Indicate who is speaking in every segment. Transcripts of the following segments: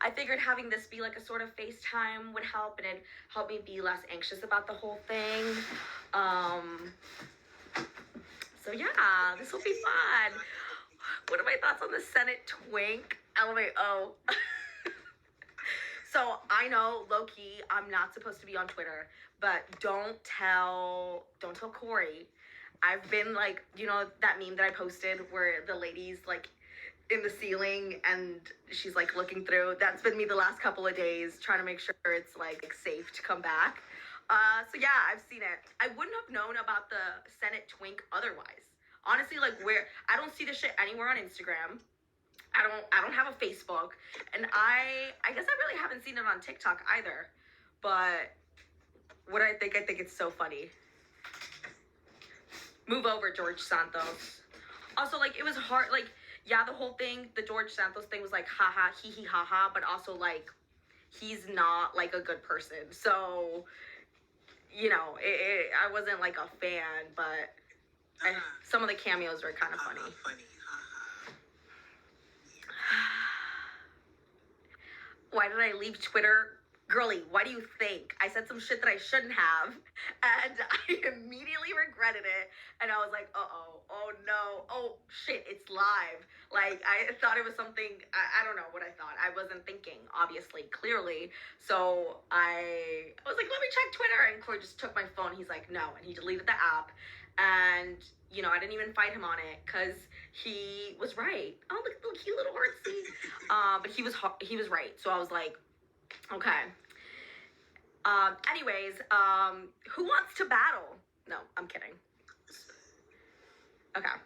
Speaker 1: I figured having this be like a sort of FaceTime would help, and it'd help me be less anxious about the whole thing. So yeah, this will be fun. What are my thoughts on the Senate twink? LMAO. So I know, low-key, I'm not supposed to be on Twitter, but don't tell Corey. I've been like, you know, that meme that I posted where the lady's like in the ceiling and she's like looking through. That's been me the last couple of days, trying to make sure it's like safe to come back. So yeah, I've seen it. I wouldn't have known about the Senate twink otherwise. Honestly, like, where I don't see this shit anywhere on Instagram. I don't have a Facebook, and I guess I really haven't seen it on TikTok either. But what I think it's so funny. Move over, George Santos. Also, like, it was hard, like, yeah, the whole thing, the George Santos thing was like, haha, hee hee haha, but also like, he's not like a good person. So, you know, I wasn't like a fan, but some of the cameos were kind of funny. Why did I leave Twitter? Girly, why do you think? I said some shit that I shouldn't have, and I immediately regretted it, and I was like, uh-oh, oh no, oh shit, it's live. Like, I thought it was something, I don't know what I thought. I wasn't thinking, obviously, clearly, so I was like, let me check Twitter, and Corey just took my phone. He's like, no, and he deleted the app, and, you know, I didn't even fight him on it, because he was right. Oh, look at the cute little artsy. But he was right, so I was like, okay. Anyways, who wants to battle? No, I'm kidding. Okay.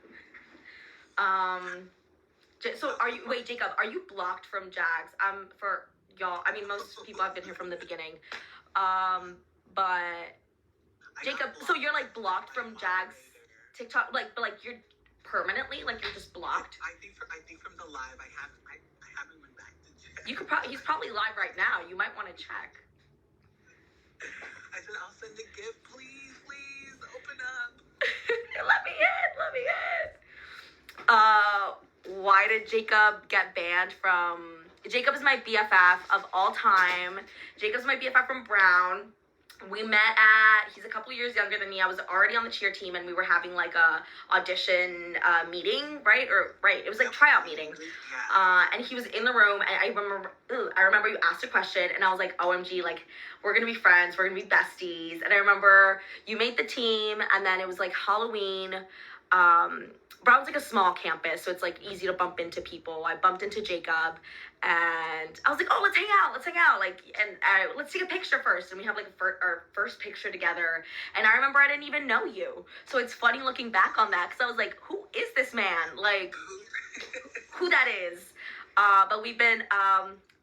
Speaker 1: So wait, Jacob, are you blocked from Jags? For y'all, I mean, most people have been here from the beginning. But Jacob, so you're like blocked from Jags TikTok, but you're permanently, like, you're just blocked?
Speaker 2: I think from the live, I haven't went back to Jags.
Speaker 1: You could he's probably live right now. You might want to check.
Speaker 2: I said, I'll send a gift, please, open up.
Speaker 1: Let me in. Why did Jacob get banned from... Jacob is my BFF of all time. Jacob's my BFF from Brown. We met he's a couple years younger than me. I was already on the cheer team, and we were having like a audition meeting, right? It was like tryout meeting. And he was in the room, and I remember you asked a question, and I was like, OMG, like, we're gonna be friends, we're gonna be besties. And I remember you made the team, and then it was like Halloween. Brown's like a small campus, so it's like easy to bump into people. I bumped into Jacob, and I was like, oh, let's hang out, like, and let's take a picture first. And we have like our first picture together, and I remember I didn't even know you, so it's funny looking back on that, because I was like, who is this man, like, who that is? But we've been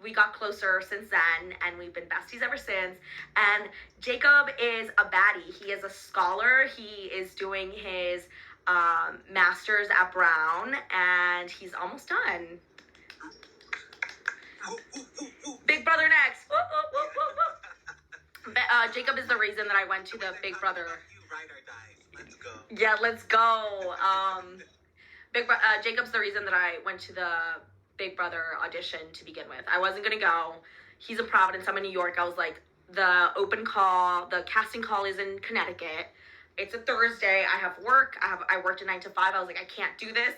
Speaker 1: we got closer since then, and we've been besties ever since. And Jacob is a baddie. He is a scholar. He is doing his master's at Brown, and he's almost done. Big Brother next. Jacob is the reason that I went to the Big Brother.
Speaker 2: You ride or die. Let's go.
Speaker 1: Yeah, let's go. Jacob's the reason that I went to the Big Brother audition to begin with. I wasn't gonna go. He's in Providence. I'm in New York. I was like, the casting call is in Connecticut. It's a Thursday. I have work. I worked a 9 to 5. I was like, I can't do this.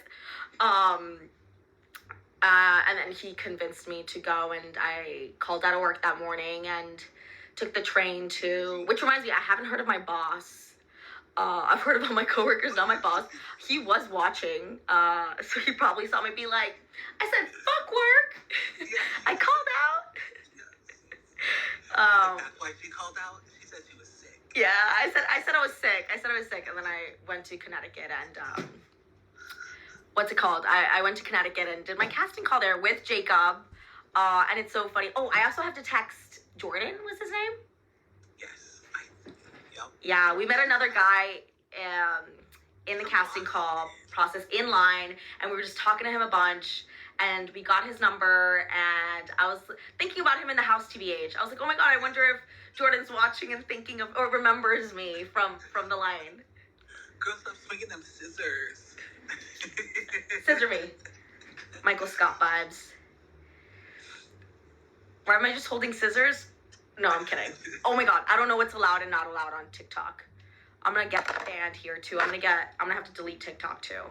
Speaker 1: And then he convinced me to go, and I called out of work that morning and took the train which reminds me, I haven't heard of my boss. I've heard of all my coworkers, not my boss. He was watching, so he probably saw me be like, I said, fuck work. I called out.
Speaker 2: That's why she called out? She said she was sick.
Speaker 1: Yeah, I said I was sick. And then I went to Connecticut, and what's it called? I went to Connecticut and did my casting call there with Jacob. And it's so funny. Oh, I also have to text Jordan, was his name?
Speaker 2: Yes. Yep.
Speaker 1: Yeah, we met another guy in the casting call process in line, and we were just talking to him a bunch, and we got his number, and I was thinking about him in the House TV age. I was like, oh my God, I wonder if Jordan's watching and thinking of, or remembers me from the line.
Speaker 2: Girl, stop swinging them scissors.
Speaker 1: Scissor me. Michael Scott vibes. Why am I just holding scissors? No, I'm kidding. Oh my god, I don't know what's allowed and not allowed on TikTok. I'm gonna get banned here too. I'm gonna have to delete TikTok too.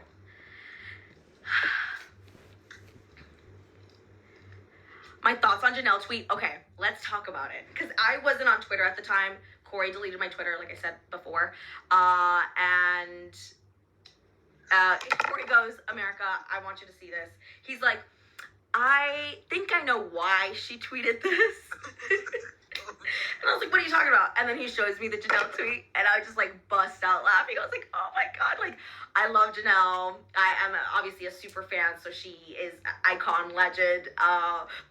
Speaker 1: My thoughts on Janelle tweet. Okay, let's talk about it. Because I wasn't on Twitter at the time. Corey deleted my Twitter, like I said before. And Corey goes, America, I want you to see this. He's like, I think I know why she tweeted this. And I was like, what are you talking about? And then he shows me the Janelle tweet, and I just like bust out laughing. I was like, oh my god, like I love Janelle. I am obviously a super fan, so she is icon, legend.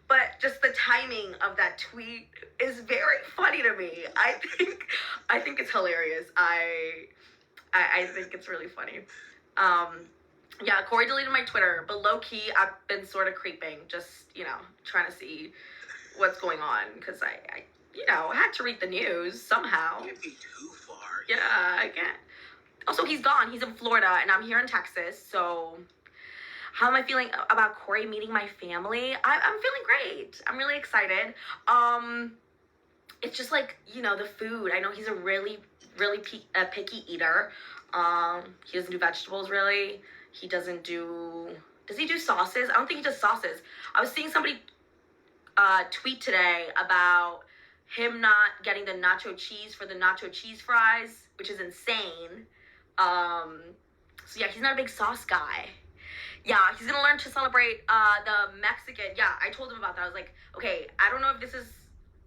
Speaker 1: But just the timing of that tweet is very funny to me. I think it's hilarious. I think it's really funny. Yeah, Corey deleted my Twitter, but low key, I've been sort of creeping, just, you know, trying to see what's going on, because I you know, had to read the news somehow.
Speaker 2: You can't be too far.
Speaker 1: Yeah, I can't. Also, he's gone. He's in Florida, and I'm here in Texas, so how am I feeling about Corey meeting my family? I'm feeling great. I'm really excited. It's just like, you know, the food. I know he's a really picky eater. He doesn't do vegetables, really. He doesn't do... Does he do sauces? I don't think he does sauces. I was seeing somebody tweet today about him not getting the nacho cheese for the nacho cheese fries, which is insane. So yeah, he's not a big sauce guy. Yeah, he's gonna learn to celebrate the Mexican. Yeah, I told him about that. I was like, okay, I don't know if this is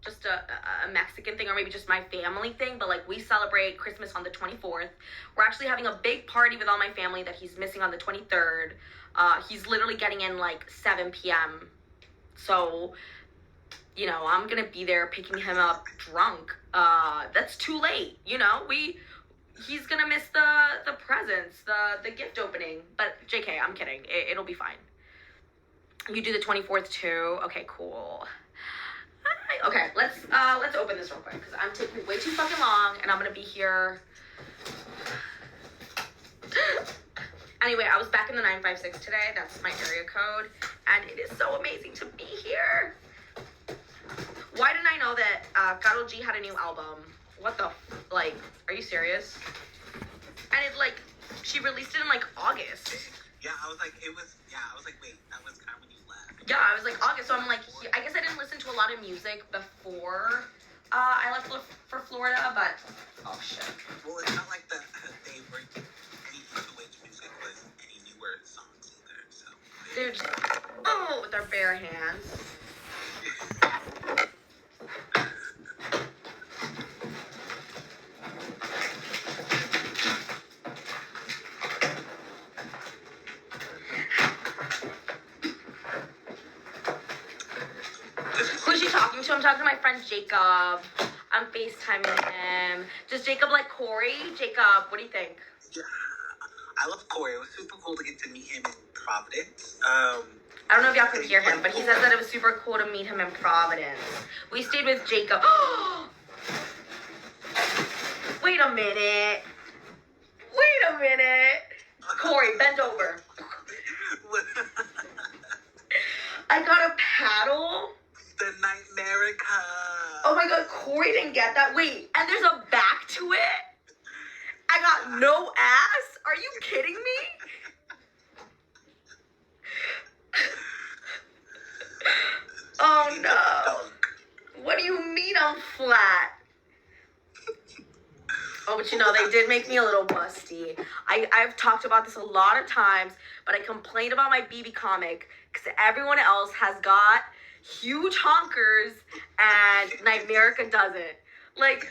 Speaker 1: just a Mexican thing or maybe just my family thing, but like we celebrate Christmas on the 24th. We're actually having a big party with all my family that he's missing on the 23rd. He's literally getting in like 7 p.m. So, you know, I'm gonna be there picking him up drunk. That's too late, you know? He's gonna miss the presents, the gift opening. But JK, I'm kidding. It'll be fine. You do the 24th too? Okay, cool. Okay, let's open this real quick because I'm taking way too fucking long and I'm gonna be here. Anyway, I was back in the 956 today. That's my area code, and it is so amazing to be here. Why didn't I know that Karol G had a new album? What the like? Are you serious? And it like she released it in like August.
Speaker 2: Yeah, I was like, wait, that was kind of when you left.
Speaker 1: Yeah, I was like August, so I'm like, I guess I didn't listen to a lot of music before I left for Florida, but oh shit.
Speaker 2: Well, it's not like they were any which music was any newer songs either, so.
Speaker 1: They're just with their bare hands. Who's she talking to? I'm talking to my friend Jacob. I'm FaceTiming him. Does Jacob like Corey? Jacob, what do you think?
Speaker 2: Yeah, I love Corey. It was super cool to get to meet him in Providence.
Speaker 1: I don't know if y'all could hear him, but he says that it was super cool to meet him in Providence. We stayed with Jacob. Wait a minute. Wait a minute. Corey, bend over. I got a paddle.
Speaker 2: The Nightmarica.
Speaker 1: Oh my god, Corey didn't get that. Wait, and there's a back to it? I got no ass? Are you kidding me? Oh no. What do you mean I'm flat? Oh, but you know, they did make me a little busty. I've talked about this a lot of times, but I complained about my BB comic because everyone else has got huge honkers and Nightmarica doesn't. Like,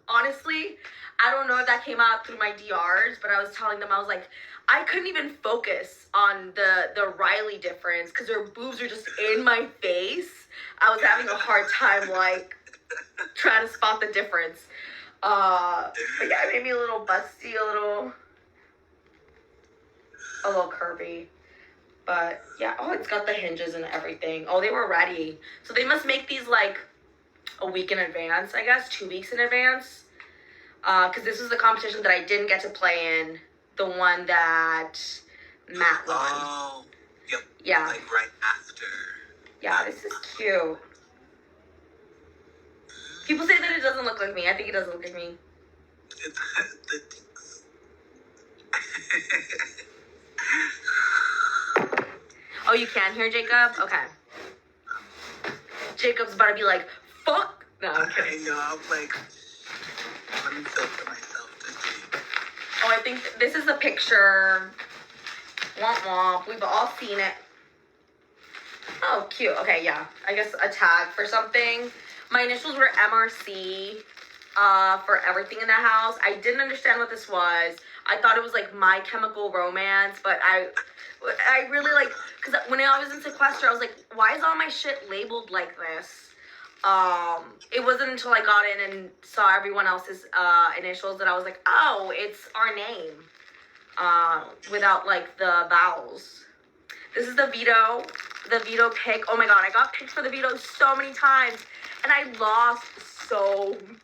Speaker 1: honestly, I don't know if that came out through my DRs, but I was telling them, I was like, I couldn't even focus on the Riley difference because her boobs are just in my face. I was having a hard time, like, trying to spot the difference. But yeah, it made me a little busty, a little curvy. But yeah, oh, it's got the hinges and everything. Oh, they were ready. So they must make these like a week in advance, I guess, 2 weeks in advance. Because this was the competition that I didn't get to play in, the one that Matt won.
Speaker 2: Oh, yep.
Speaker 1: Yeah.
Speaker 2: Like right after.
Speaker 1: Yeah, this is cute. People say that it doesn't look like me. I think it doesn't look like me.
Speaker 2: It's the dinks.
Speaker 1: Oh, you can hear Jacob? Okay. Jacob's about to be like, fuck. No, I'm kidding.
Speaker 2: I know, I'm like, let me filter myself to see.
Speaker 1: Oh, I think this is the picture. Womp womp. We've all seen it. Oh, cute. Okay, yeah. I guess a tag for something. My initials were MRC for everything in the house. I didn't understand what this was. I thought it was like My Chemical Romance, but I really like, because when I was in sequester, I was like, why is all my shit labeled like this? It wasn't until I got in and saw everyone else's initials that I was like, oh, it's our name, without like the vowels. This is the veto pick. Oh my god, I got picked for the veto so many times, and I lost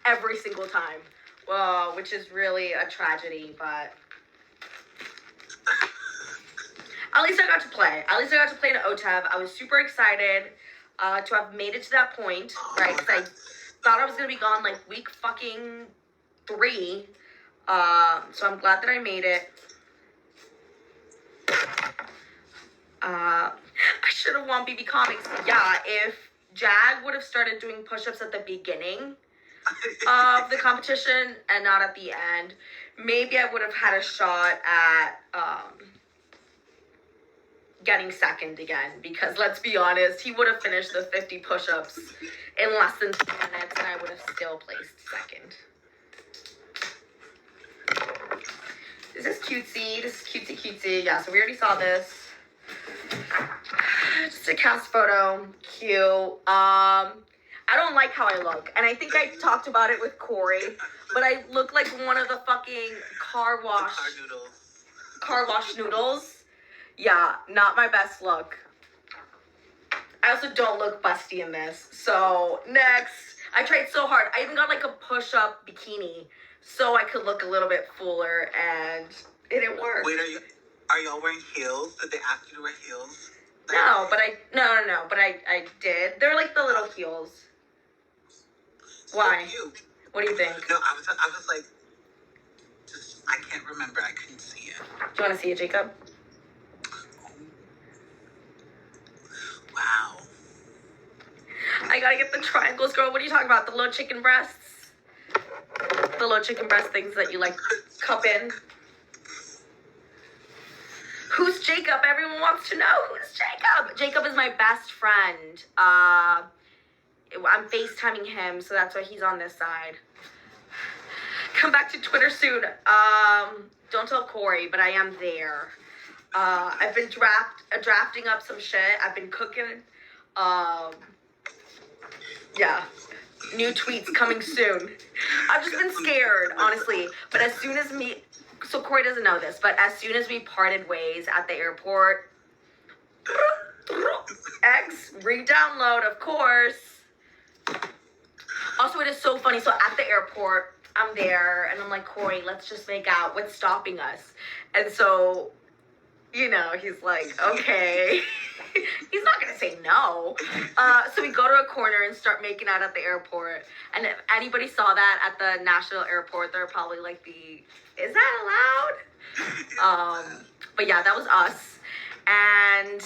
Speaker 1: every single time. Whoa, which is really a tragedy, but at least I got to play. At least I got to play in OTEV. I was super excited to have made it to that point, right? Because I thought I was going to be gone like week fucking 3. So I'm glad that I made it. I should have won BB Comics. Yeah, if Jag would have started doing push-ups at the beginning of the competition and not at the end, maybe I would have had a shot at getting second again, because let's be honest, he would have finished the 50 push-ups in less than 2 minutes and I would have still placed second. This is cutesy. This is cutesy. Yeah, so we already saw this. Just a cast photo. Cute. I don't like how I look, and I think I talked about it with Corey, but I look like one of the fucking car wash noodles. Yeah, not my best look. I also don't look busty in this. So next, I tried so hard. I even got like a push-up bikini so I could look a little bit fuller, and it didn't work.
Speaker 2: Wait, are y'all wearing heels? Did they ask you to wear heels?
Speaker 1: No, but I did. They're like the little heels. Why?
Speaker 2: So cute.
Speaker 1: What do you think?
Speaker 2: No, I was like, I can't remember. I couldn't see it.
Speaker 1: Do you want to see it, Jacob?
Speaker 2: Wow.
Speaker 1: I gotta get the triangles, girl. What are you talking about? The little chicken breasts? The little chicken breast things that you like cup in? Who's Jacob? Everyone wants to know. Who's Jacob? Jacob is my best friend. I'm FaceTiming him, so that's why he's on this side. Come back to Twitter soon. Don't tell Corey, but I am there. I've been drafting up some shit. I've been cooking. Yeah. New tweets coming soon. I've just been scared, honestly. But as soon as so Corey doesn't know this, but as soon as we parted ways at the airport, X, re-download, of course. Also, it is so funny. So at the airport, I'm there, and I'm like, Corey, let's just make out. What's stopping us? And so, you know, he's like, okay. He's not going to say no. So we go to a corner and start making out at the airport. And if anybody saw that at the national airport, they're probably like, is that allowed? But yeah, that was us. And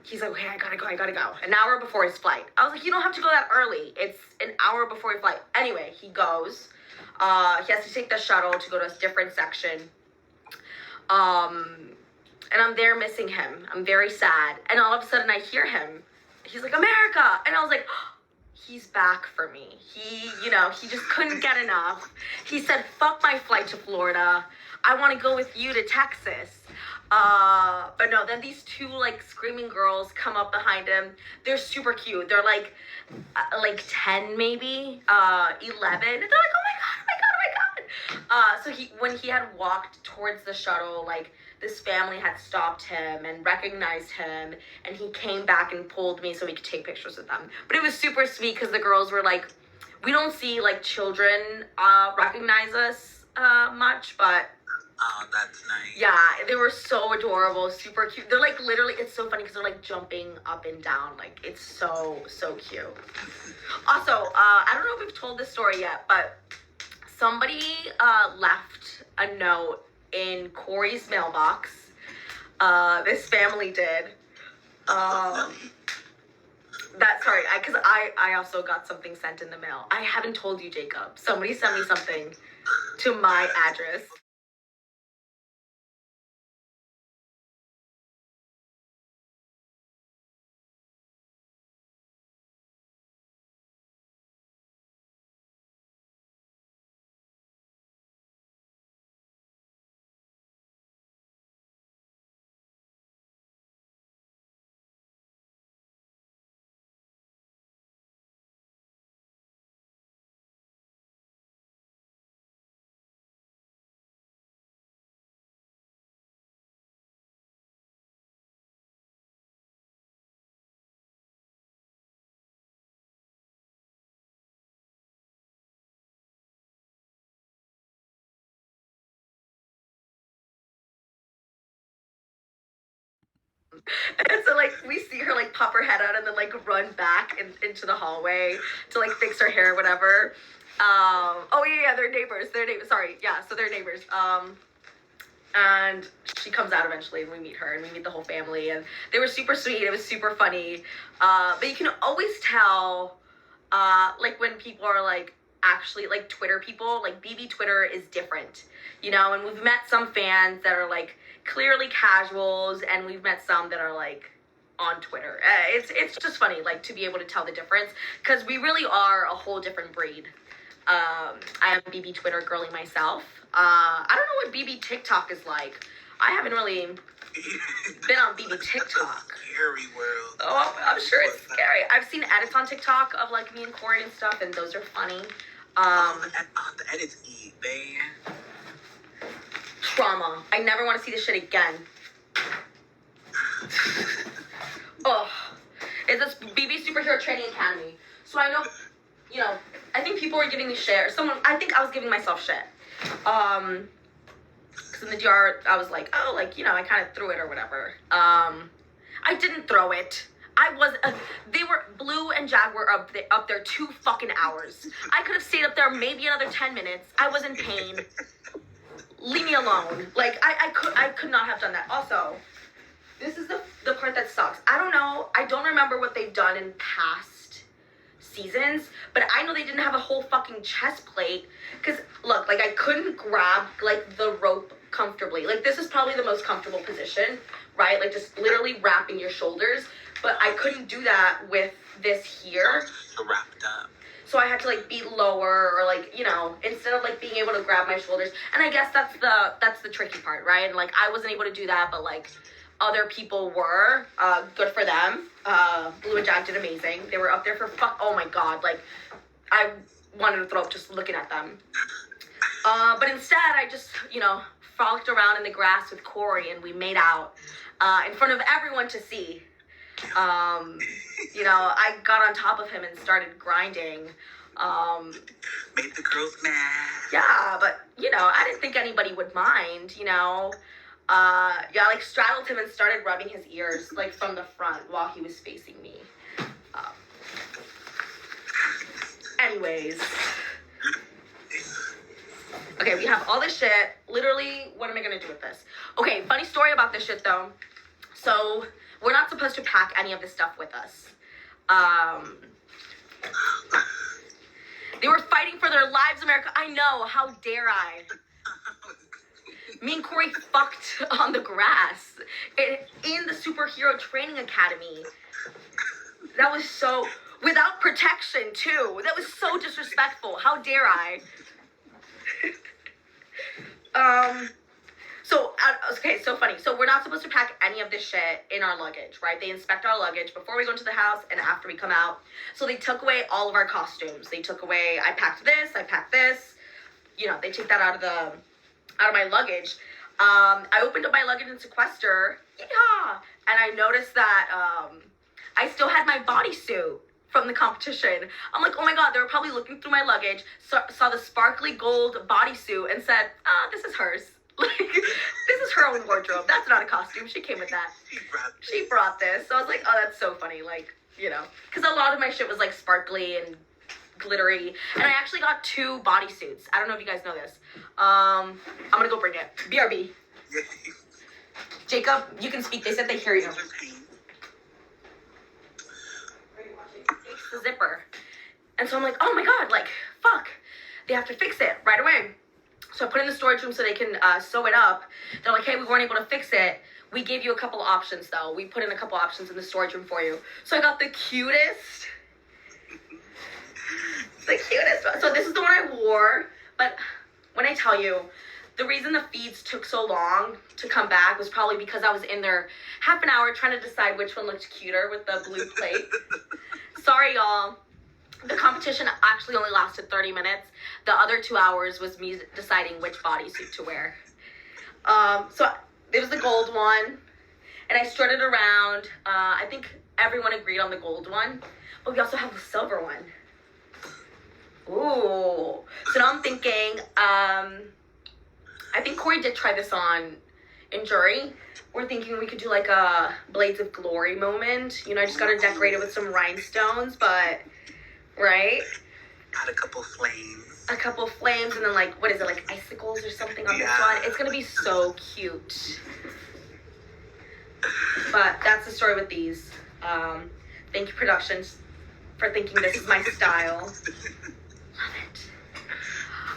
Speaker 1: he's like, okay, I gotta go. An hour before his flight. I was like, you don't have to go that early. It's an hour before your flight. Anyway, he goes. He has to take the shuttle to go to a different section. And I'm there missing him. I'm very sad. And all of a sudden I hear him. He's like, America. And I was like, oh, he's back for me. He just couldn't get enough. He said, fuck my flight to Florida. I want to go with you to Texas. But no, then these two like screaming girls come up behind him. They're super cute. They're like 10 maybe, 11. And they're like, oh my God. So when he had walked towards the shuttle, like this family had stopped him and recognized him, and he came back and pulled me so we could take pictures with them. But it was super sweet because the girls were like, we don't see like children recognize us much, but
Speaker 2: Oh, that's nice.
Speaker 1: Yeah, they were so adorable, super cute. They're like literally, it's so funny because they're like jumping up and down. Like it's so cute. Also, I don't know if we've told this story yet, but somebody left a note in Corey's mailbox. This family did. Because I also got something sent in the mail. I haven't told you, Jacob. Somebody sent me something to my address. And so like we see her like pop her head out and then like run back into the hallway to like fix her hair or whatever. Oh yeah, they're neighbors. They're neighbors. Sorry, yeah, so they're neighbors. And she comes out eventually and we meet her and we meet the whole family and they were super sweet. It was super funny. But you can always tell like when people are like actually like Twitter people, like BB Twitter is different, you know, and we've met some fans that are like clearly casuals and we've met some that are like on Twitter. It's just funny like to be able to tell the difference because we really are a whole different breed. I am BB Twitter girly myself. I don't know what BB TikTok is like. I haven't really been on BB TikTok.
Speaker 2: Scary world.
Speaker 1: Oh, I'm sure it's scary. I've seen edits on TikTok of like me and Corey and stuff, and those are funny.
Speaker 2: The edits eat, man.
Speaker 1: Trauma. I never want to see this shit again. Oh, it's this BB Superhero Training Academy. So I know, you know, I think people were giving me shit. I think I was giving myself shit. Because in the DR, I was like, oh, like, you know, I kind of threw it or whatever. I didn't throw it. They were, Blue and Jag were up there 2 fucking hours. I could have stayed up there maybe another 10 minutes. I was in pain. Leave me alone. Like, I could not have done that. Also, this is the part that sucks. I don't know. I don't remember what they've done in past seasons, but I know they didn't have a whole fucking chest plate. Because, look, like, I couldn't grab, like, the rope comfortably. Like, this is probably the most comfortable position, right? Like, just literally wrapping your shoulders. But I couldn't do that with this here.
Speaker 2: Wrapped up.
Speaker 1: So I had to, like, be lower or, like, you know, instead of, like, being able to grab my shoulders. And I guess that's the tricky part, right? And, like, I wasn't able to do that, but, like, other people were. Good for them. Blue and Jag did amazing. They were up there for oh my god, like, I wanted to throw up just looking at them. But instead, I just, you know, frolicked around in the grass with Corey and we made out in front of everyone to see. You know, I got on top of him and started grinding.
Speaker 2: Made the girls mad.
Speaker 1: Yeah, but, you know, I didn't think anybody would mind, you know. Yeah, like, straddled him and started rubbing his ears, like, from the front while he was facing me. Anyways. Okay, we have all this shit. Literally, what am I gonna do with this? Okay, funny story about this shit, though. So, we're not supposed to pack any of this stuff with us. They were fighting for their lives, America. I know, how dare I? Me and Corey fucked on the grass in the Superhero Training Academy. That was so, without protection, too. That was so disrespectful. How dare I? Okay, so funny. So we're not supposed to pack any of this shit in our luggage, right? They inspect our luggage before we go into the house and after we come out. So they took away all of our costumes. They took away, I packed this. You know, they take that out of my luggage. I opened up my luggage in sequester, yeehaw, and I noticed that I still had my bodysuit from the competition. I'm like, oh my god, they were probably looking through my luggage, saw the sparkly gold bodysuit and said, this is hers. Like, this is her own wardrobe. That's not a costume. She came with that. She brought this. So I was like, oh, that's so funny. Like, you know, because a lot of my shit was like sparkly and glittery. And I actually got 2 bodysuits. I don't know if you guys know this. I'm gonna go bring it. BRB. Jacob, you can speak. They said they hear you. It's the zipper. And so I'm like, oh my god, like, fuck. They have to fix it right away. So I put it in the storage room so they can sew it up. They're like, hey, we weren't able to fix it. We gave you a couple options, though. We put in a couple options in the storage room for you. So I got the cutest. The cutest one. So this is the one I wore. But when I tell you, the reason the feeds took so long to come back was probably because I was in there half an hour trying to decide which one looked cuter with the blue plate. Sorry, y'all. The competition actually only lasted 30 minutes. The other 2 hours was me deciding which bodysuit to wear. So it was the gold one. And I strutted around. I think everyone agreed on the gold one. But we also have the silver one. Ooh. So now I'm thinking, I think Corey did try this on in jury. We're thinking we could do like a Blades of Glory moment. You know, I just got to decorate it with some rhinestones, but, right?
Speaker 2: Add a couple flames.
Speaker 1: A couple flames and then like, what is it, like icicles or something on this one? It's going to be so cute. But that's the story with these. Thank you, Productions, for thinking this is my style. Love it.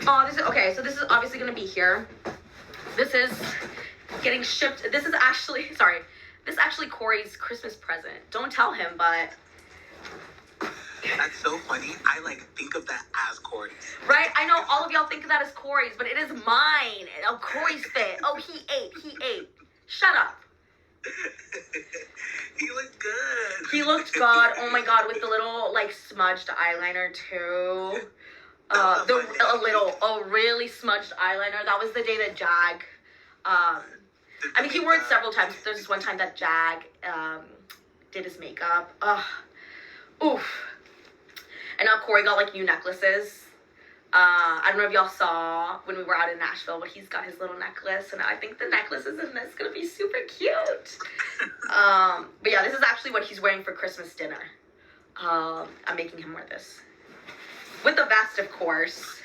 Speaker 1: Oh, this is, okay, so this is obviously going to be here. This is getting shipped. This is actually, sorry, this is actually Corey's Christmas present. Don't tell him, but.
Speaker 2: That's so funny. I like think of that as Corey's.
Speaker 1: Right? I know all of y'all think of that as Corey's, but it is mine. Oh, Corey's fit. Oh, he ate. Shut up.
Speaker 2: He looked good.
Speaker 1: He looked good. Oh my god, with the little like smudged eyeliner too. A really smudged eyeliner. That was the day that Jag. I mean, he wore it several times. But there's this one time that Jag did his makeup. Oof. And now Corey got like new necklaces. I don't know if y'all saw when we were out in Nashville, but he's got his little necklace, and I think the necklace is in this. Gonna be super cute. But yeah, this is actually what he's wearing for Christmas dinner. I'm making him wear this with the vest, of course.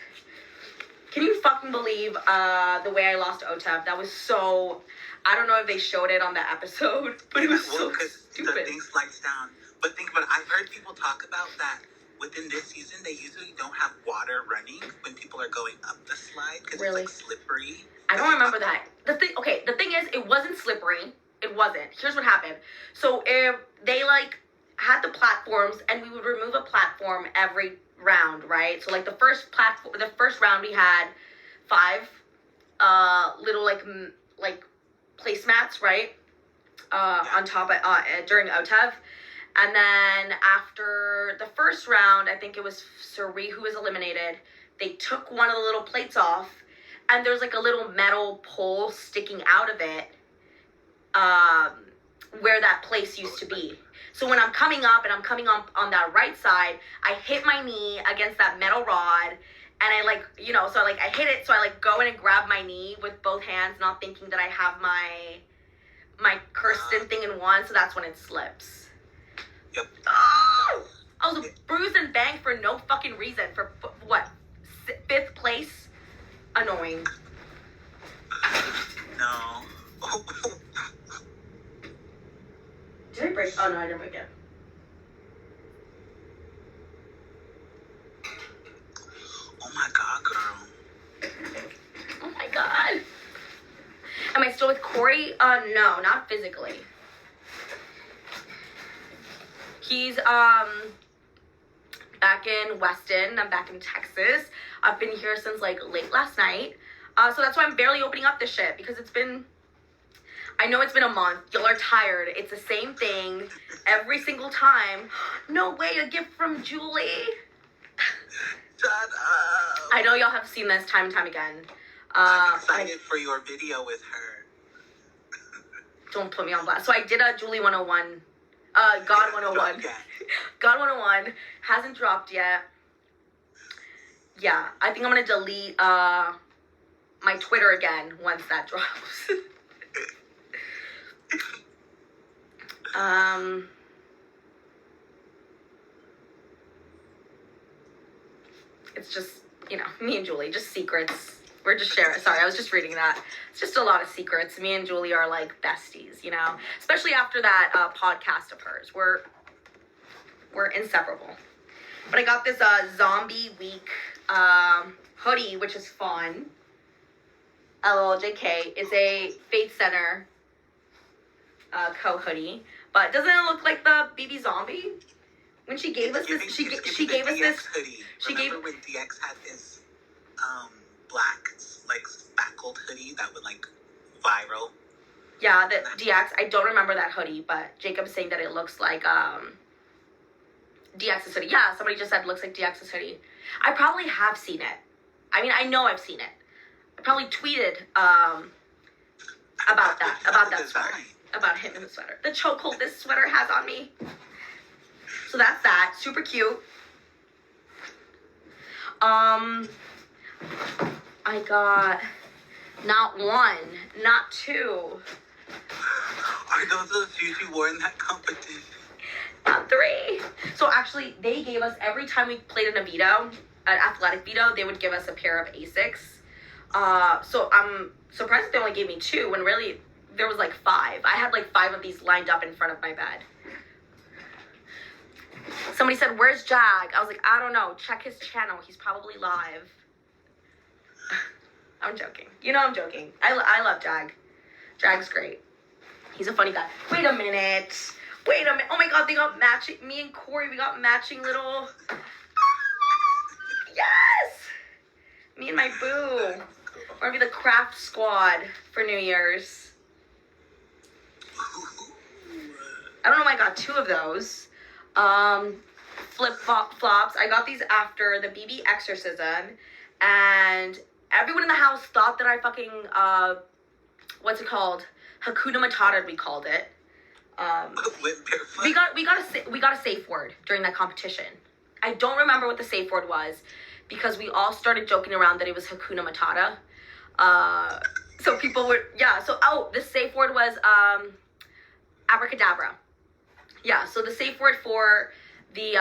Speaker 1: Can you fucking believe the way I lost Otep? That was so. I don't know if they showed it on the episode, but it was so stupid.
Speaker 2: The thing slides down. But think about it. I've heard people talk about that. Within this season, they usually don't have water running when people are going up the slide because it's like slippery.
Speaker 1: I don't remember that. The thing is, it wasn't slippery. It wasn't. Here's what happened. So if they like had the platforms, and we would remove a platform every round, right? So like the first round we had 5 little like placemats, right? On top of during OTEV. And then after the first round, I think it was Suri who was eliminated. They took one of the little plates off, and there's like a little metal pole sticking out of it, where that place used to be. So when I'm coming up and I'm coming up on that right side, I hit my knee against that metal rod, and I like, you know, so I hit it, so I like go in and grab my knee with both hands, not thinking that I have my Kirsten thing in one, so that's when it slips.
Speaker 2: Yep.
Speaker 1: Oh! I was bruised and banged for no fucking reason. For what? 5th place? Annoying.
Speaker 2: No.
Speaker 1: Did I break? Oh no, I didn't break it.
Speaker 2: Oh my god, girl.
Speaker 1: Oh my god. Am I still with Corey? No, not physically. He's back in Weston. I'm back in Texas. I've been here since like late last night. So that's why I'm barely opening up this shit, because I know it's been a month. Y'all are tired. It's the same thing every single time. No way, a gift from Julie.
Speaker 2: Shut up.
Speaker 1: I know y'all have seen this time and time again.
Speaker 2: I'm excited for your video with her.
Speaker 1: Don't put me on blast. So I did a Julie 101. God 101. God 101 hasn't dropped yet. Yeah, I think I'm gonna delete my Twitter again once that drops. It's just, you know, me and Julie, just secrets. We're just sharing. Sorry, I was just reading that. It's just a lot of secrets. Me and Julie are like besties, you know, especially after that podcast of hers. We're inseparable. But I got this Zombie Week hoodie, which is fun. LLJK. It's a Faith Center co-hoodie. But doesn't it look like the BB Zombie? When she gave us this, she gave us this
Speaker 2: hoodie.
Speaker 1: She
Speaker 2: Remember
Speaker 1: gave
Speaker 2: when DX had this black like spackled hoodie that would like viral?
Speaker 1: Yeah, the DX. I don't remember that hoodie, but Jacob's saying that it looks like DX's hoodie. Yeah, somebody just said it looks like DX's hoodie. I probably have seen it. I mean, I know I've seen it. I probably tweeted about that sweater. About him in the sweater. The chokehold this sweater has on me. So that's that. Super cute. I got not one, not two.
Speaker 2: Are those the shoes you wore in that competition?
Speaker 1: Not three. So actually, they gave us, every time we played in a veto, an athletic veto, they would give us a pair of Asics. So I'm surprised they only gave me two when really there was like five. I had like five of these lined up in front of my bed. Somebody said, "Where's Jag?" I was like, I don't know. Check his channel. He's probably live. I'm joking. You know I'm joking. I love Jag. Jag's great. He's a funny guy. Wait a minute. Oh my god, they got matching. Me and Corey, we got matching little... Yes! Me and my boo. We're gonna be the craft squad for New Year's. I don't know why I got two of those. Flip-flops. I got these after the BB exorcism. And everyone in the house thought that I fucking, what's it called? Hakuna Matata, we called it. We got a safe word during that competition. I don't remember what the safe word was because we all started joking around that it was Hakuna Matata. So people were, yeah. So, the safe word was, abracadabra. Yeah, so the safe word for the,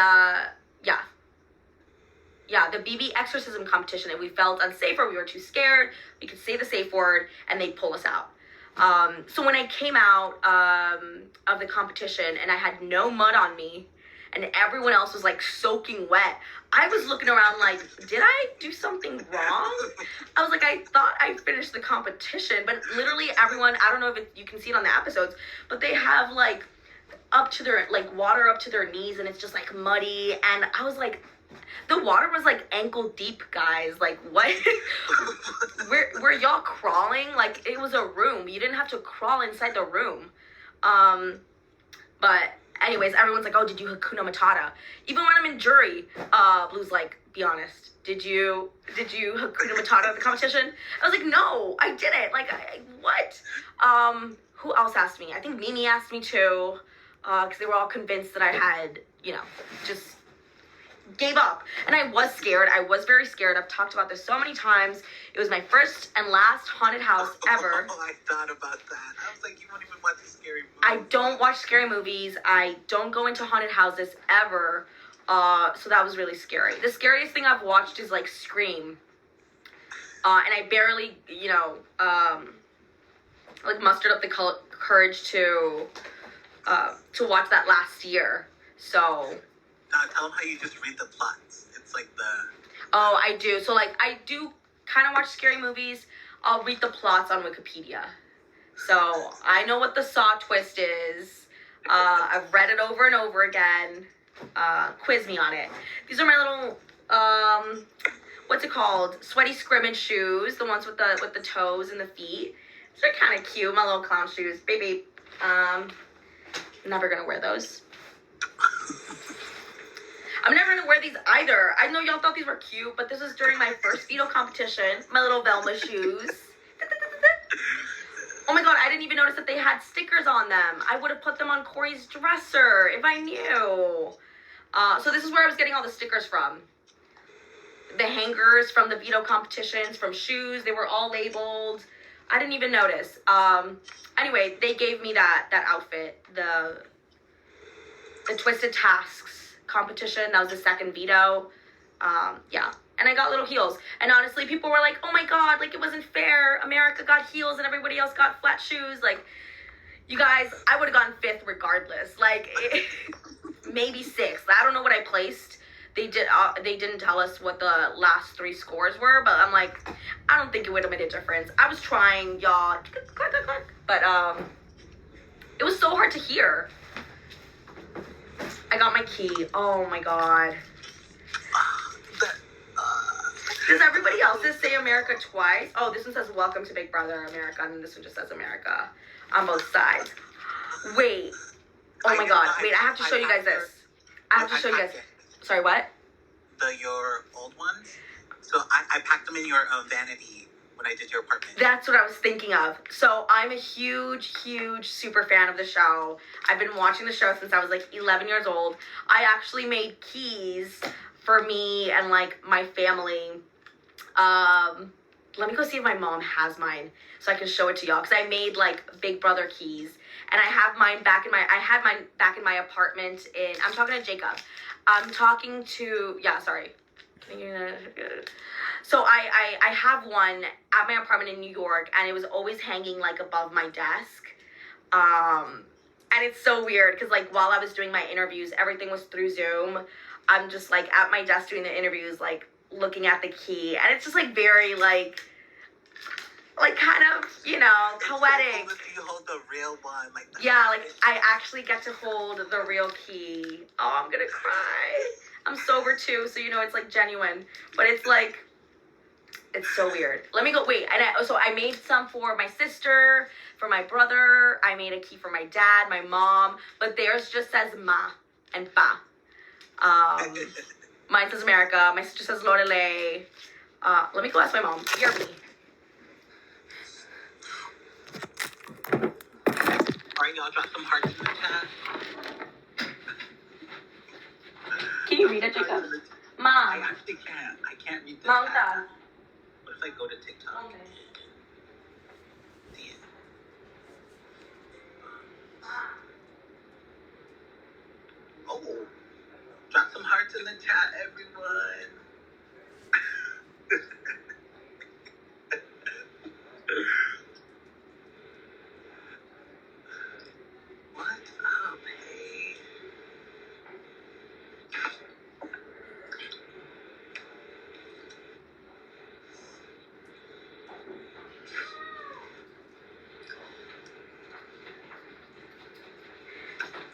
Speaker 1: the BB exorcism competition, and we felt unsafe or we were too scared, we could say the safe word and they'd pull us out. So when I came out of the competition and I had no mud on me and everyone else was like soaking wet, I was looking around like, did I do something wrong? I was like, I thought I finished the competition, but literally everyone, I don't know if you can see it on the episodes, but they have like up to their, like water up to their knees and it's just like muddy. And I was like, the water was like ankle deep, guys. Like, what? Were y'all crawling? Like, it was a room. You didn't have to crawl inside the room. But anyways, everyone's like, oh, did you Hakuna Matata? Even when I'm in jury, Blue's like, be honest. Did you Hakuna Matata at the competition? I was like, no, I didn't. Like, what? Who else asked me? I think Mimi asked me too, because they were all convinced that I had, just gave up. And I was scared. I was very scared. I've talked about this so many times. It was my first and last haunted house ever.
Speaker 2: Oh, I thought about that. I was like, you won't even watch a scary movie.
Speaker 1: I don't watch scary movies. I don't go into haunted houses ever. So that was really scary. The scariest thing I've watched is like Scream. And I barely, like mustered up the courage to watch that last year. So...
Speaker 2: tell them how you just read the plots. It's like the...
Speaker 1: Oh, I do. So, like, I do kind of watch scary movies. I'll read the plots on Wikipedia. So, I know what the Saw twist is. I've read it over and over again. Quiz me on it. These are my little, what's it called? Sweaty scrimmage shoes. The ones with the toes and the feet. These are kind of cute. My little clown shoes. Baby, never gonna wear those. I'm never gonna wear these either. I know y'all thought these were cute, but this was during my first veto competition. My little Velma shoes. Oh my god, I didn't even notice that they had stickers on them. I would have put them on Corey's dresser if I knew. So this is where I was getting all the stickers from. the hangers from the veto competitions, from shoes, they were all labeled. I didn't even notice. Anyway, they gave me that outfit, the Twisted Tasks competition. That was the second veto. Yeah. And I got little heels. And honestly, people were like, oh my God, like, it wasn't fair. America got heels and everybody else got flat shoes. Like, you guys, I would have gotten 5th regardless. Like, maybe 6th. I don't know what I placed. They didn't tell us what the last 3 scores were, but I'm like, I don't think it would have made a difference. I was trying, y'all. But, it was so hard to hear. I got my key. Oh my God. Does everybody else's say America twice? Oh, this one says welcome to Big Brother America, and this one just says America on both sides. Wait. Oh my God. Wait, I have to show you guys this. I have to show you guys. Sorry, what?
Speaker 2: Your old ones? So I packed them in your vanity when I did your apartment.
Speaker 1: That's what I was thinking of. So I'm a huge, huge super fan of the show. I've been watching the show since I was like 11 years old. I actually made keys for me and like my family. Let me go see if my mom has mine so I can show it to y'all, because I made like Big Brother keys, and I have mine back in my apartment I'm talking to Jacob. I'm talking to, sorry. Can you hear that? So I have one at my apartment in New York, and it was always hanging like above my desk. And it's so weird because like while I was doing my interviews, everything was through Zoom. I'm just like at my desk doing the interviews, like looking at the key, and it's just like very like kind of, you know, poetic.
Speaker 2: So cool you hold the real one, like
Speaker 1: yeah, like I actually get to hold the real key. Oh, I'm gonna cry. I'm sober too, so you know it's like genuine, but it's like, it's so weird. Let me go. Wait, and so I made some for my sister, for my brother. I made a key for my dad, my mom, but theirs just says Ma and Pa. Mine says America. My sister says Lorelei. Let me go ask my mom. Hear me.
Speaker 2: Alright, y'all, drop some hearts in the chat.
Speaker 1: Can you read it, Jacob? Mom.
Speaker 2: I actually can't. I can't read the chat. What if I go to TikTok?
Speaker 1: Okay.
Speaker 2: See it. Oh. Drop some hearts in the chat, everyone. What up, hey?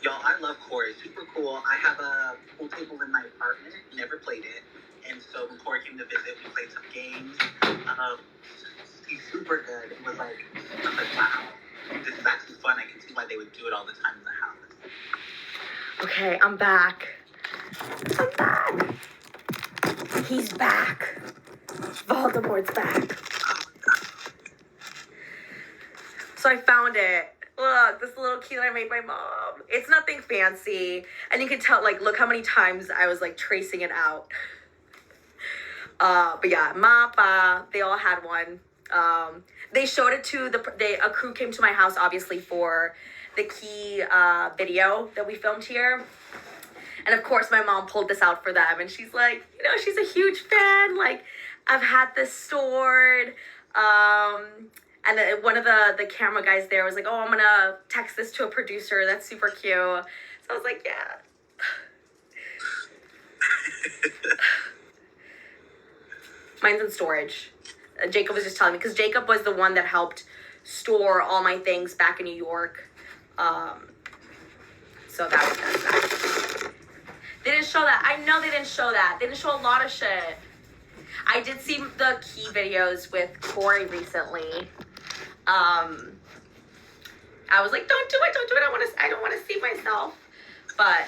Speaker 2: Y'all, I love Corey. Super cool. I have a pool table in my apartment. Never played it. And so when Corey came to visit, we played some games. He's super good. It was like, I was like, wow, this is actually fun. I can see why they would do it all the time in the house.
Speaker 1: Okay, I'm back. I'm back. He's back. Voldemort's back. So I found it. Look, this little key that I made my mom. It's nothing fancy. And you can tell, like, look how many times I was, like, tracing it out. But yeah, Ma, Pa, they all had one. They showed it to a crew came to my house, obviously, for the key video that we filmed here. And of course, my mom pulled this out for them. And she's like, you know, she's a huge fan. Like, I've had this stored. And then one of the camera guys there was like, oh, I'm going to text this to a producer. That's super cute. So I was like, yeah. Mine's in storage. Jacob was just telling me, because Jacob was the one that helped store all my things back in New York. So that's that. They didn't show that. I know they didn't show that. They didn't show a lot of shit. I did see the key videos with Corey recently. I was like, don't do it. I don't want to see myself. But,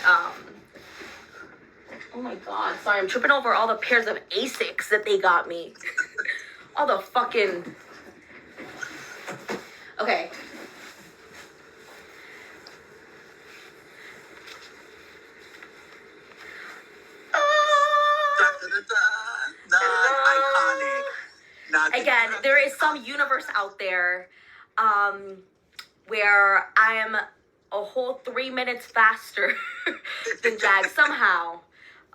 Speaker 1: oh my God. Sorry, I'm tripping over all the pairs of Asics that they got me. All the fucking... Okay.
Speaker 2: No.
Speaker 1: there is some universe out there where I am a whole 3 minutes faster than Jag somehow.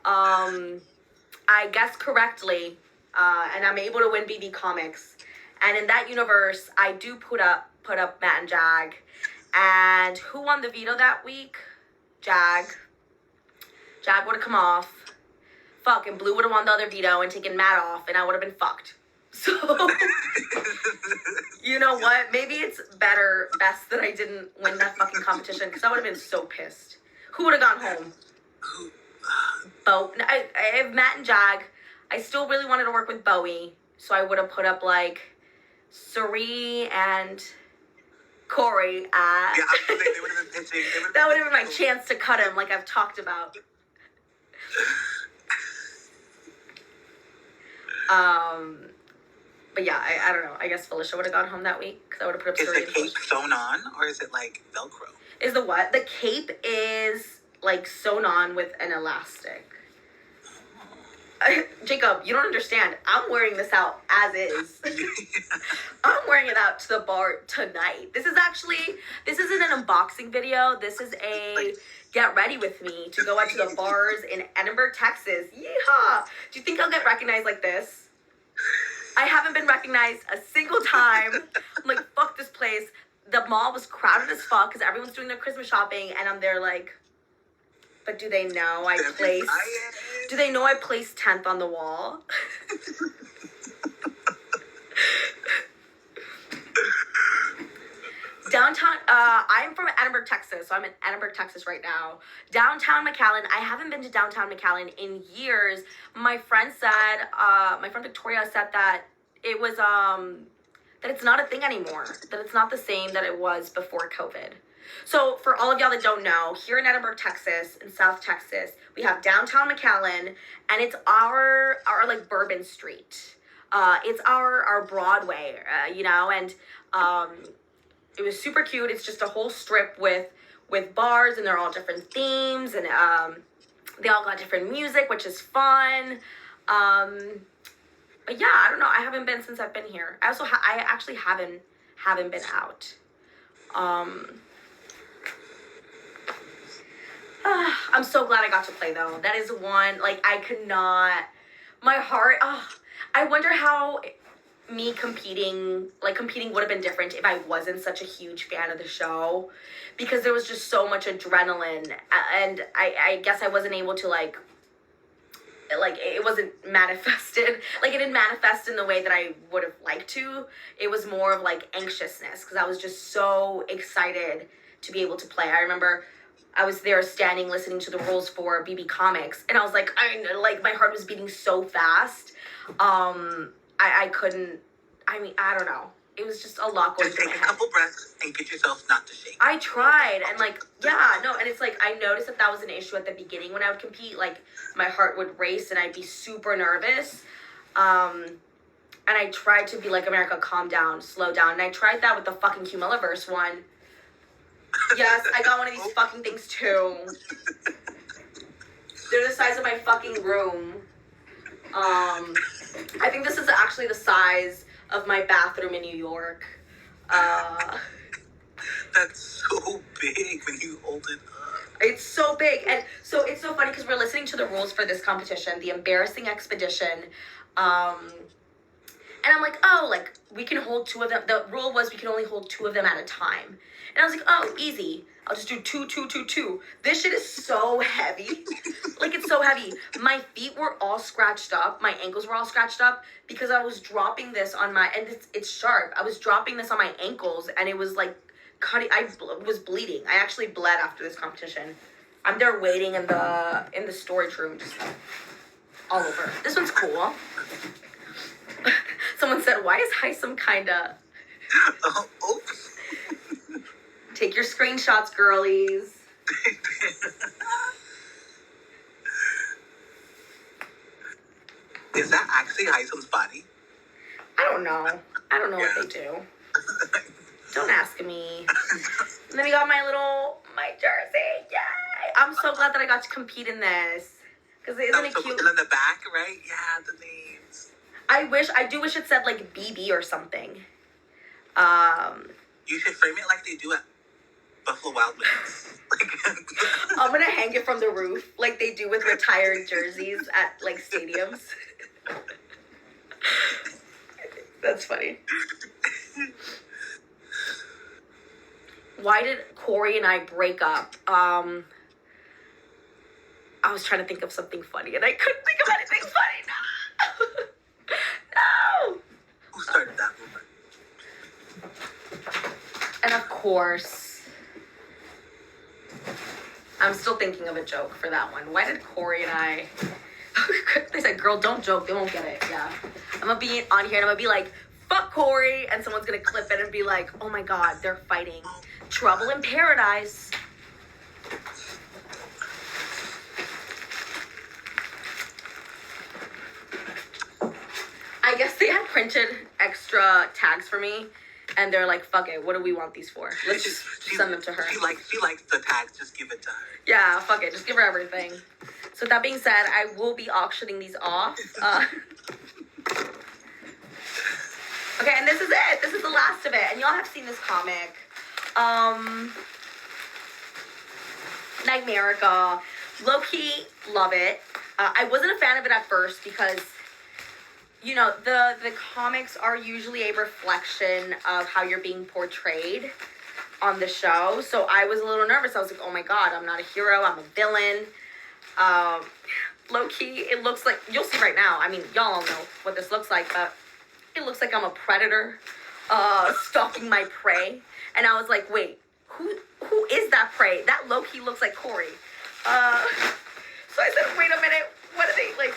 Speaker 1: I guessed correctly, and I'm able to win BB Comics. And in that universe, I do put up Matt and Jag. And who won the veto that week? Jag. Jag would have come off. Fuck, and Blue would have won the other veto and taken Matt off, and I would have been fucked. So, you know what? Maybe it's best that I didn't win that fucking competition, because I would have been so pissed. Who would have gone home? Bo. I have Matt and Jag. I still really wanted to work with Bowie, so I would have put up, like, Suri and Corey.
Speaker 2: Yeah, they would have been pitching.
Speaker 1: That would have been my chance to cut him, like I've talked about. But yeah, I don't know. I guess Felicia would have gone home that week, because I would have put up Suri.
Speaker 2: Is the cape sewn on, or is it, like, Velcro?
Speaker 1: Is the what? The cape is, like, sewn on with an elastic. Jacob, you don't understand. I'm wearing this out as is. I'm wearing it out to the bar tonight. This isn't an unboxing video. This is a get ready with me to go out to the bars in Edinburgh, Texas. Yeehaw! Do you think I'll get recognized like this? I haven't been recognized a single time. I'm like, fuck this place. The mall was crowded as fuck because everyone's doing their Christmas shopping, and I'm there like, but do they know I placed? Do they know I placed 10th on the wall? Downtown, I'm from Edinburgh, Texas, so I'm in Edinburgh, Texas right now. Downtown McAllen, I haven't been to downtown McAllen in years. My friend Victoria said that it was, that it's not a thing anymore, that it's not the same that it was before COVID. So for all of y'all that don't know, here in Edinburgh, Texas, in South Texas, we have downtown McAllen, and it's our like Bourbon Street. It's our Broadway, and it was super cute. It's just a whole strip with bars, and they're all different themes, and they all got different music, which is fun. But yeah, I don't know. I haven't been since I've been here. I actually haven't been out. I'm so glad I got to play though. That is one, like, I could not, my heart, I wonder how me competing would have been different if I wasn't such a huge fan of the show, because there was just so much adrenaline, and I guess I wasn't able to like it wasn't manifested, like it didn't manifest in the way that I would have liked to. It was more of like anxiousness, because I was just so excited to be able to play. I remember I was there standing listening to the rules for BB Comics, and I was like, my heart was beating so fast. I couldn't, I don't know. It was just a lot going through my head.
Speaker 2: Just take a couple breaths and get yourself not to shake.
Speaker 1: I tried, and and it's like, I noticed that was an issue at the beginning when I would compete. Like, my heart would race, and I'd be super nervous. And I tried to be like, America, calm down, slow down. And I tried that with the fucking Humiliverse one. Yes, I got one of these fucking things too. They're the size of my fucking room. I think this is actually the size of my bathroom in New York.
Speaker 2: That's so big when you hold it up.
Speaker 1: It's so big. And so it's so funny because we're listening to the rules for this competition, the Embarrassing Expedition. And I'm like, we can hold 2 of them. The rule was we can only hold 2 of them at a time. And I was like, easy. I'll just do 2, 2, 2, 2. This shit is so heavy. It's so heavy. My feet were all scratched up. My ankles were all scratched up because I was dropping this on and it's sharp. I was dropping this on my ankles, and it was like cutting. I was bleeding. I actually bled after this competition. I'm there waiting in the storage room, just all over. This one's cool. Someone said, why is Heisem kinda...
Speaker 2: Oops.
Speaker 1: Take your screenshots, girlies.
Speaker 2: Is that actually Heisem's body?
Speaker 1: I don't know what they do. Don't ask me. And then we got my jersey. Yay! I'm so glad that I got to compete in this. Because isn't it cute?
Speaker 2: And in the back, right? Yeah, the names.
Speaker 1: I do wish it said like BB or something.
Speaker 2: You should frame it like they do at Buffalo Wild Wings.
Speaker 1: I'm gonna hang it from the roof like they do with retired jerseys at like stadiums. That's funny. Why did Corey and I break up? I was trying to think of something funny and I couldn't think of anything funny. No. No.
Speaker 2: Who started that rumor?
Speaker 1: And of course, I'm still thinking of a joke for that one. Why did Corey and I... They said, girl, don't joke. They won't get it. Yeah. I'm going to be on here and I'm going to be like, fuck Corey. And someone's going to clip it and be like, oh my God, they're fighting. Trouble in paradise. I guess they had printed extra tags for me. And they're like, fuck it, what do we want these for? Let's just send them to her.
Speaker 2: She likes the tags, just give it to her.
Speaker 1: Yeah, fuck it, just give her everything. So with that being said, I will be auctioning these off. Okay, and this is it. This is the last of it. And y'all have seen this comic. Nightmarica. Low-key, love it. I wasn't a fan of it at first because... You know, the comics are usually a reflection of how you're being portrayed on the show. So I was a little nervous. I was like, oh my God, I'm not a hero. I'm a villain. Low-key, it looks like, you'll see right now. I mean, y'all all know what this looks like, but it looks like I'm a predator stalking my prey. And I was like, wait, who is that prey? That low-key looks like Corey. So I said, wait a minute. What are they, like,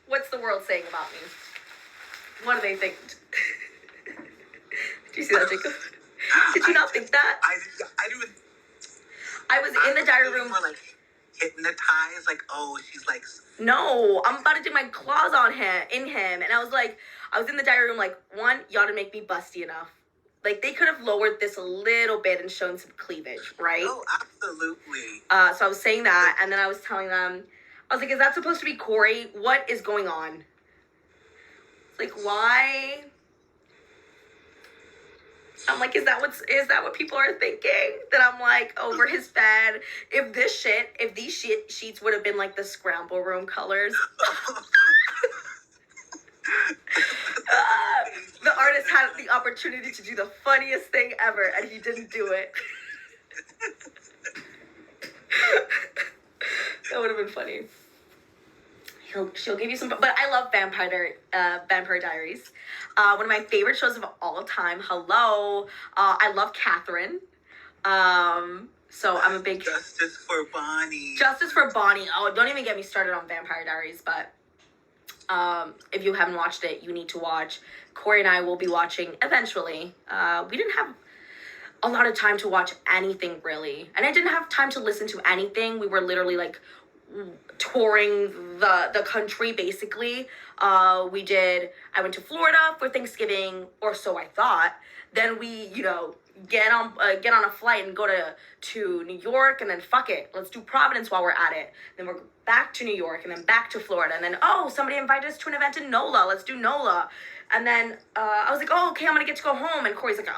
Speaker 1: what's the world saying about me? What do they think? Did you see that, Jacob? Did you not think that?
Speaker 2: I didn't.
Speaker 1: I was in the diary room.
Speaker 2: More like hypnotized, like, oh, she's like.
Speaker 1: No, I'm about to do my claws on him, and I was in the diary room, like, one, y'all didn't make me busty enough. Like, they could have lowered this a little bit and shown some cleavage, right?
Speaker 2: Oh, absolutely.
Speaker 1: So I was saying that, and then I was telling them, I was like, is that supposed to be Corey? What is going on? Like, why? I'm like, is that what people are thinking? That I'm like over his bed. If these sheets would have been like the scramble room colors. The artist had the opportunity to do the funniest thing ever, and he didn't do it. That would have been funny. She'll give you some, but I love Vampire Diaries. One of my favorite shows of all time. Hello. I love Catherine. So I'm a big...
Speaker 2: Justice for Bonnie.
Speaker 1: Justice for Bonnie. Oh, don't even get me started on Vampire Diaries, but if you haven't watched it, you need to watch. Corey and I will be watching eventually. We didn't have a lot of time to watch anything, really. And I didn't have time to listen to anything. We were literally, like, touring the country, basically. I went to Florida for Thanksgiving, or so I thought. Then we, get on a flight and go to New York, and then fuck it, let's do Providence while we're at it. Then we're back to New York, and then back to Florida, and then, somebody invited us to an event in NOLA, let's do NOLA. And then I was like, okay, I'm gonna get to go home. And Corey's like,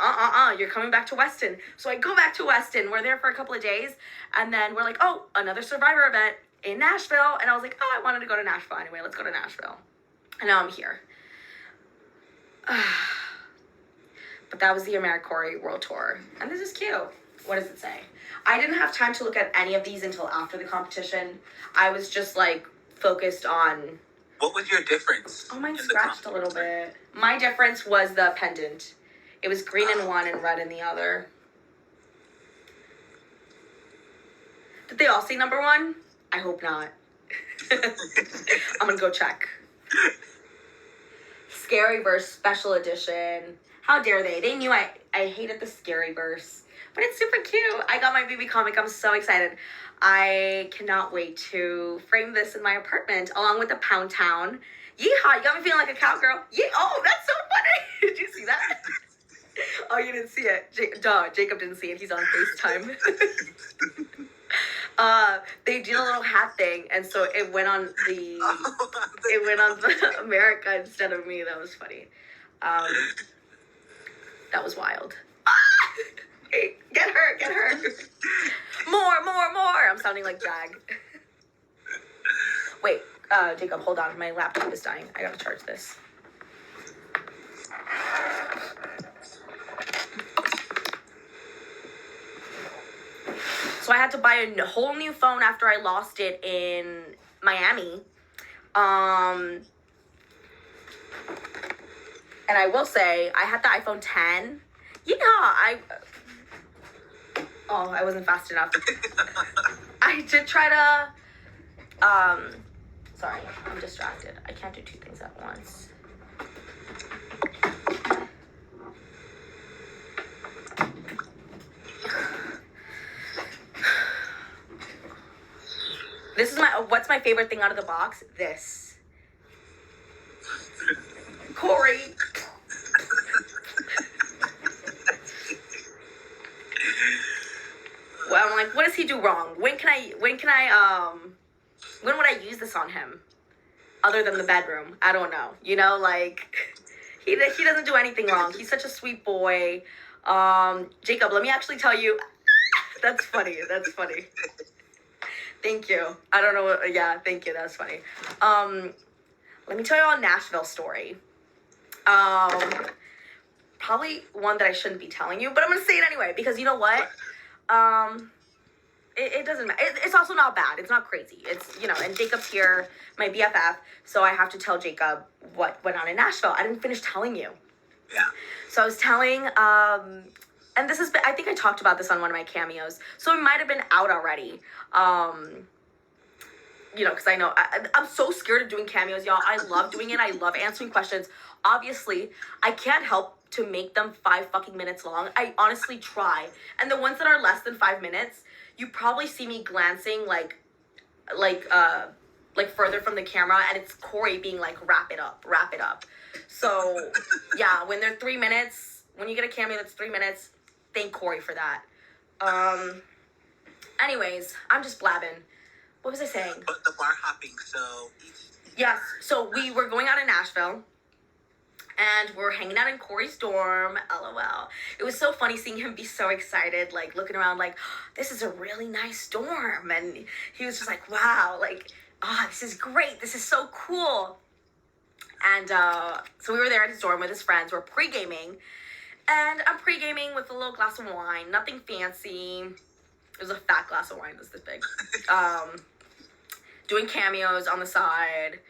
Speaker 1: you're coming back to Weston. So I go back to Weston. We're there for a couple of days, and then we're like, another Survivor event in Nashville. And I was like, I wanted to go to Nashville anyway. Let's go to Nashville. And now I'm here. But that was the AmeriCorey World Tour. And this is cute. What does it say? I didn't have time to look at any of these until after the competition. I was just, like, focused on...
Speaker 2: What was your difference?
Speaker 1: Oh, mine scratched a little bit. My difference was the pendant. It was green in one and red in the other. Did they all say number one? I hope not. I'm gonna go check. Scaryverse Special Edition. How dare they? They knew I hated the Scaryverse. But it's super cute. I got my BB comic. I'm so excited. I cannot wait to frame this in my apartment along with the Pound Town. Yeehaw, you got me feeling like a cowgirl. Oh, that's so funny. Did you see that? Oh, you didn't see it. Jacob didn't see it. He's on FaceTime. they did a little hat thing, and so it went on the America instead of me. That was funny. That was wild. Hey, get her. More. I'm sounding like drag. Wait, Jacob, hold on. My laptop is dying. I gotta charge this. So I had to buy a whole new phone after I lost it in Miami. And I will say, I had the iPhone 10. Yeah, I wasn't fast enough. I did try to, sorry, I'm distracted. I can't do two things at once. This is what's my favorite thing out of the box? This. Corey. Well, I'm like, what does he do wrong? When would I use this on him? Other than the bedroom? I don't know. You know, like, he doesn't do anything wrong. He's such a sweet boy. Jacob, let me actually tell you. That's funny. Thank you. I don't know what, yeah, thank you. That's funny. Let me tell you a Nashville story. Probably one that I shouldn't be telling you, but I'm going to say it anyway, because you know what? It doesn't matter. It's also not bad. It's not crazy. It's, you know, and Jacob's here, my BFF, so I have to tell Jacob what went on in Nashville. I didn't finish telling you.
Speaker 2: Yeah.
Speaker 1: So I was telling, and this is, I think I talked about this on one of my cameos, so it might have been out already. You know, because I know, I'm so scared of doing cameos, y'all. I love doing it. I love answering questions. Obviously, I can't help to make them 5 fucking minutes long. I honestly try. And the ones that are less than 5 minutes, you probably see me glancing like further from the camera, and it's Corey being like, wrap it up. So, yeah, when they're 3 minutes, when you get a cameo that's 3 minutes, thank Corey for that. Anyways, I'm just blabbing. What was I saying?
Speaker 2: But the bar hopping, so...
Speaker 1: Yes, so we were going out in Nashville, and we're hanging out in Corey's dorm, LOL. It was so funny seeing him be so excited, like, looking around like, oh, this is a really nice dorm, and he was just like, wow, like, oh, this is great, this is so cool. And, so we were there at his dorm with his friends, we're pre-gaming, and I'm pre-gaming with a little glass of wine, nothing fancy. It was a fat glass of wine, it was this big. Doing cameos on the side.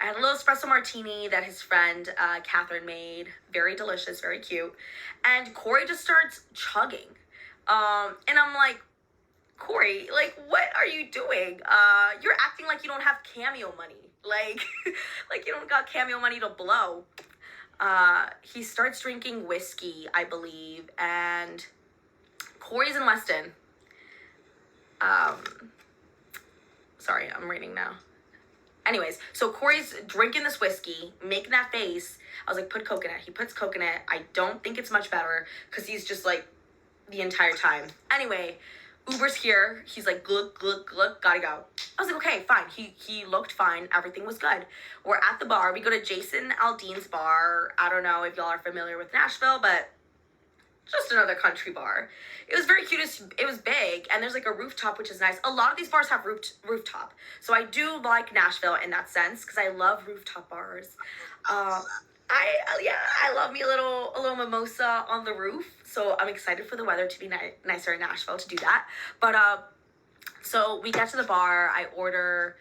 Speaker 1: I had a little espresso martini that his friend, Catherine, made. Very delicious, very cute. And Corey just starts chugging. And I'm like, Corey, like, what are you doing? You're acting like you don't have cameo money. Like, like you don't got cameo money to blow. He starts drinking whiskey, I believe. And Corey's in Weston. Sorry, I'm reading now. Anyways, so Corey's drinking this whiskey, making that face. I was like, put coconut. He puts coconut. I don't think it's much better because he's just like the entire time. Anyway, Uber's here. He's like, gluk, gotta go. I was like, okay, fine. He looked fine. Everything was good. We're at the bar. We go to Jason Aldean's bar. I don't know if y'all are familiar with Nashville, but just another country bar. It was very cute. It was big, and there's like a rooftop, which is nice. A lot of these bars have rooftop, so I do like Nashville in that sense because I love rooftop bars. I love me a little mimosa on the roof. So I'm excited for the weather to be nicer in Nashville to do that. But so we get to the bar. I order,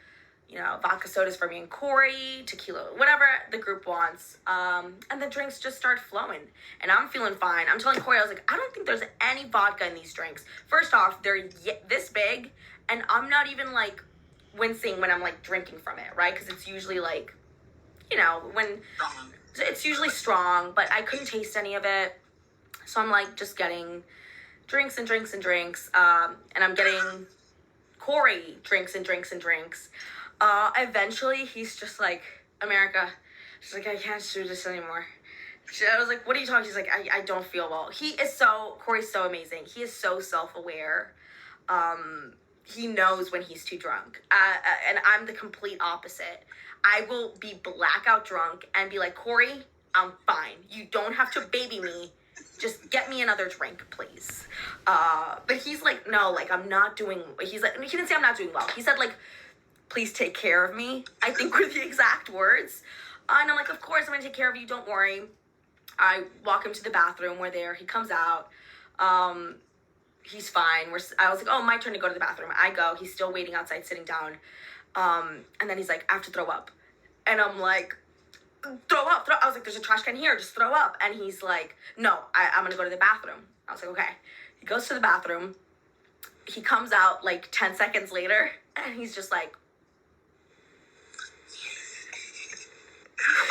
Speaker 1: you know, vodka sodas for me and Corey, tequila, whatever the group wants. And the drinks just start flowing. And I'm feeling fine. I'm telling Corey, I was like, I don't think there's any vodka in these drinks. First off, they're this big, and I'm not even, like, wincing when I'm, like, drinking from it, right? Because it's usually, like, you know, when... It's usually strong, but I couldn't taste any of it. So I'm, like, just getting drinks and drinks and drinks. And I'm getting Corey drinks and drinks and drinks. Eventually, he's just like, America, she's like, I can't do this anymore. I was like, what are you talking? She's like, I don't feel well. Corey's so amazing. He is so self-aware. he knows when he's too drunk. And I'm the complete opposite. I will be blackout drunk and be like, Corey, I'm fine. You don't have to baby me. Just get me another drink, please. But he's like, no, like, I'm not doing, he's like, he didn't say I'm not doing well. He said, like, please take care of me, I think were the exact words. And I'm like, of course I'm gonna take care of you, don't worry. I walk him to the bathroom, we're there, he comes out. He's fine. I was like, oh, my turn to go to the bathroom. I go, he's still waiting outside, sitting down. And then he's like, I have to throw up. And I'm like, throw up. I was like, there's a trash can here, just throw up. And he's like, no, I'm gonna go to the bathroom. I was like, okay. He goes to the bathroom. He comes out like 10 seconds later, and he's just like,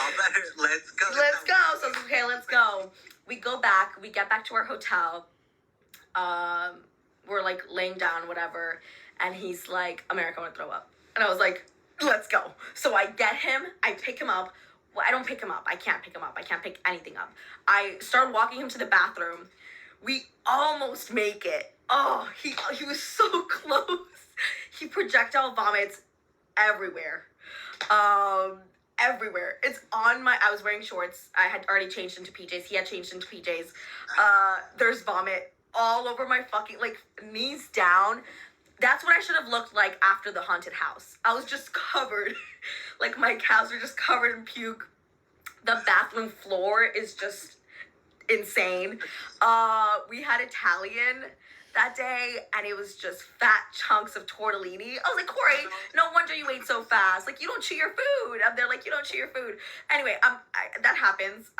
Speaker 2: All better. Let's go.
Speaker 1: Let's go. So I was like, okay, let's go. We go back. We get back to our hotel. We're like laying down, whatever. And he's like, America, I want to throw up. And I was like, let's go. So I get him. I pick him up. Well, I don't pick him up. I can't pick him up. I can't pick anything up. I start walking him to the bathroom. We almost make it. Oh, he was so close. He projectile vomits everywhere. Everywhere. It's on I was wearing shorts. I had already changed into PJs. He had changed into PJs. There's vomit all over my fucking, like, knees down. That's what I should have looked like after the haunted house. I was just covered. Like, my calves were just covered in puke. The bathroom floor is just insane. We had Italian that day, and it was just fat chunks of tortellini. I was like, Corey, no wonder you ate so fast. Like, you don't chew your food. And they're like, you don't chew your food. Anyway, that happens.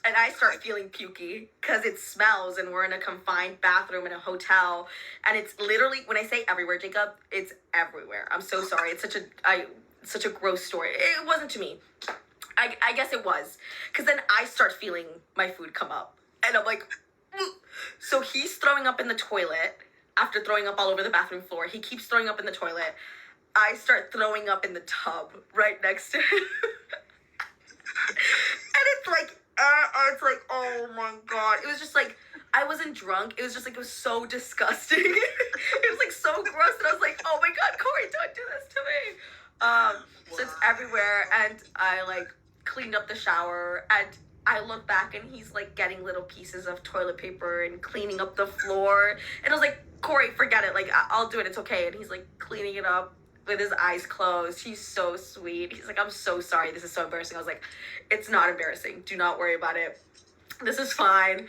Speaker 1: And I start feeling pukey because it smells, and we're in a confined bathroom in a hotel. And it's literally, when I say everywhere, Jacob, it's everywhere. I'm so sorry. It's such a gross story. It wasn't to me. I guess it was. Because then I start feeling my food come up. And I'm like, so he's throwing up in the toilet after throwing up all over the bathroom floor. He keeps throwing up in the toilet. I start throwing up in the tub right next to him. And it's like, oh my God. It was just like, I wasn't drunk. It was just like, it was so disgusting. It was like so gross. And I was like, oh my God, Corey, don't do this to me. So it's everywhere. And I like cleaned up the shower, and I look back, and he's like getting little pieces of toilet paper and cleaning up the floor. And I was like, Corey, forget it. Like, I'll do it. It's okay. And he's like cleaning it up with his eyes closed. He's so sweet. He's like, I'm so sorry. This is so embarrassing. I was like, it's not embarrassing. Do not worry about it. This is fine.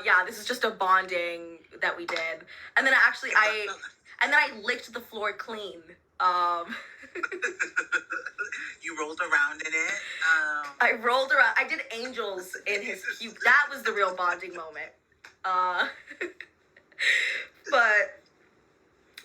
Speaker 1: Yeah, this is just a bonding that we did. And then I licked the floor clean.
Speaker 2: You rolled around in it.
Speaker 1: I rolled around. I did angels in his puke. That was the real bonding moment. But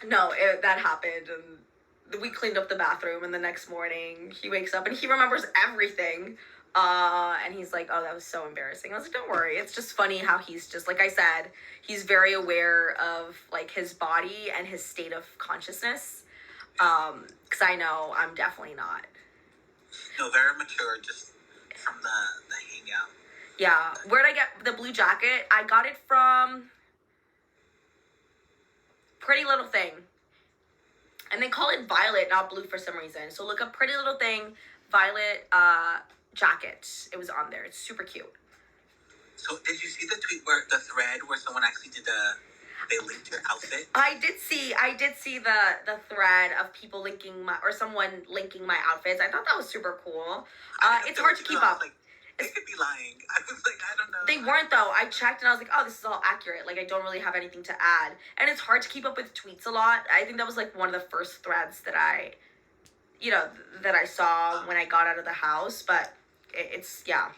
Speaker 1: no, that happened, and we cleaned up the bathroom. And the next morning, he wakes up and he remembers everything. And he's like, "Oh, that was so embarrassing." I was like, "Don't worry. It's just funny how he's just, like I said, he's very aware of like his body and his state of consciousness." Because I know I'm definitely not.
Speaker 2: No, very mature, just from the hangout.
Speaker 1: Yeah. Where'd I get the blue jacket? I got it from Pretty Little Thing. And they call it violet, not blue for some reason. So look up Pretty Little Thing, violet jacket. It was on there. It's super cute.
Speaker 2: So did you see the tweet the thread where someone actually they linked your outfit? I did
Speaker 1: see the thread of people someone linking my outfits. I thought that was super cool. It's hard to keep up.
Speaker 2: Like, they could be lying. I was like, I don't know.
Speaker 1: They weren't though. I checked and I was like, oh, this is all accurate. Like, I don't really have anything to add. And it's hard to keep up with tweets a lot. I think that was like one of the first threads that I saw when I got out of the house. But it's, yeah.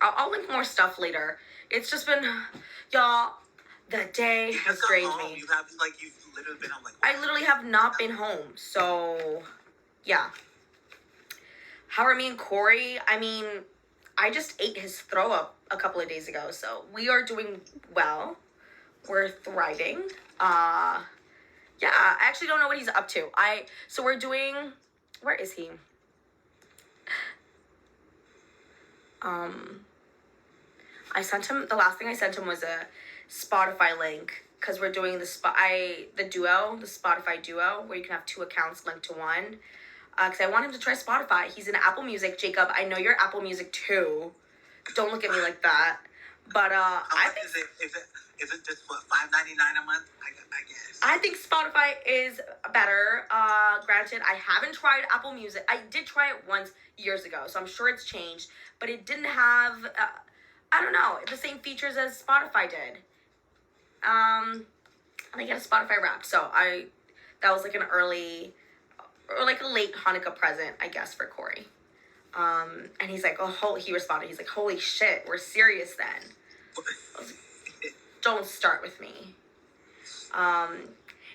Speaker 1: I'll link more stuff later. It's just been, y'all, the day has drained me.
Speaker 2: You've literally been home.
Speaker 1: I literally have not been home. So, yeah. How are me and Corey? I mean, I just ate his throw up a couple of days ago. So, we are doing well. We're thriving. Yeah, I actually don't know what he's up to. So we're doing, where is he? I sent him, the last thing I sent him was a Spotify link because we're doing the Spotify duo, where you can have 2 accounts linked to one. Because I want him to try Spotify. He's in Apple Music. Jacob, I know you're Apple Music too. Don't look at me like that. But
Speaker 2: How much is it? Is it just what, $5.99 a month? I guess.
Speaker 1: I think Spotify is better. Granted, I haven't tried Apple Music. I did try it once years ago, so I'm sure it's changed. But it didn't have, I don't know, the same features as Spotify did. And I get a Spotify Wrapped, so that was like an early, or like a late Hanukkah present, I guess, for Corey. And he's like, he responded, he's like, holy shit, we're serious then. I was like, don't start with me.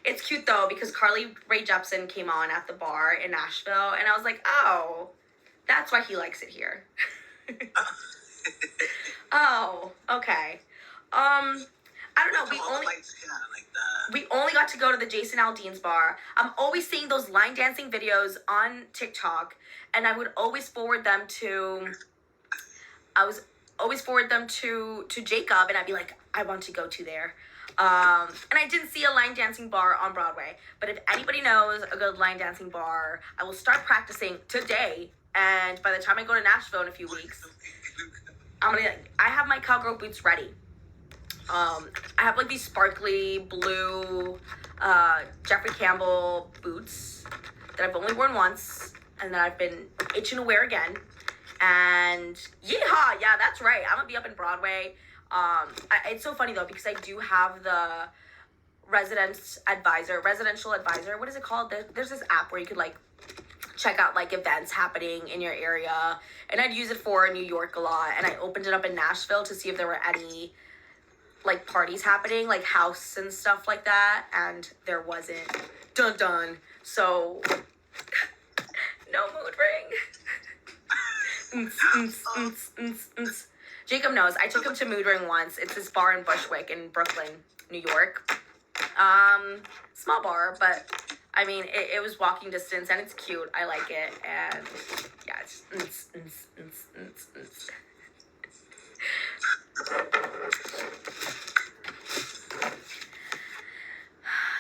Speaker 1: It's cute though, because Carly Rae Jepsen came on at the bar in Nashville, and I was like, oh, that's why he likes it here. Oh, okay. I don't know. We only got to go to the Jason Aldean's bar. I'm always seeing those line dancing videos on TikTok, and I would always forward them to. To Jacob, and I'd be like, I want to go to there. And I didn't see a line dancing bar on Broadway, but if anybody knows a good line dancing bar, I will start practicing today. And by the time I go to Nashville in a few weeks, I have my cowgirl boots ready. I have like these sparkly blue Jeffrey Campbell boots that I've only worn once and that I've been itching to wear again. And yeehaw, yeah, that's right. I'm gonna be up in Broadway. It's so funny though, because I do have the residential advisor. What is it called? There's this app where you could like check out like events happening in your area, and I'd use it for New York a lot. And I opened it up in Nashville to see if there were any like parties happening, like house and stuff like that, and there wasn't. Dun dun. So no mood ring. Jacob knows. I took him to Mood Ring once. It's this bar in Bushwick in Brooklyn, New York. Small bar, but I mean, it was walking distance, and it's cute. I like it, and yeah, it's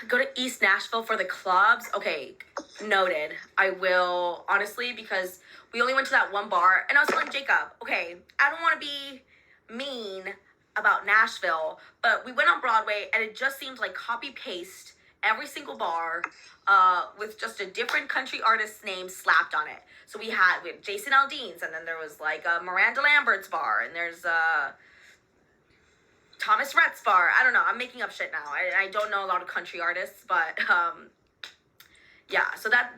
Speaker 1: Go to East Nashville for the clubs. Okay, noted. I will, honestly, because we only went to that one bar, and I was telling Jacob, okay, I don't want to be mean about Nashville, but we went on Broadway, and it just seemed like copy-paste every single bar with just a different country artist's name slapped on it. So we had Jason Aldean's, and then there was like a Miranda Lambert's bar, and there's Thomas Rhett's bar. I don't know. I'm making up shit now. I don't know a lot of country artists, but yeah. So that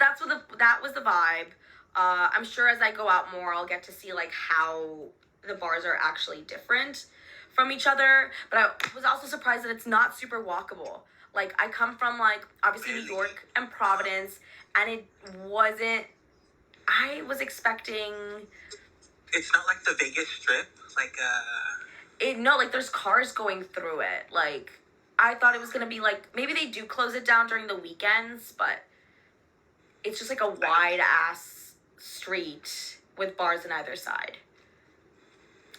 Speaker 1: was the vibe. I'm sure as I go out more, I'll get to see like how the bars are actually different from each other. But I was also surprised that it's not super walkable. Like I come from like obviously New York and Providence, and it wasn't. I was expecting.
Speaker 2: It's not like the Vegas Strip, like
Speaker 1: No, like there's cars going through it. Like I thought it was gonna be like maybe they do close it down during the weekends, but it's just like a wide ass street with bars on either side.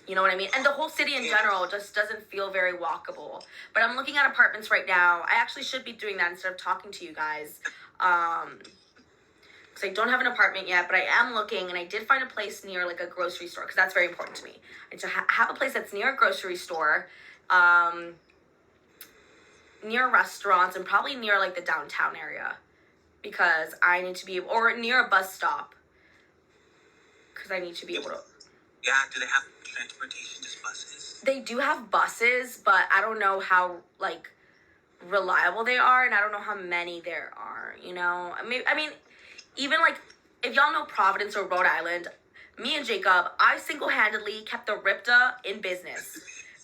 Speaker 1: You know what I mean? And the whole city in general just doesn't feel very walkable. But I'm looking at apartments right now. I actually should be doing that instead of talking to you guys. Because I don't have an apartment yet, but I am looking, and I did find a place near like a grocery store, because that's very important to me. And to have a place that's near a grocery store, near restaurants, and probably near like the downtown area, because I need to be, or near a bus stop, because I need to be able to.
Speaker 2: Yeah, do they have transportation, just buses?
Speaker 1: They do have buses, but I don't know how like reliable they are, and I don't know how many there are, you know? I mean, even like, if y'all know Providence or Rhode Island, me and Jacob, I single-handedly kept the RIPTA in business.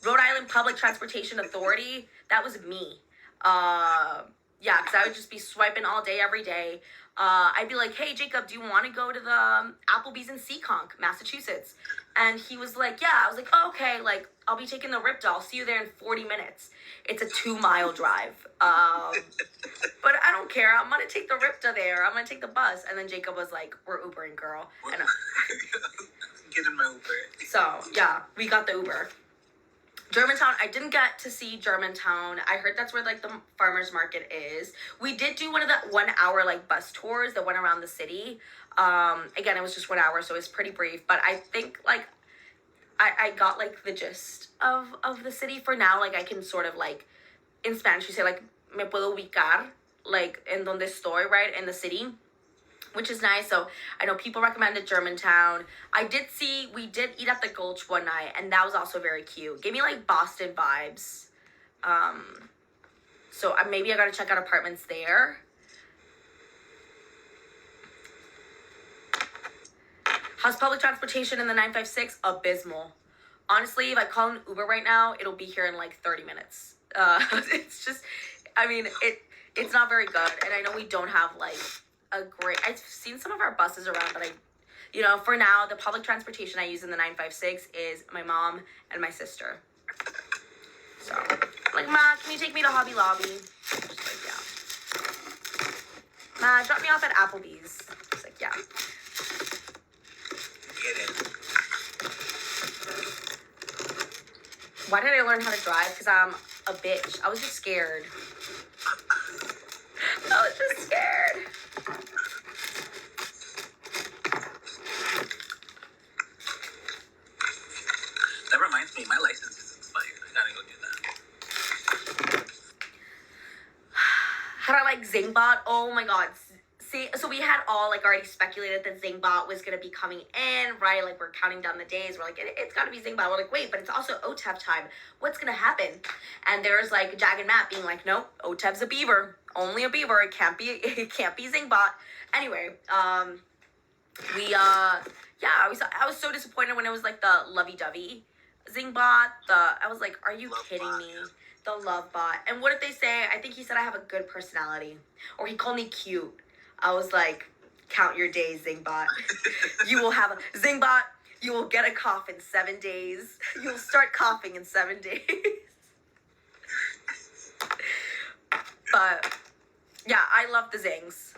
Speaker 1: Rhode Island Public Transportation Authority, that was me. Yeah, because I would just be swiping all day, every day. I'd be like, hey, Jacob, do you want to go to the Applebee's in Seekonk, Massachusetts? And he was like, yeah. I was like, oh, okay, like, I'll be taking the RIPTA. I'll see you there in 40 minutes. It's a 2-mile drive. But I don't care. I'm going to take the RIPTA there. I'm going to take the bus. And then Jacob was like, we're Ubering, girl.
Speaker 2: Get in my Uber.
Speaker 1: So, yeah, we got the Uber. Germantown, I didn't get to see Germantown. I heard that's where like the farmers market is. We did do one of the 1 hour like bus tours that went around the city. Again, it was just 1 hour, so it was pretty brief. But I think like I got like the gist of the city for now. Like I can sort of like, in Spanish you say like me puedo ubicar, like en donde estoy, right, in the city, which is nice. So I know people recommended Germantown. We did eat at the Gulch one night, and that was also very cute. Gave me like Boston vibes. So maybe I gotta check out apartments there. How's public transportation in the 956? Abysmal. Honestly, if I call an Uber right now, it'll be here in like 30 minutes. It's just, I mean, it's not very good. And I know we don't have like I've seen some of our buses around, but for now, the public transportation I use in the 956 is my mom and my sister. So, like, Ma, can you take me to Hobby Lobby? Just like, yeah. Ma, drop me off at Applebee's. Just like, yeah.
Speaker 2: Get it.
Speaker 1: Why did I learn how to drive? Because I'm a bitch. I was just scared. I was just scared.
Speaker 2: That reminds me, my license is expired. I gotta go do that.
Speaker 1: Had I like Zingbot? Oh my god. See, so we had all like already speculated that Zingbot was gonna be coming in, right? Like we're counting down the days. We're like, it's gotta be Zingbot. We're like, wait, but it's also OTEV time. What's gonna happen? And there's like Jag and Matt being like, nope, OTEV's a beaver. Only a beaver. It can't be Zingbot. Anyway, I was so disappointed when it was like the lovey-dovey Zingbot. I was like, are you kidding me? The love bot. And what did they say? I think he said I have a good personality. Or he called me cute. I was like, count your days, Zingbot. You will have a Zingbot. You will get a cough in 7 days. You'll start coughing in 7 days. But yeah, I love the Zings.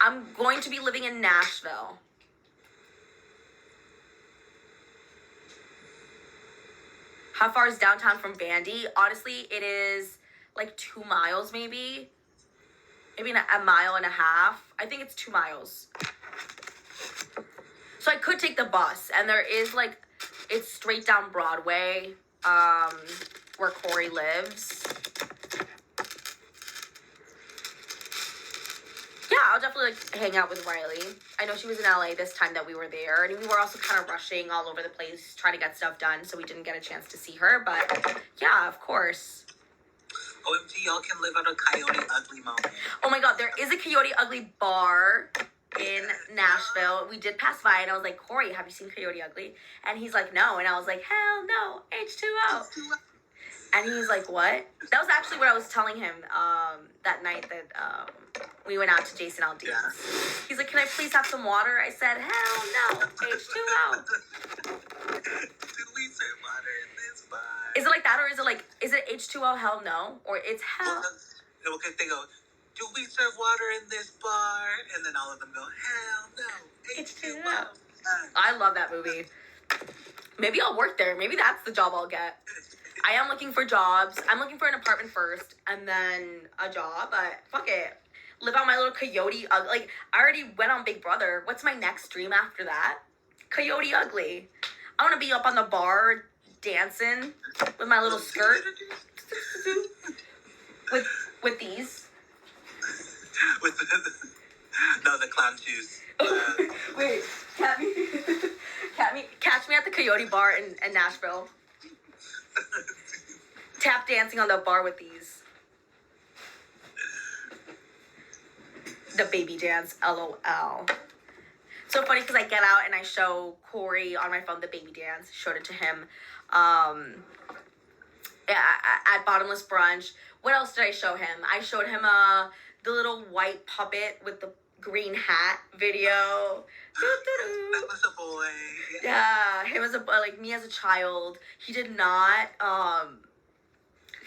Speaker 1: I'm going to be living in Nashville. How far is downtown from Vandy? Honestly, it is like 2 miles maybe. Maybe a mile and a half. I think it's 2 miles. So I could take the bus. And there is like, it's straight down Broadway, where Corey lives. Yeah, I'll definitely like hang out with Riley. I know she was in LA this time that we were there. And we were also kind of rushing all over the place, trying to get stuff done. So we didn't get a chance to see her. But yeah, of course.
Speaker 2: OMG, y'all can live out a Coyote Ugly moment.
Speaker 1: Oh my god, there is a Coyote Ugly bar in Nashville. We did pass by and I was like, Corey, have you seen Coyote Ugly? And he's like, no. And I was like, hell no, H2O. And he's like, what? That was actually what I was telling him that night that we went out to Jason Aldean's. Yeah. He's like, can I please have some water? I said, hell no, H2O.
Speaker 2: Do we serve water in this bar?
Speaker 1: Is it like that, or is it H2O, hell no? Or it's hell...
Speaker 2: Well, because they go, do we serve water in this bar? And then all of them go, hell no, H2O.
Speaker 1: I love that movie. Maybe I'll work there. Maybe that's the job I'll get. I am looking for jobs. I'm looking for an apartment first, and then a job, but fuck it. Live out my little Coyote Ugly. Like, I already went on Big Brother. What's my next dream after that? Coyote Ugly. I want to be up on the bar dancing with my little skirt. with these.
Speaker 2: With the clown shoes.
Speaker 1: Wait, catch me at the Coyote Bar in Nashville. Tap dancing on the bar with these. The baby dance, LOL. So funny because I get out and I show Corey on my phone the baby dance. Showed it to him at Bottomless Brunch. What else did I show him? I showed him the little white puppet with the green hat video.
Speaker 2: That was a boy.
Speaker 1: Yeah, him as me as a child. He did not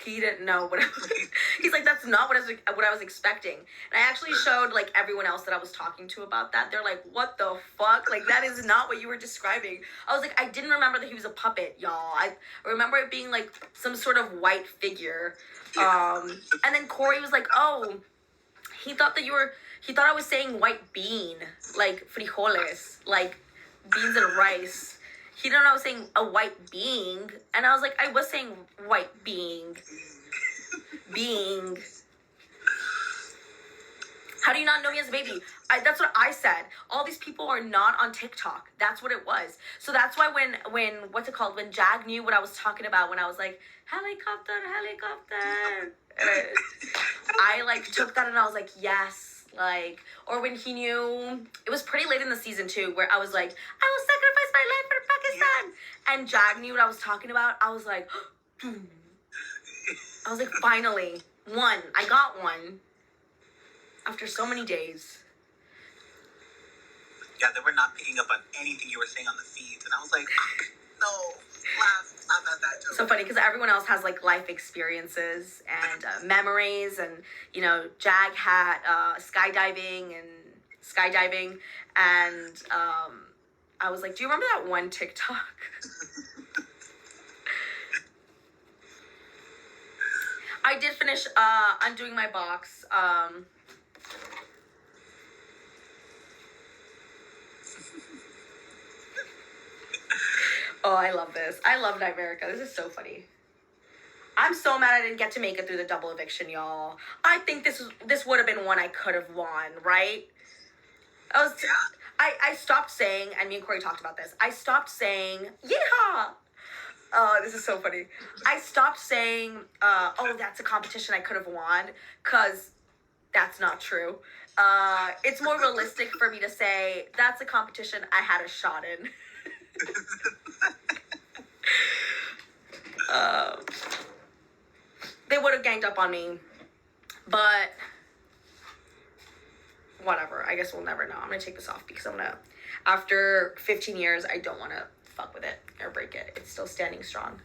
Speaker 1: He didn't know what I was, he's like, that's not what I was expecting. And I actually showed like everyone else that I was talking to about that. They're like, what the fuck? Like, that is not what you were describing. I was like, I didn't remember that he was a puppet, y'all. I remember it being like some sort of white figure. And then Corey was like, oh, he thought I was saying white bean, like frijoles, like beans and rice. He didn't know I was saying a white being. And I was like, I was saying white being. Being. How do you not know me as a baby? That's what I said. All these people are not on TikTok. That's what it was. So that's why when what's it called? When Jag knew what I was talking about, when I was like, helicopter. I like took that and I was like, yes. Like, or when he knew, it was pretty late in the season too, where I was like, I will sacrifice my life for Pakistan. And Jag knew what I was talking about. I was like, finally, one. I got one. After so many days.
Speaker 2: Yeah, they were not picking up on anything you were saying on the feeds. And I was like, no, laugh at that joke.
Speaker 1: So funny, because everyone else has, like, life experiences and memories. And, you know, Jag had skydiving. And I was like, do you remember that one TikTok? I did finish undoing my box. Oh, I love this. I love Night America. This is so funny. I'm so mad I didn't get to make it through the double eviction, y'all. I think this would have been one I could have won, right? I stopped saying, and me and Corey talked about this, I stopped saying, yeehaw! Oh, this is so funny. I stopped saying, oh, that's a competition I could have won, because that's not true. It's more realistic for me to say, that's a competition I had a shot in. They would have ganged up on me, but whatever. I guess we'll never know. I'm gonna take this off because after 15 years, I don't want to fuck with it or break it. It's still standing strong.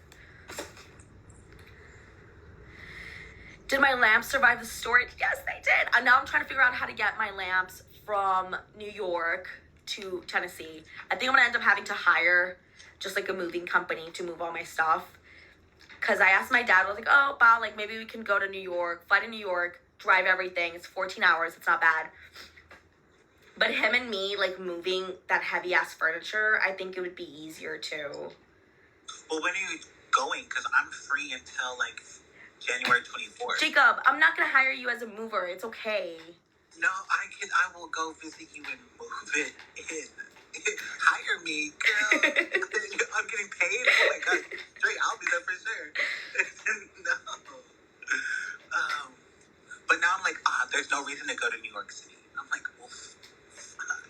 Speaker 1: Did my lamps survive the storage? Yes, they did. And now I'm trying to figure out how to get my lamps from New York to Tennessee. I think I'm gonna end up having to hire just like a moving company to move all my stuff. Cause I asked my dad, I was like, oh, Pa, like maybe we can go to New York, fly to New York, drive everything. It's 14 hours. It's not bad. But him and me, like moving that heavy ass furniture, I think it would be easier too.
Speaker 2: Well, when are you going? Cause I'm free until like January 24th.
Speaker 1: Jacob, I'm not gonna hire you as a mover. It's okay.
Speaker 2: No, I will go visit you and move it in. Hire me, girl. I'm getting paid. Oh my god, Dre, I'll be there for sure. No. But now I'm like, there's no reason to go to New York City. I'm like, oh, fuck.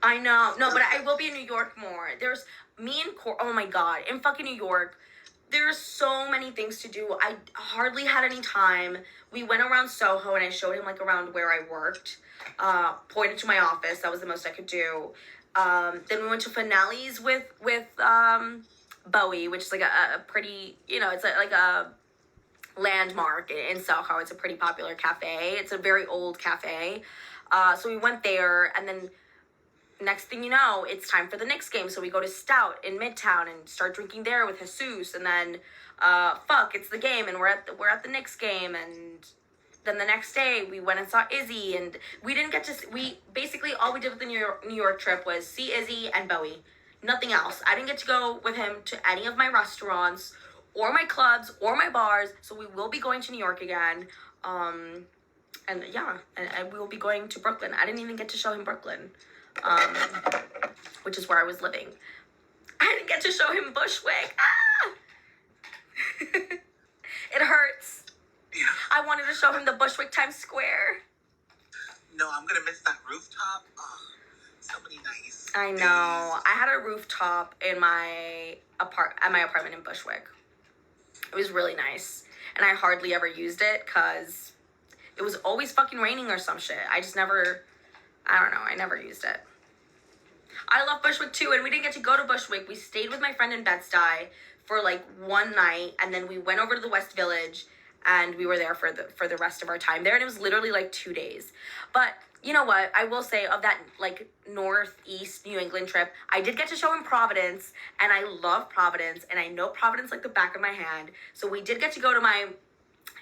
Speaker 1: I know. No, but I will be in New York more. There's me and oh my god, in fucking New York, there's so many things to do. I hardly had any time. We went around Soho and I showed him like around where I worked. Pointed to my office. That was the most I could do. Then we went to Finales with Bowie, which is like a pretty, you know, it's like a landmark in Soho. It's a pretty popular cafe. It's a very old cafe. So we went there, and then next thing you know, it's time for the Knicks game. So we go to Stout in Midtown and start drinking there with Jesus, and then it's the game, and we're at the Knicks game. And then the next day we went and saw Izzy, and we didn't get to basically all we did with the New York trip was see Izzy and Bowie. Nothing else. I didn't get to go with him to any of my restaurants or my clubs or my bars. So we will be going to New York again. And we will be going to Brooklyn. I didn't even get to show him Brooklyn, which is where I was living. I didn't get to show him Bushwick. It hurts.
Speaker 2: Yeah.
Speaker 1: I wanted to show him the Bushwick Times Square.
Speaker 2: No, I'm gonna miss that rooftop. Oh, so many nice.
Speaker 1: I know. I had a rooftop in my apartment in Bushwick. It was really nice, and I hardly ever used it because it was always fucking raining or some shit. I never used it. I love Bushwick too, and we didn't get to go to Bushwick. We stayed with my friend in Bed-Stuy for like one night, and then we went over to the West Village, and we were there for the rest of our time there, and it was literally like 2 days. But you know what? I will say, of that like northeast New England trip, I did get to show in Providence, and I love Providence, and I know Providence like the back of my hand. So we did get to go to my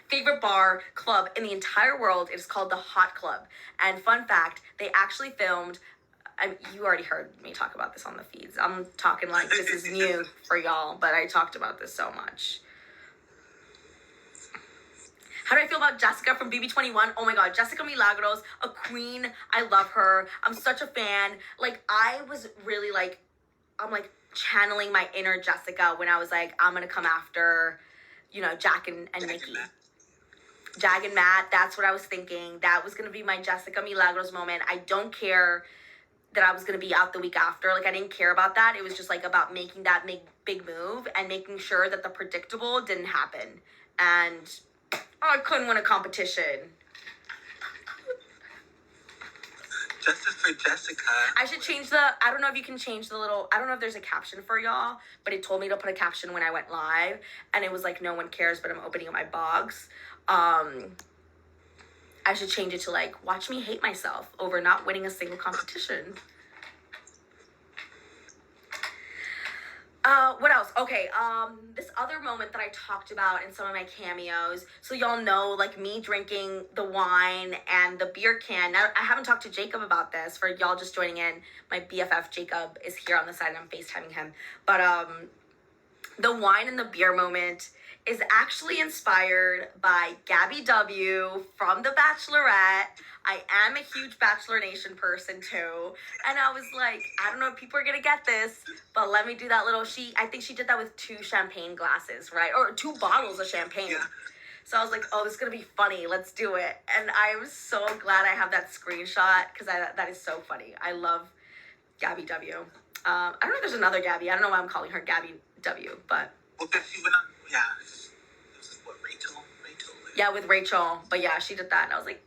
Speaker 1: favorite bar club in the entire world. It is called the Hot Club. And fun fact, they actually filmed. You already heard me talk about this on the feeds. I'm talking like this is new for y'all, but I talked about this so much. How do I feel about Jessica from BB25? Oh my god, Jessica Milagros, a queen. I love her. I'm such a fan. Like, I was really like, I'm like channeling my inner Jessica when I was like, I'm gonna come after, you know, Jack and Nikki. Jag and Matt, that's what I was thinking. That was gonna be my Jessica Milagros moment. I don't care that I was gonna be out the week after. Like, I didn't care about that. It was just like about making that big move and making sure that the predictable didn't happen. And I couldn't win a competition.
Speaker 2: Justice for Jessica.
Speaker 1: I should change I don't know if you can change the little, I don't know if there's a caption for y'all, but it told me to put a caption when I went live, and it was like, no one cares, but I'm opening up my box. I should change it to like, watch me hate myself over not winning a single competition. What else? Okay, this other moment that I talked about in some of my cameos. So y'all know, like, me drinking the wine and the beer can. Now, I haven't talked to Jacob about this. For y'all just joining in, my BFF Jacob is here on the side and I'm FaceTiming him. But, the wine and the beer moment is actually inspired by Gabby W. from The Bachelorette. I am a huge Bachelor Nation person too. And I was like, I don't know if people are gonna get this, but let me do that little I think she did that with 2 champagne glasses, right? Or 2 bottles of champagne. Yeah. So I was like, oh, this is gonna be funny. Let's do it. And I was so glad I have that screenshot, because that is so funny. I love Gabby W. I don't know if there's another Gabby. I don't know why I'm calling her Gabby W, but...
Speaker 2: Well, she went on, yeah. This is what, Rachel?
Speaker 1: Yeah, with Rachel. But yeah, she did that. And I was like,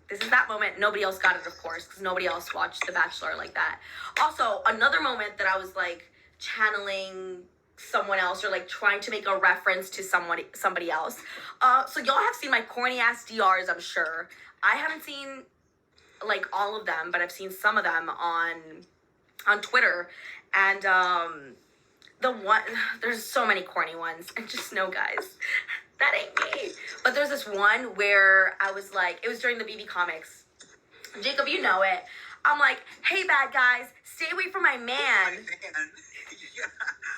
Speaker 1: this is that moment. Nobody else got it, of course, because nobody else watched The Bachelor like that. Also, another moment that I was like channeling someone else, or like trying to make a reference to somebody else. So y'all have seen my corny ass DRs, I'm sure. I haven't seen like all of them, but I've seen some of them on Twitter. And there's so many corny ones. And just know, guys, that ain't me. But there's this one where I was like, it was during the BB Comics. Jacob, you know it. I'm like, hey, bad guys, stay away from my man.
Speaker 2: Yeah.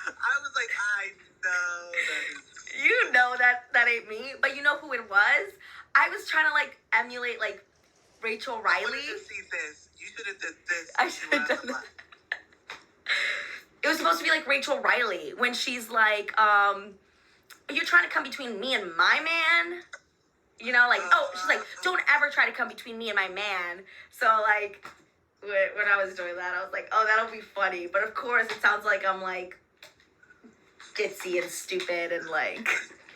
Speaker 2: I was like, I know that is...
Speaker 1: You know that ain't me. But you know who it was? I was trying to like emulate like Rachel Riley.
Speaker 2: I wanted to see this. You should have done this.
Speaker 1: I should have done that. It was supposed to be like Rachel Riley when she's like, you're trying to come between me and my man. You know, like, she's like, don't ever try to come between me and my man. So like, when I was doing that, I was like, oh, that'll be funny. But of course, it sounds like I'm like ditzy and stupid and like,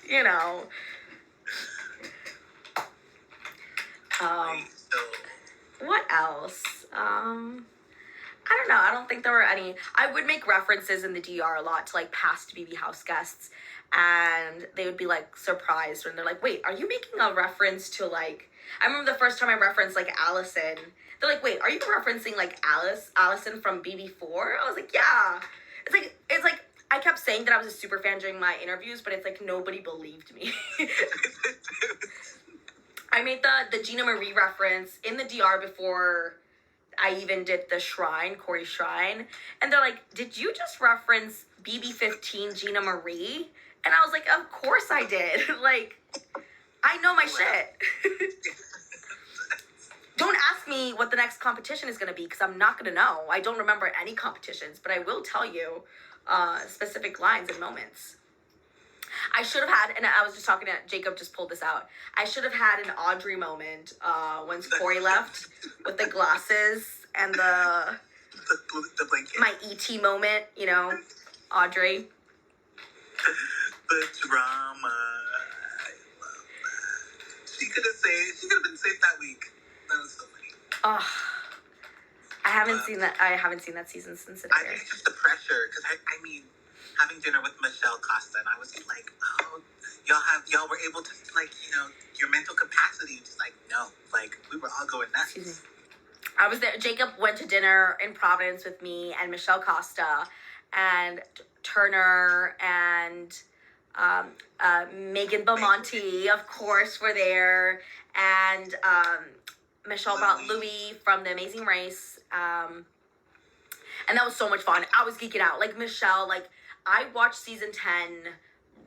Speaker 1: you know. What else? I don't know. I don't think there were any. I would make references in the DR a lot to like past BB House guests, and they would be like surprised when they're like, wait, are you making a reference to like, I remember the first time I referenced like Allison. They're like, wait, are you referencing like Allison from BB4? I was like, yeah. It's like I kept saying that I was a super fan during my interviews, but it's like nobody believed me. I made the Gina Marie reference in the DR before I even did the shrine, Corey Shrine. And they're like, did you just reference BB15 Gina Marie? And I was like, of course I did. Like, I know my shit. Don't ask me what the next competition is going to be, because I'm not going to know. I don't remember any competitions, but I will tell you specific lines and moments. I should have had, and I was just talking to Jacob, just pulled this out. I should have had an Audrey moment when Corey left with the glasses and the
Speaker 2: blanket.
Speaker 1: My ET moment, you know, Audrey.
Speaker 2: The drama. I love that. She could have been safe that week. That was so funny.
Speaker 1: Oh, I haven't seen that. I haven't seen that season since it
Speaker 2: I
Speaker 1: aired.
Speaker 2: think it's just the pressure, because I mean, having dinner with Michelle Costa, and I was like, oh, y'all were able to, like, your mental capacity, just like, no, like, we were all going nuts.
Speaker 1: Excuse me. I was there. Jacob went to dinner in Providence with me and Michelle Costa and Turner and Megan Belmonte, of course, were there. And Michelle brought Louis from The Amazing Race. And that was so much fun. I was geeking out. Like, Michelle, like, I watched season 10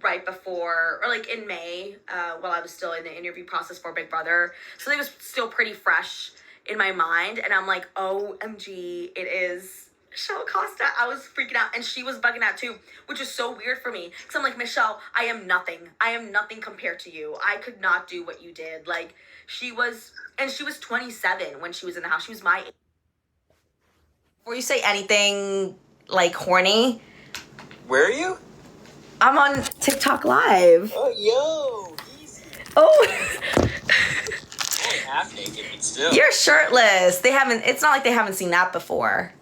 Speaker 1: right before, or like in May, while I was still in the interview process for Big Brother. So it was still pretty fresh in my mind. And I'm like, OMG, it is Michelle Costa. I was freaking out. And she was bugging out too, which is so weird for me. Because I'm like, Michelle, I am nothing. I am nothing compared to you. I could not do what you did. Like, she was 27 when she was in the house. She was my age. Before you say anything, like, horny.
Speaker 3: Where are you?
Speaker 1: I'm on TikTok Live.
Speaker 3: Oh, yo, easy.
Speaker 1: Oh.
Speaker 3: Only half naked, but still.
Speaker 1: You're shirtless. It's not like they haven't seen that before.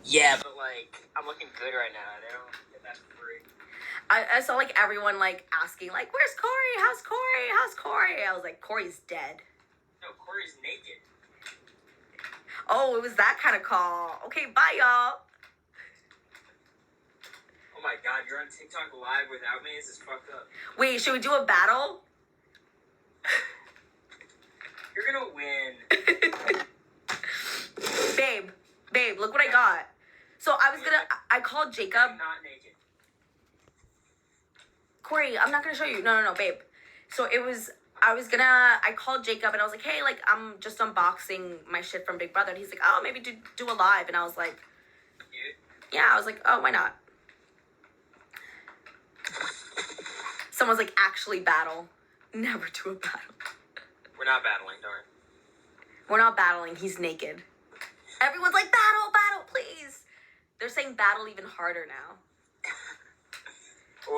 Speaker 3: Yeah, but, like, I'm looking good right now. They don't get that for free.
Speaker 1: I saw, like, everyone, like, asking, like, where's Corey? How's Corey? How's Corey? I was like, Corey's dead.
Speaker 3: No, Corey's naked.
Speaker 1: Oh, it was that kind of call. Okay, bye, y'all.
Speaker 3: Oh my god, you're on TikTok Live without me? This is fucked up.
Speaker 1: Wait, should we do a battle?
Speaker 3: You're gonna win.
Speaker 1: Babe, look what I got. So I called Jacob.
Speaker 3: I'm not naked.
Speaker 1: Corey, I'm not gonna show you. No, babe. So I called Jacob and I was like, hey, like, I'm just unboxing my shit from Big Brother. And he's like, oh, maybe do a live. And I was like, yeah, I was like, oh, why not? Someone's like, actually battle. Never do a battle.
Speaker 3: We're not battling, darn.
Speaker 1: We're not battling. He's naked. Everyone's like, battle, please. They're saying battle even harder now.
Speaker 3: Well,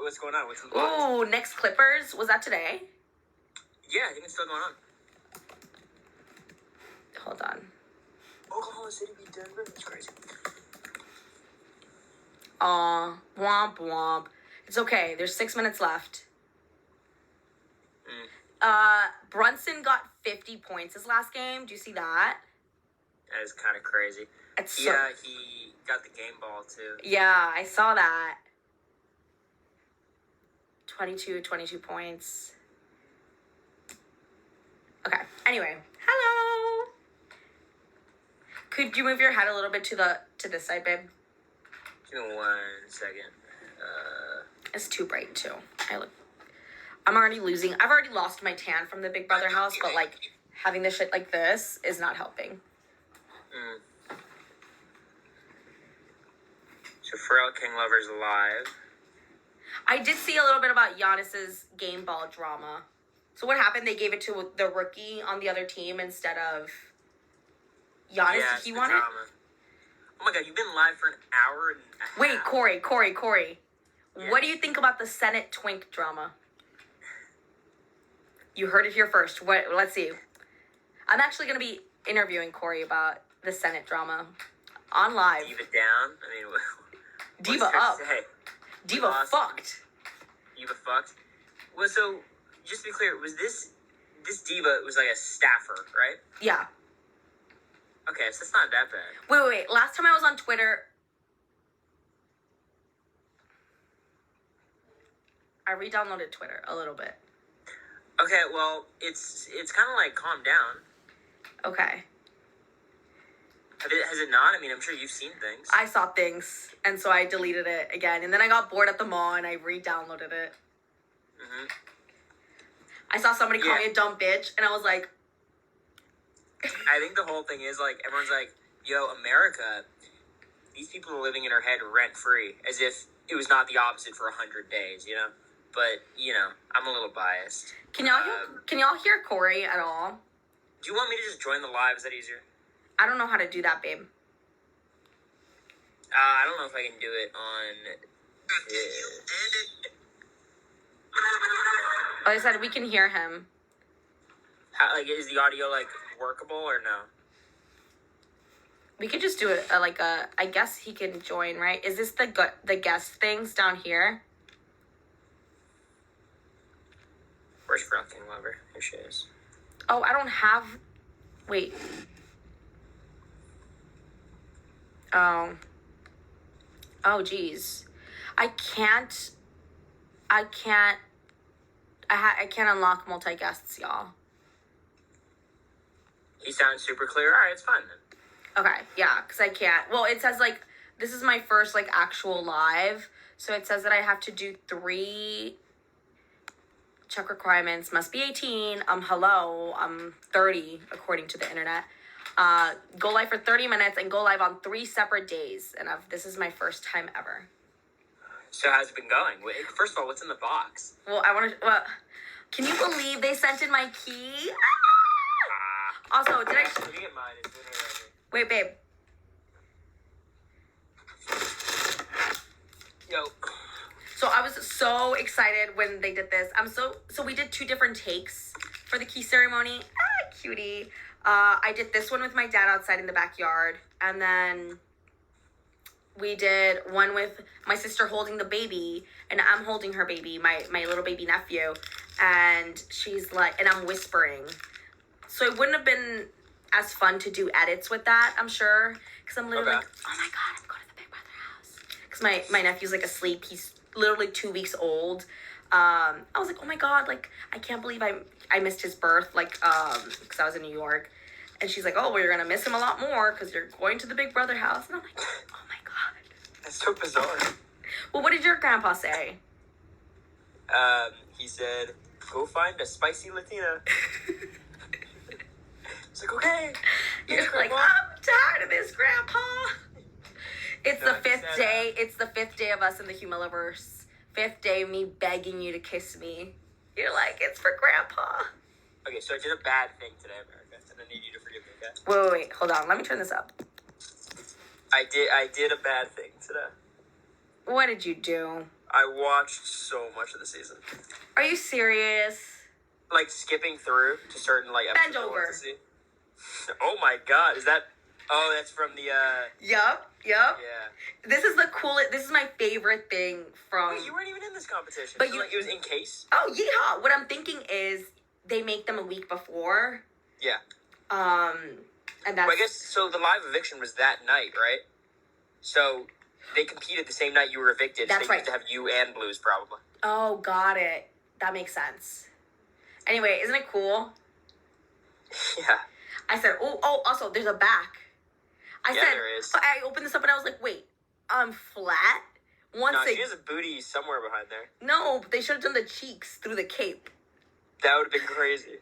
Speaker 3: what's going on? What's the
Speaker 1: Ooh, next Clippers. Was that today?
Speaker 3: Yeah, I think it's still going on.
Speaker 1: Hold on.
Speaker 3: Oklahoma City beat Denver? That's crazy.
Speaker 1: Aw, womp womp. It's okay. There's 6 minutes left. Brunson got 50 points his last game. Do you see that?
Speaker 3: That is kind of crazy.
Speaker 1: It's
Speaker 3: He got the game ball, too.
Speaker 1: Yeah, I saw that. 22 points. Okay. Anyway, hello. Could you move your head a little bit to this side, babe?
Speaker 3: Give me 1 second.
Speaker 1: It's too bright too. I'm already losing. I've already lost my tan from the Big Brother house, but like having this shit like this is not helping.
Speaker 3: So Pharrell King Lovers live.
Speaker 1: I did see a little bit about Giannis's game ball drama. So what happened? They gave it to the rookie on the other team instead of Giannis.
Speaker 3: Yeah,
Speaker 1: He won it?
Speaker 3: Oh my god, you've been live for an hour and a half.
Speaker 1: Wait, Corey.
Speaker 3: Yeah.
Speaker 1: What do you think about the Senate twink drama? You heard it here first. Let's see. I'm actually going to be interviewing Corey about the Senate drama on live.
Speaker 3: Diva down? I mean,
Speaker 1: Diva
Speaker 3: what's there to
Speaker 1: up.
Speaker 3: say?
Speaker 1: Diva
Speaker 3: Awesome.
Speaker 1: fucked.
Speaker 3: Diva fucked? Well, so, just to be clear, was this Diva was like a staffer, right?
Speaker 1: Yeah.
Speaker 3: Okay, so it's not that bad.
Speaker 1: Wait. Last time I was on Twitter, I re-downloaded Twitter a little bit.
Speaker 3: Okay, well, it's kind of like calmed down.
Speaker 1: Okay.
Speaker 3: Has it not? I mean, I'm sure you've seen things.
Speaker 1: I saw things, and so I deleted it again. And then I got bored at the mall, and I re-downloaded it.
Speaker 3: Mm-hmm.
Speaker 1: I saw somebody call me a dumb bitch, and I was like...
Speaker 3: I think the whole thing is, like, everyone's like, yo, America, these people are living in our head rent-free, as if it was not the opposite for 100 days, you know? But, you know, I'm a little biased.
Speaker 1: Can y'all hear Corey at all?
Speaker 3: Do you want me to just join the live? Is that easier?
Speaker 1: I don't know how to do that, babe.
Speaker 3: I don't know if I can do it on...
Speaker 1: Like I said, we can hear him.
Speaker 3: How, like, is the audio, like, workable or no?
Speaker 1: We could just do it I guess he can join, right? Is this the guest things down here?
Speaker 3: Where's Franklin Lover? Here she is.
Speaker 1: Oh, I don't have. Wait. Oh. Oh, geez. I can't unlock multi-guests, y'all.
Speaker 3: He sounds super clear. All right, it's fine then.
Speaker 1: Okay, yeah, because I can't. Well, it says, like, this is my first, like, actual live. So it says that I have to do 3 check requirements. Must be 18. Hello. I'm 30, according to the internet. Go live for 30 minutes and go live on 3 separate days. And this is my first time ever.
Speaker 3: So how's it been going? Wait, first of all, what's in the box?
Speaker 1: Well, can you believe they sent in my key? Also, did I...
Speaker 3: Let me get mine. It's literally right here.
Speaker 1: Wait, babe.
Speaker 3: Yo.
Speaker 1: So I was so excited when they did this. So we did 2 different takes for the key ceremony. Cutie. I did this one with my dad outside in the backyard. And then we did one with my sister holding the baby. And I'm holding her baby, my little baby nephew. And she's like, and I'm whispering. So it wouldn't have been as fun to do edits with that, I'm sure. Because I'm literally like, oh my God, I'm going to the Big Brother house. Because my nephew's like asleep. He's literally 2 weeks old. I was like, oh my God, like, I can't believe I missed his birth, like, because I was in New York. And she's like, oh, well, you're going to miss him a lot more because you're going to the Big Brother house. And I'm like, oh my God.
Speaker 3: That's so bizarre.
Speaker 1: Well, what did your grandpa say?
Speaker 3: He said, go find a spicy Latina. It's like, okay.
Speaker 1: You're like, I'm tired of this, Grandpa. It's the 5th day. It's the 5th day of us in the Humiliverse. 5th day of me begging you to kiss me. You're like, it's for Grandpa.
Speaker 3: Okay, so I did a bad thing today, America, and I need you to forgive me, okay?
Speaker 1: Wait. Hold on. Let me turn this up.
Speaker 3: I did a bad thing today.
Speaker 1: What did you do?
Speaker 3: I watched so much of the season.
Speaker 1: Are you serious?
Speaker 3: Like, skipping through to certain, like, episodes
Speaker 1: Bend
Speaker 3: I wanted
Speaker 1: over.
Speaker 3: to see. Oh my God, is that... Oh, that's from the,
Speaker 1: Yup.
Speaker 3: Yeah.
Speaker 1: This is the coolest... This is my favorite thing from...
Speaker 3: Wait, you weren't even in this competition.
Speaker 1: But
Speaker 3: So,
Speaker 1: you...
Speaker 3: like, it was in case?
Speaker 1: Oh, yeehaw. What I'm thinking is they make them a week before.
Speaker 3: Yeah.
Speaker 1: And that's...
Speaker 3: Well, I guess, so the live eviction was that night, right? So, they competed the same night you were evicted.
Speaker 1: That's
Speaker 3: so they
Speaker 1: right.
Speaker 3: used to have you and Blues, probably.
Speaker 1: Oh, got it. That makes sense. Anyway, isn't it cool?
Speaker 3: Yeah.
Speaker 1: I said, oh, also, there's a back.
Speaker 3: There is.
Speaker 1: I opened this up and I was like, wait, I'm flat?
Speaker 3: She has a booty somewhere behind there.
Speaker 1: No, but they should have done the cheeks through the cape.
Speaker 3: That would have been crazy.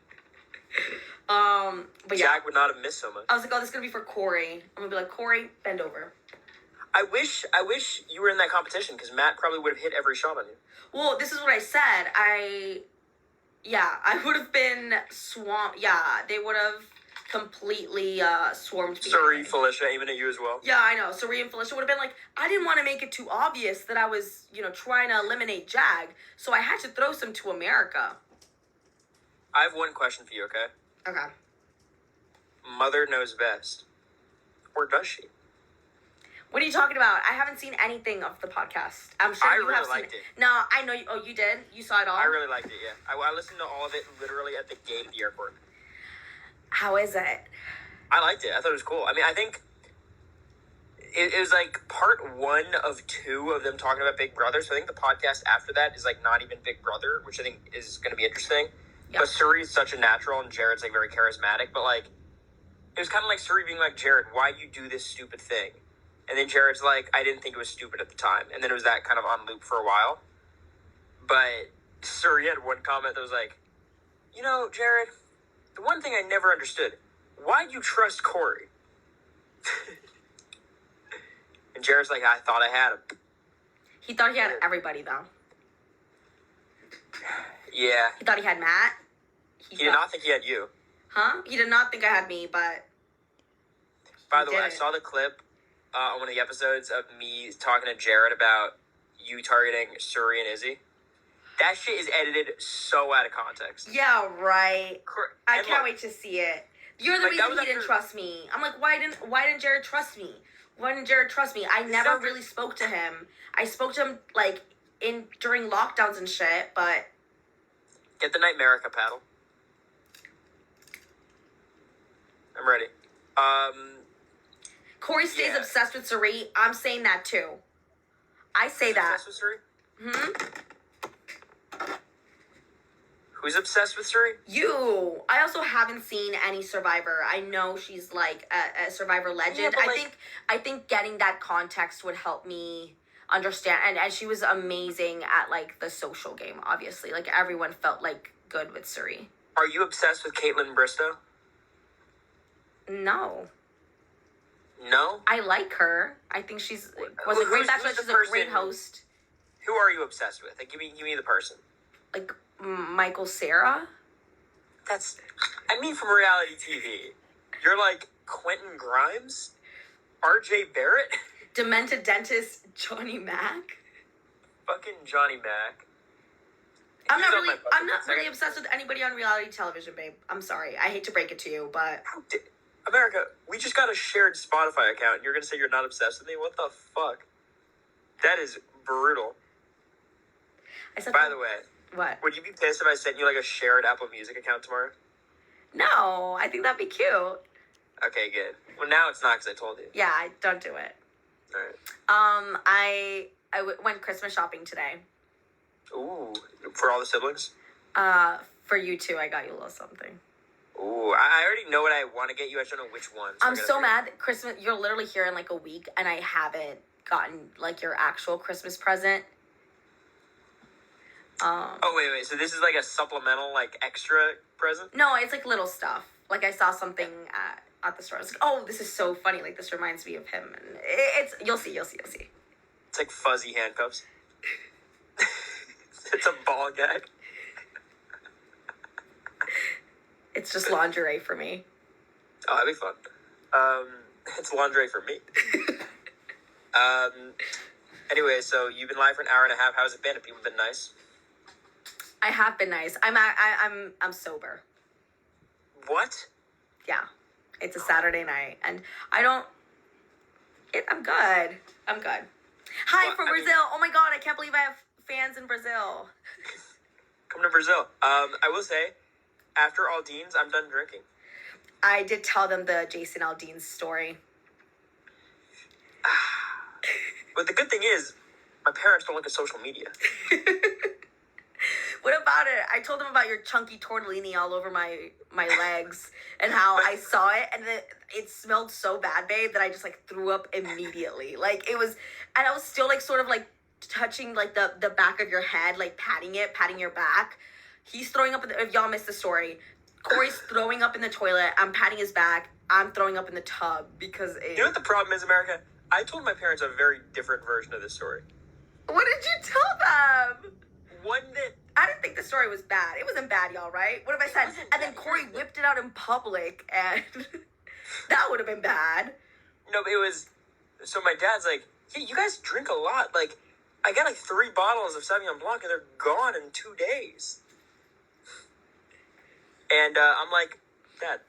Speaker 1: But yeah.
Speaker 3: Jack would not have missed so much.
Speaker 1: I was like, oh, this is going to be for Corey. I'm going to be like, Corey, bend over.
Speaker 3: I wish you were in that competition, because Matt probably would have hit every shot on you.
Speaker 1: Well, this is what I said. I would have been swamped. Yeah, they would have completely swarmed me.
Speaker 3: Sorry, Felicia, aiming at you as well.
Speaker 1: Yeah, I know. Sari and Felicia would have been like, I didn't want to make it too obvious that I was, trying to eliminate Jag, so I had to throw some to America.
Speaker 3: I have one question for you, okay?
Speaker 1: Okay.
Speaker 3: Mother knows best. Or does she?
Speaker 1: What are you talking about? I haven't seen anything of the podcast. I'm sure you have seen
Speaker 3: liked it.
Speaker 1: No, I know. Oh, you did? You saw it all?
Speaker 3: I really liked it, yeah. I listened to all of it literally at the gate of the airport.
Speaker 1: How is it?
Speaker 3: I liked it. I thought it was cool. I mean, I think it was like part 1 of 2 of them talking about Big Brother. So I think the podcast after that is like not even Big Brother, which I think is going to be interesting. Yep. But Suri is such a natural and Jared's like very charismatic. But like, it was kind of like Suri being like, Jared, why'd you do this stupid thing? And then Jared's like, I didn't think it was stupid at the time. And then it was that kind of on loop for a while. But Suri had one comment that was like, Jared, the one thing I never understood, why'd you trust Corey? And Jared's like, I thought I had him.
Speaker 1: He thought he had everybody, though.
Speaker 3: Yeah.
Speaker 1: He thought he had Matt.
Speaker 3: He did not think he had you.
Speaker 1: Huh? He did not think I had me, but...
Speaker 3: By the way, I saw the clip on one of the episodes of me talking to Jared about you targeting Suri and Izzy. That shit is edited so out of context.
Speaker 1: Yeah, right. I can't wait to see it. You're the
Speaker 3: Like, that
Speaker 1: reason
Speaker 3: was
Speaker 1: he didn't
Speaker 3: after-
Speaker 1: trust me. I'm like, why didn't Jared trust me? Why didn't Jared trust me? I never
Speaker 3: after-
Speaker 1: really spoke to him. I spoke to him like during lockdowns and shit, but
Speaker 3: Get the Night America paddle. I'm ready.
Speaker 1: Corey stays
Speaker 3: Yeah.
Speaker 1: obsessed with Sari. I'm saying that too. I say that.
Speaker 3: Obsessed with Suri?
Speaker 1: Hmm?
Speaker 3: Who's obsessed with Suri?
Speaker 1: You. I also haven't seen any Survivor. I know she's like a Survivor legend.
Speaker 3: Yeah, but,
Speaker 1: I think getting that context would help me understand. And she was amazing at like the social game. Obviously, like everyone felt like good with Suri.
Speaker 3: Are you obsessed with Caitlin Bristow?
Speaker 1: No.
Speaker 3: No?
Speaker 1: I like her. I think was a great
Speaker 3: Who's
Speaker 1: bachelor.
Speaker 3: the
Speaker 1: She's a great
Speaker 3: person-
Speaker 1: host.
Speaker 3: Who are you obsessed with? Like, give me the person.
Speaker 1: Like Michael Cera.
Speaker 3: I mean, from reality TV. You're like Quentin Grimes? RJ Barrett?
Speaker 1: Demented dentist Johnny Mac.
Speaker 3: Fucking Johnny Mac.
Speaker 1: I'm
Speaker 3: He's
Speaker 1: not
Speaker 3: on my
Speaker 1: really
Speaker 3: bucket
Speaker 1: I'm not
Speaker 3: list.
Speaker 1: really obsessed with anybody on reality television, babe. I'm sorry. I hate to break it to you, but
Speaker 3: America, we just got a shared Spotify account and you're gonna say you're not obsessed with me? What the fuck? That is brutal.
Speaker 1: I said
Speaker 3: By the way,
Speaker 1: what?
Speaker 3: would you be pissed if I sent you like a shared Apple Music account tomorrow?
Speaker 1: No, I think that'd be cute.
Speaker 3: Okay, good. Well, now it's not because I told you.
Speaker 1: Yeah, don't do it.
Speaker 3: Alright.
Speaker 1: I went Christmas shopping today.
Speaker 3: Ooh, for all the siblings?
Speaker 1: For you too, I got you a little something.
Speaker 3: Ooh, I already know what I want to get you. I just don't know which one.
Speaker 1: I'm
Speaker 3: I gotta
Speaker 1: so
Speaker 3: figure-
Speaker 1: mad that Christmas. You're literally here in like a week, and I haven't gotten like your actual Christmas present.
Speaker 3: Oh, wait. So this is like a supplemental, like, extra present?
Speaker 1: No, it's like little stuff. Like I saw something at the store. I was like, oh, this is so funny. Like this reminds me of him, and it's you'll see.
Speaker 3: It's like fuzzy handcuffs. It's a ball gag.
Speaker 1: It's just lingerie for me.
Speaker 3: Oh, that'd be fun. It's lingerie for me. Anyway, so you've been live for an hour and a half. How's it been? Have people been nice?
Speaker 1: I have been nice. I'm sober.
Speaker 3: What?
Speaker 1: Yeah, it's a Saturday night, and I'm good. Hi
Speaker 3: Well,
Speaker 1: from
Speaker 3: I mean-
Speaker 1: Brazil. Oh my god, I can't believe I have fans in Brazil.
Speaker 3: Come to Brazil. I will say, after Aldean's, I'm done drinking.
Speaker 1: I did tell them the Jason Aldean story.
Speaker 3: But the good thing is, my parents don't look at social media.
Speaker 1: What about it? I told them about your chunky tortellini all over my legs and how I saw it and it smelled so bad, babe, that I just like threw up immediately. Like it was, and I was still like sort of like touching like the back of your head, like patting your back. He's throwing up. If y'all missed the story, Corey's throwing up in the toilet. I'm patting his back. I'm throwing up in the tub because
Speaker 3: You know what the problem is, America? I told my parents a very different version of this story.
Speaker 1: What did you tell them?
Speaker 3: One that
Speaker 1: I didn't think the story was bad. It wasn't bad, y'all, right? What have I said?
Speaker 3: wasn't
Speaker 1: And then
Speaker 3: bad.
Speaker 1: Corey whipped it out in public, and that would have been bad.
Speaker 3: No, but it was. So my dad's like, "Hey, you guys drink a lot. Like, I got like 3 bottles of Sauvignon Blanc, and they're gone in 2 days." And I'm like, "Dad,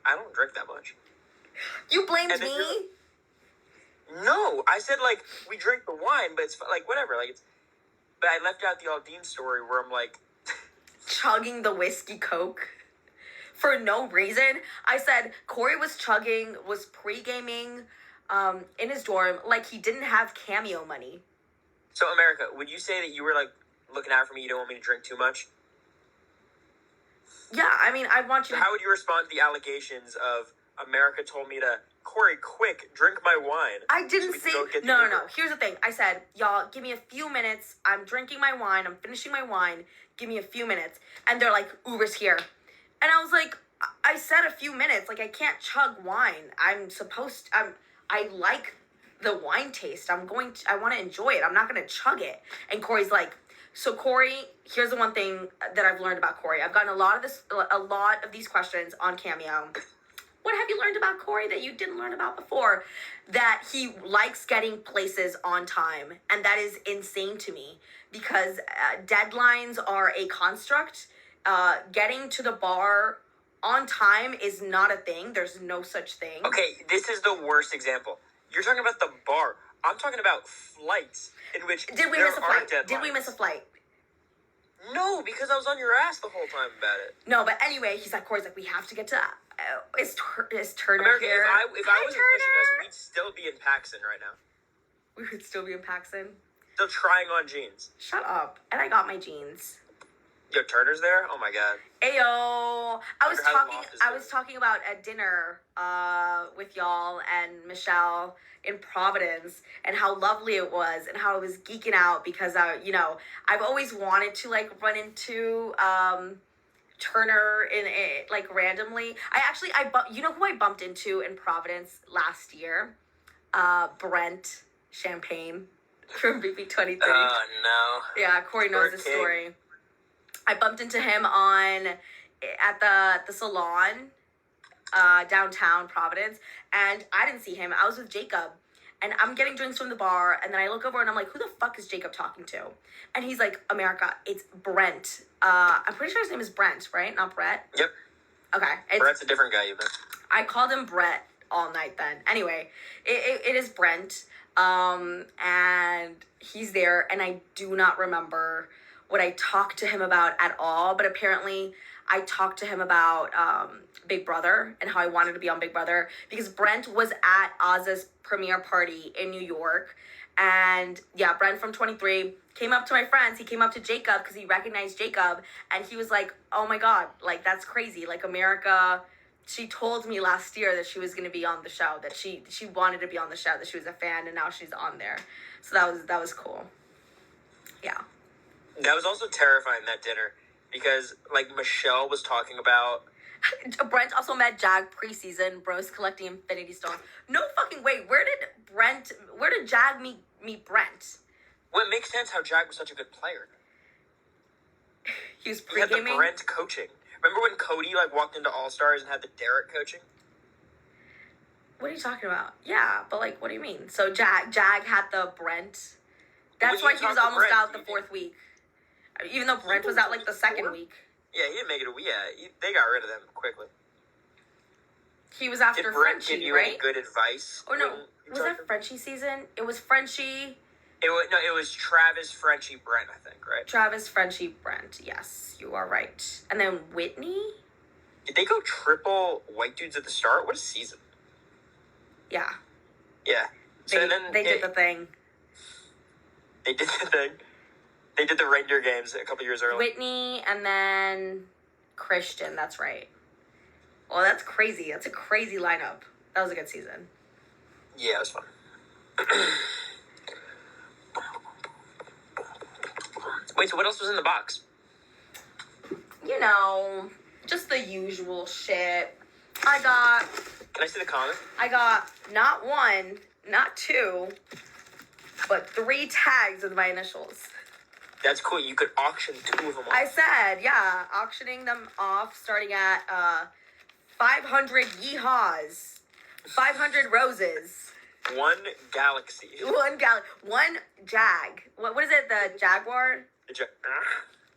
Speaker 3: I don't drink that much."
Speaker 1: You blamed
Speaker 3: And then
Speaker 1: me?
Speaker 3: you're- No, I said like we drink the wine, but it's like whatever. Like it's. But I left out the Aldean story where I'm like,
Speaker 1: Chugging the whiskey Coke for no reason. I said Corey was pre-gaming in his dorm like he didn't have Cameo money.
Speaker 3: "So America, would you say that you were like looking out for me? You don't want me to drink too much?"
Speaker 1: Yeah, I mean, I want you
Speaker 3: So
Speaker 1: to...
Speaker 3: how would you respond to the allegations of America told me to, Corey, quick, drink my wine?
Speaker 1: I didn't
Speaker 3: so we
Speaker 1: say...
Speaker 3: can go get the
Speaker 1: No.
Speaker 3: Uber?
Speaker 1: Here's the thing. I said, y'all, give me a few minutes. I'm drinking my wine. I'm finishing my wine. Give me a few minutes. And they're like, Uber's here. And I was like, I said a few minutes. Like, I can't chug wine. I like the wine taste. I want to enjoy it. I'm not going to chug it. And Corey's like... So Corey, here's the one thing that I've learned about Corey. I've gotten a lot of these questions on Cameo. What have you learned about Corey that you didn't learn about before? That he likes getting places on time. And that is insane to me because deadlines are a construct. Getting to the bar on time is not a thing. There's no such thing.
Speaker 3: Okay, this is the worst example. You're talking about the bar. I'm talking about flights in which
Speaker 1: Did we
Speaker 3: there
Speaker 1: miss a
Speaker 3: are
Speaker 1: flight? Did we
Speaker 3: deadlines.
Speaker 1: miss a flight?
Speaker 3: No, because I was on your ass the whole time about it.
Speaker 1: No, but anyway, Corey's like, we have to get to is Turner
Speaker 3: America,
Speaker 1: here?
Speaker 3: if I wasn't pushing us,
Speaker 1: Turner!
Speaker 3: we'd still be in Paxson right now.
Speaker 1: We would still be in Paxson.
Speaker 3: Still trying on jeans.
Speaker 1: Shut up. And I got my jeans.
Speaker 3: Yo, Turner's there? Oh my god.
Speaker 1: Ayo. I was
Speaker 3: Wonder how
Speaker 1: talking
Speaker 3: Lopez
Speaker 1: I was talking about a dinner with y'all and Michelle in Providence and how lovely it was and how I was geeking out because I've always wanted to like run into Turner in it like randomly. You know who I bumped into in Providence last year? Brent Champagne from BB25.
Speaker 3: Oh no.
Speaker 1: Yeah, Corey knows the story. I bumped into him at the salon downtown Providence, and I didn't see him. I was with Jacob, and I'm getting drinks from the bar, and then I look over and I'm like, who the fuck is Jacob talking to? And he's like, America, it's Brent. I'm pretty sure his name is Brent, right? Not Brett?
Speaker 3: Yep.
Speaker 1: Okay.
Speaker 3: Brett's a different guy, you bet.
Speaker 1: I called him Brett all night then. Anyway, it is Brent, and he's there, and I do not remember what I talked to him about at all, but apparently I talked to him about Big Brother and how I wanted to be on Big Brother because Brent was at Oz's premiere party in New York. And yeah, Brent from 23 came up to my friends. He came up to Jacob because he recognized Jacob. And he was like, oh my God, like that's crazy. Like America, she told me last year that she was going to be on the show, that she wanted to be on the show, that she was a fan, and now she's on there. So that was cool. Yeah.
Speaker 3: That was also terrifying, that dinner, because, like, Michelle was talking about...
Speaker 1: Brent also met Jag preseason, bros collecting Infinity Stones. No fucking way. Where did Jag meet Brent?
Speaker 3: Well, it makes sense how Jag was such a good player.
Speaker 1: He was
Speaker 3: He had the
Speaker 1: pre-gaming?
Speaker 3: Brent coaching. Remember when Cody, like, walked into All-Stars and had the Derek coaching?
Speaker 1: What are you talking about? Yeah, but, like, what do you mean? So Jag had the Brent... That's
Speaker 3: When
Speaker 1: why
Speaker 3: you
Speaker 1: he was
Speaker 3: talk to
Speaker 1: almost
Speaker 3: Brent,
Speaker 1: out the
Speaker 3: you
Speaker 1: fourth week. Even though Brent was out, like, the second week.
Speaker 3: Yeah, he didn't make it. They got rid of them quickly.
Speaker 1: He was after
Speaker 3: Did Brent
Speaker 1: Frenchie,
Speaker 3: give you
Speaker 1: right?
Speaker 3: any good advice?
Speaker 1: Or no,
Speaker 3: when you
Speaker 1: was
Speaker 3: talked
Speaker 1: that
Speaker 3: to him?
Speaker 1: Frenchie season? It was Frenchie,
Speaker 3: It was Travis, Frenchie, Brent, I think, right?
Speaker 1: Travis, Frenchie, Brent. Yes, you are right. And then Whitney?
Speaker 3: Did they go triple white dudes at the start? What a season.
Speaker 1: Yeah.
Speaker 3: Yeah. So
Speaker 1: They did the thing.
Speaker 3: They did the thing. They did the reindeer games a couple years early.
Speaker 1: Whitney and then Christian, that's right. Well, that's crazy. That's a crazy lineup. That was a good season.
Speaker 3: Yeah, it was fun. Wait, so what else was in the box?
Speaker 1: You know, just the usual shit. I got
Speaker 3: Can I see the comment?
Speaker 1: not one, not two, but 3 tags with my initials.
Speaker 3: That's cool. You could auction 2 of them off.
Speaker 1: I said, yeah, auctioning them off starting at 500 yeehaws, 500 roses,
Speaker 3: 1 galaxy.
Speaker 1: one jag. What is it? The Jaguar?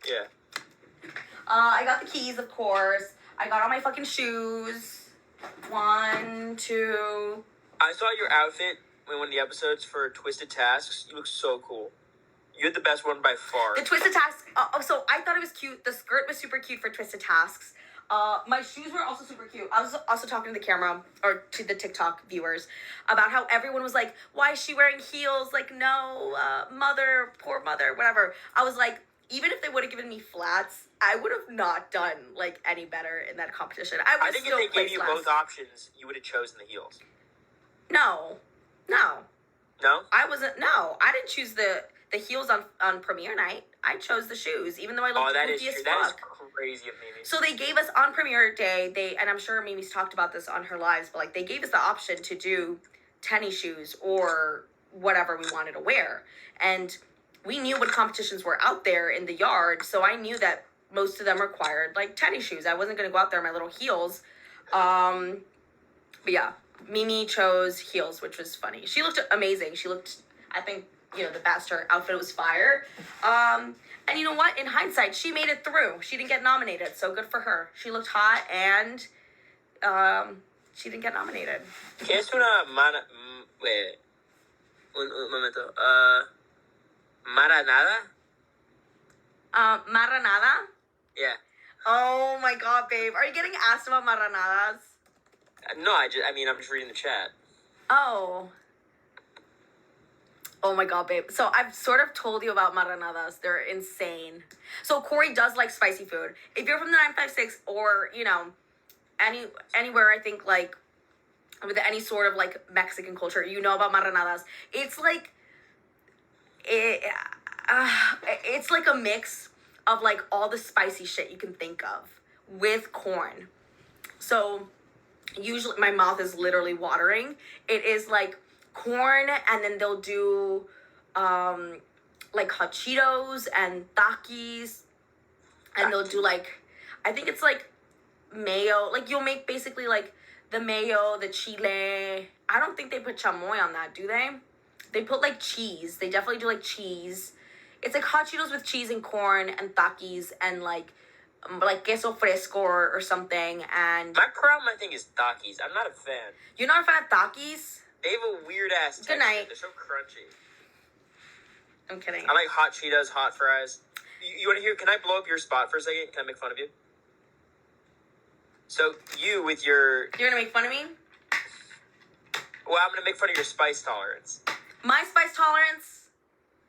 Speaker 3: Yeah.
Speaker 1: I got the keys, of course. I got all my fucking shoes. 1, 2.
Speaker 3: I saw your outfit in one of the episodes for Twisted Tasks. You look so cool. You had the best one by far.
Speaker 1: The Twisted Tasks. So I thought it was cute. The skirt was super cute for Twisted Tasks. My shoes were also super cute. I was also talking to the camera, or to the TikTok viewers, about how everyone was like, why is she wearing heels? Like, no, mother, poor mother, whatever. I was like, even if they would have given me flats, I would have not done, like, any better in that competition. I
Speaker 3: think
Speaker 1: still
Speaker 3: if they gave you
Speaker 1: placed
Speaker 3: both
Speaker 1: last.
Speaker 3: options, you would have chosen the heels.
Speaker 1: No.
Speaker 3: No?
Speaker 1: I didn't choose the heels on premiere night. I chose the shoes, even though I looked
Speaker 3: that is
Speaker 1: goofy as
Speaker 3: true.
Speaker 1: fuck.
Speaker 3: That is crazy of Mimi.
Speaker 1: So they gave us on premiere day, and I'm sure Mimi's talked about this on her lives, but like they gave us the option to do tennis shoes or whatever we wanted to wear. And we knew what competitions were out there in the yard, so I knew that most of them required like tennis shoes. I wasn't gonna go out there in my little heels. But yeah, Mimi chose heels, which was funny. She looked amazing. She looked, I think, the best. Her outfit was fire. And you know what? In hindsight, she made it through. She didn't get nominated, so good for her. She looked hot, and she didn't get nominated.
Speaker 3: ¿Qué es una wait, un momento. Maranada?
Speaker 1: Maranada?
Speaker 3: Yeah.
Speaker 1: Oh my god, babe. Are you getting asked about maranadas?
Speaker 3: No, I'm just reading the chat.
Speaker 1: Oh. Oh my god, babe. So I've sort of told you about maranadas. They're insane. So Corey does like spicy food. If you're from the 956 or, you know, anywhere, I think, like, with any sort of, like, Mexican culture, you know about maranadas. It's like, it's like a mix of, like, all the spicy shit you can think of with corn. So usually my mouth is literally watering. It is like corn, and then they'll do like hot Cheetos and Takis, and they'll do, like, I think it's like mayo. Like, you'll make basically like the mayo, the chile. I don't think they put chamoy on that, do they? They put like cheese. They definitely do like cheese. It's like hot Cheetos with cheese and corn and Takis and like queso fresco or something. And
Speaker 3: My problem, I think, is Takis. I'm not a fan.
Speaker 1: you're not a fan of Takis?
Speaker 3: They have a weird ass texture.
Speaker 1: Good night.
Speaker 3: They're so crunchy.
Speaker 1: I'm kidding.
Speaker 3: I like hot Cheetos, hot fries. You want to hear? Can I blow up your spot for a second? Can I make fun of you? So you with your
Speaker 1: You're gonna make fun of me?
Speaker 3: well, I'm gonna make fun of your spice tolerance.
Speaker 1: My spice tolerance?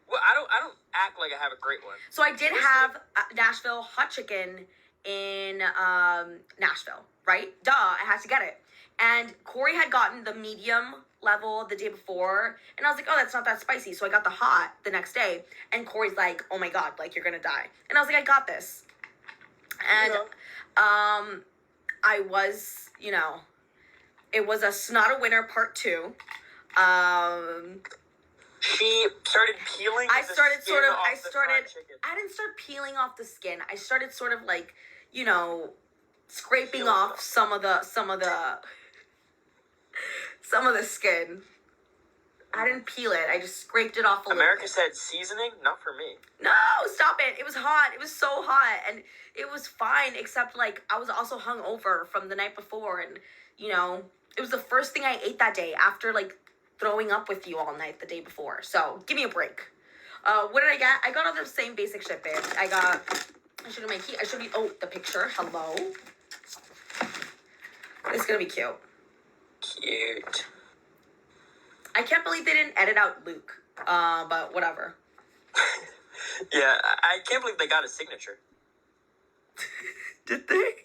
Speaker 3: Well, I don't act like I have a great one.
Speaker 1: So I did have Nashville hot chicken in Nashville, right? Duh, I had to get it. And Corey had gotten the medium level the day before, and I was like, oh, that's not that spicy. So I got the hot the next day, and Corey's like, oh my god, like, you're gonna die. And I was like, I got this. And I was, you know, it was a Snot a Winner part 2.
Speaker 3: She started peeling.
Speaker 1: I
Speaker 3: the
Speaker 1: started
Speaker 3: skin
Speaker 1: sort of,
Speaker 3: off
Speaker 1: I
Speaker 3: the
Speaker 1: started,
Speaker 3: fried chicken.
Speaker 1: I didn't start peeling off the skin. I started sort of like, you know, scraping
Speaker 3: Peeling
Speaker 1: off
Speaker 3: off.
Speaker 1: some of the skin. I didn't peel it. I just scraped it off a little
Speaker 3: America
Speaker 1: bit.
Speaker 3: said seasoning, not for me.
Speaker 1: No, stop it. It was hot. It was so hot. And it was fine, except, like, I was also hungover from the night before. And, you know, it was the first thing I ate that day after, like, throwing up with you all night the day before. So, give me a break. What did I get? I got all the same basic shit, babe. I should have my key. The picture. Hello. This is gonna be cute.
Speaker 3: Cute.
Speaker 1: I can't believe they didn't edit out Luke. But whatever.
Speaker 3: Yeah, I can't believe they got a signature.
Speaker 1: Did they?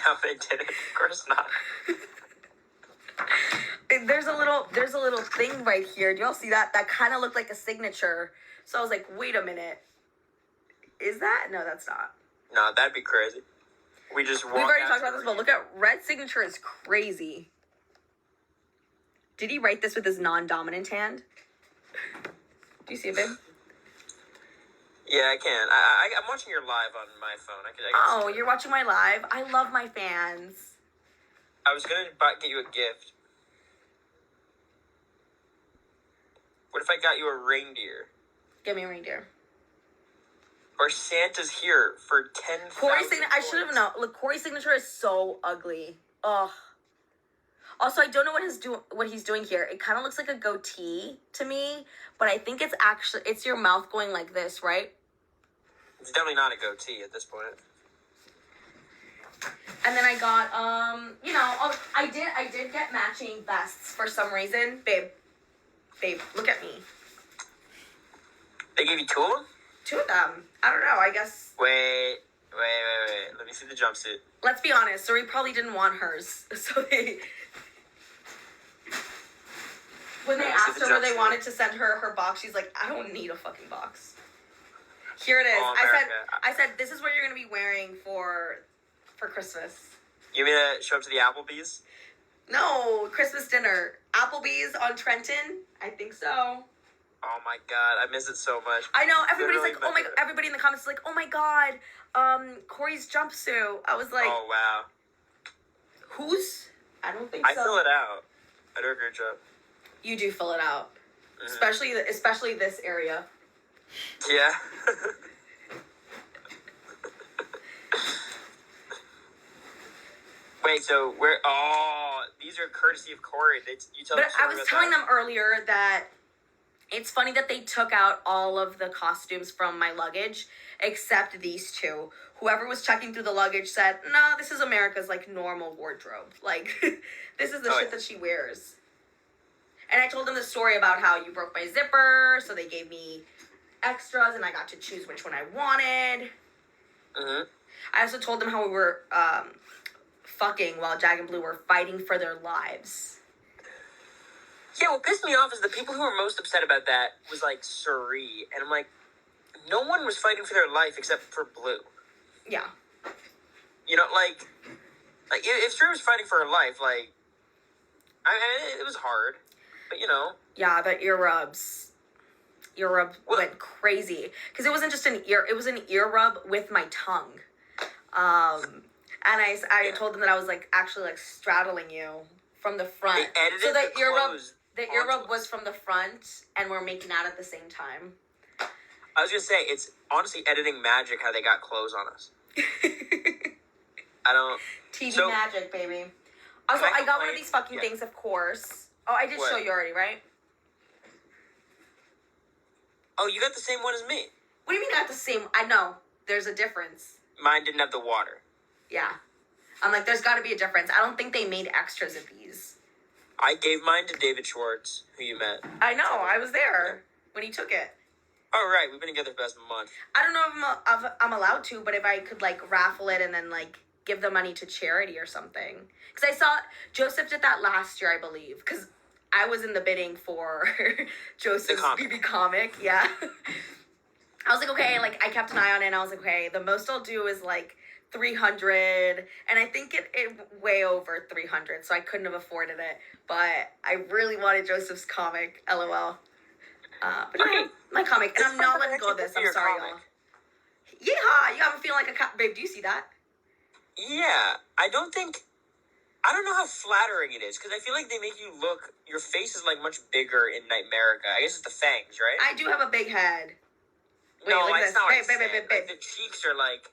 Speaker 3: No, they didn't. Of course not.
Speaker 1: There's a little thing right here. Do y'all see that? That kind of looked like a signature. So I was like, wait a minute. Is that? No, that's not.
Speaker 3: No, that'd be crazy. We just
Speaker 1: We've already talked about this, but look at Red's signature is crazy. Did he write this with his non-dominant hand? Do you see it, babe?
Speaker 3: Yeah, I can. I'm watching your live on my phone. I can
Speaker 1: Oh, you're watching my live? I love my fans.
Speaker 3: I was gonna get you a gift. What if I got you a reindeer?
Speaker 1: Give me a reindeer.
Speaker 3: Or Santa's here for 10,000
Speaker 1: Corey's signature. I should have
Speaker 3: points.
Speaker 1: known. Look, Corey's signature is so ugly. Ugh. Also, I don't know what he's doing here. It kind of looks like a goatee to me, but I think it's your mouth going like this, right?
Speaker 3: It's definitely not a goatee at this point.
Speaker 1: And then I got I did get matching vests for some reason, babe. Babe, look at me.
Speaker 3: They gave you two of them?
Speaker 1: 2 of them. I don't know. I guess.
Speaker 3: Wait. Let me see the jumpsuit.
Speaker 1: Let's be honest. Suri probably didn't want hers, so when they asked her where they wanted to send her box, she's like, I don't need a fucking box. Here it is.
Speaker 3: Oh,
Speaker 1: I said, this is what you're gonna be wearing for Christmas.
Speaker 3: You mean to show up to the Applebee's?
Speaker 1: No, Christmas dinner. Applebee's on Trenton. I think so.
Speaker 3: Oh my god, I miss it so much.
Speaker 1: I know. Everybody's
Speaker 3: Literally
Speaker 1: like, oh my. Everybody in the comments is like, oh my god, Corey's jumpsuit. I was like,
Speaker 3: oh wow.
Speaker 1: Whose? I don't think so.
Speaker 3: I fill it out. I do a great job.
Speaker 1: You do fill it out,
Speaker 3: Mm-hmm.
Speaker 1: especially this area.
Speaker 3: Yeah. Wait, so where? Oh, these are courtesy of Corey. You tell.
Speaker 1: But I was telling them earlier that it's funny that they took out all of the costumes from my luggage except these two. Whoever was checking through the luggage said, "No, this is America's like normal wardrobe. Like this is the shit that she wears." And I told them the story about how you broke my zipper, so they gave me extras, and I got to choose which one I wanted.
Speaker 3: Mm-hmm.
Speaker 1: I also told them how we were fucking while Jag and Blue were fighting for their lives.
Speaker 3: Yeah, what pissed me off is the people who were most upset about that was like Suri, and I'm like, no one was fighting for their life except for Blue.
Speaker 1: Yeah.
Speaker 3: You know, like if Suri was fighting for her life, like, it was hard, but you know.
Speaker 1: Yeah, the earrub went crazy because it wasn't just an ear; it was an ear rub with my tongue. And I told them that I was like actually like straddling you from the front. So the ear rub was from the front, and we're making out at the same time.
Speaker 3: I was gonna say, it's honestly editing magic how they got clothes on us. I don't.
Speaker 1: TV magic, baby. Also, I got one of these fucking things, of course. Oh, I did show you already, right?
Speaker 3: Oh, you got the same one as me.
Speaker 1: What do you mean I got the same? I know. There's a difference.
Speaker 3: Mine didn't have the water.
Speaker 1: Yeah. I'm like, there's got to be a difference. I don't think they made extras of these.
Speaker 3: I gave mine to David Schwartz, who you met.
Speaker 1: I know. I was there when he took it.
Speaker 3: Oh, right. We've been together for the past month.
Speaker 1: I don't know if I'm allowed to, but if I could, like, raffle it and then, like, give the money to charity or something. Because I saw Joseph did that last year, I believe. Because I was in the bidding for Joseph's BB comic. Yeah. I was like, okay, like, I kept an eye on it, and I was like, okay, the most I'll do is, like, 300, and I think it way over 300, so I couldn't have afforded it, but I really wanted Joseph's comic, LOL. But no, my comic, and I'm not letting go of this, I'm sorry, y'all. Yeehaw, you have a feeling like a babe, do you see that?
Speaker 3: Yeah, I don't know how flattering it is, because I feel like they make you look, your face is, like, much bigger in Nightmerica. I guess it's the fangs, right?
Speaker 1: I do have a big head. Wait,
Speaker 3: no,
Speaker 1: look
Speaker 3: that's not
Speaker 1: babe,
Speaker 3: what
Speaker 1: babe, babe, babe.
Speaker 3: Like, the cheeks are, like...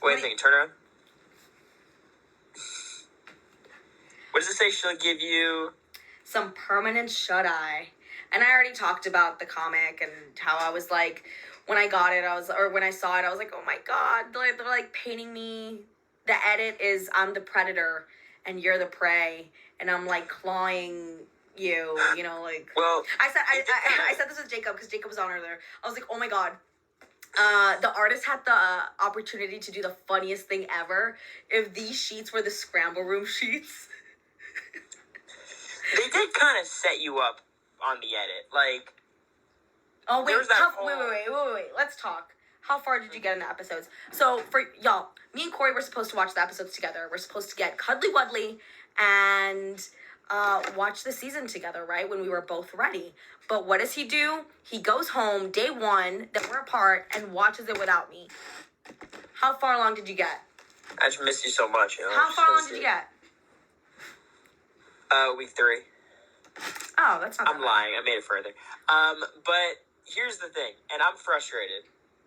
Speaker 3: Wait a second, turn around. What does it say? She'll give you...
Speaker 1: some permanent shut-eye. And I already talked about the comic and how I was like, when I got it, when I saw it, I was like, oh my god, they're like painting me. The edit is I'm the predator and you're the prey, and I'm like clawing you, you know, like.
Speaker 3: Well,
Speaker 1: I said this with Jacob because Jacob was on earlier. I was like, oh my god. The artist had the opportunity to do the funniest thing ever. If these sheets were the scramble room sheets.
Speaker 3: They did kind of set you up on the edit, like.
Speaker 1: Oh wait, wait. Let's talk. How far did you get in the episodes? So for y'all, me and Corey were supposed to watch the episodes together. We're supposed to get cuddly wuddly and watch the season together, right? When we were both ready. But what does he do? He goes home day one that we're apart and watches it without me. How far along did you get?
Speaker 3: I just missed you so much. You know?
Speaker 1: How far along did you get?
Speaker 3: Week 3.
Speaker 1: Oh, that's not.
Speaker 3: I'm lying. I made it further. But here's the thing, and I'm frustrated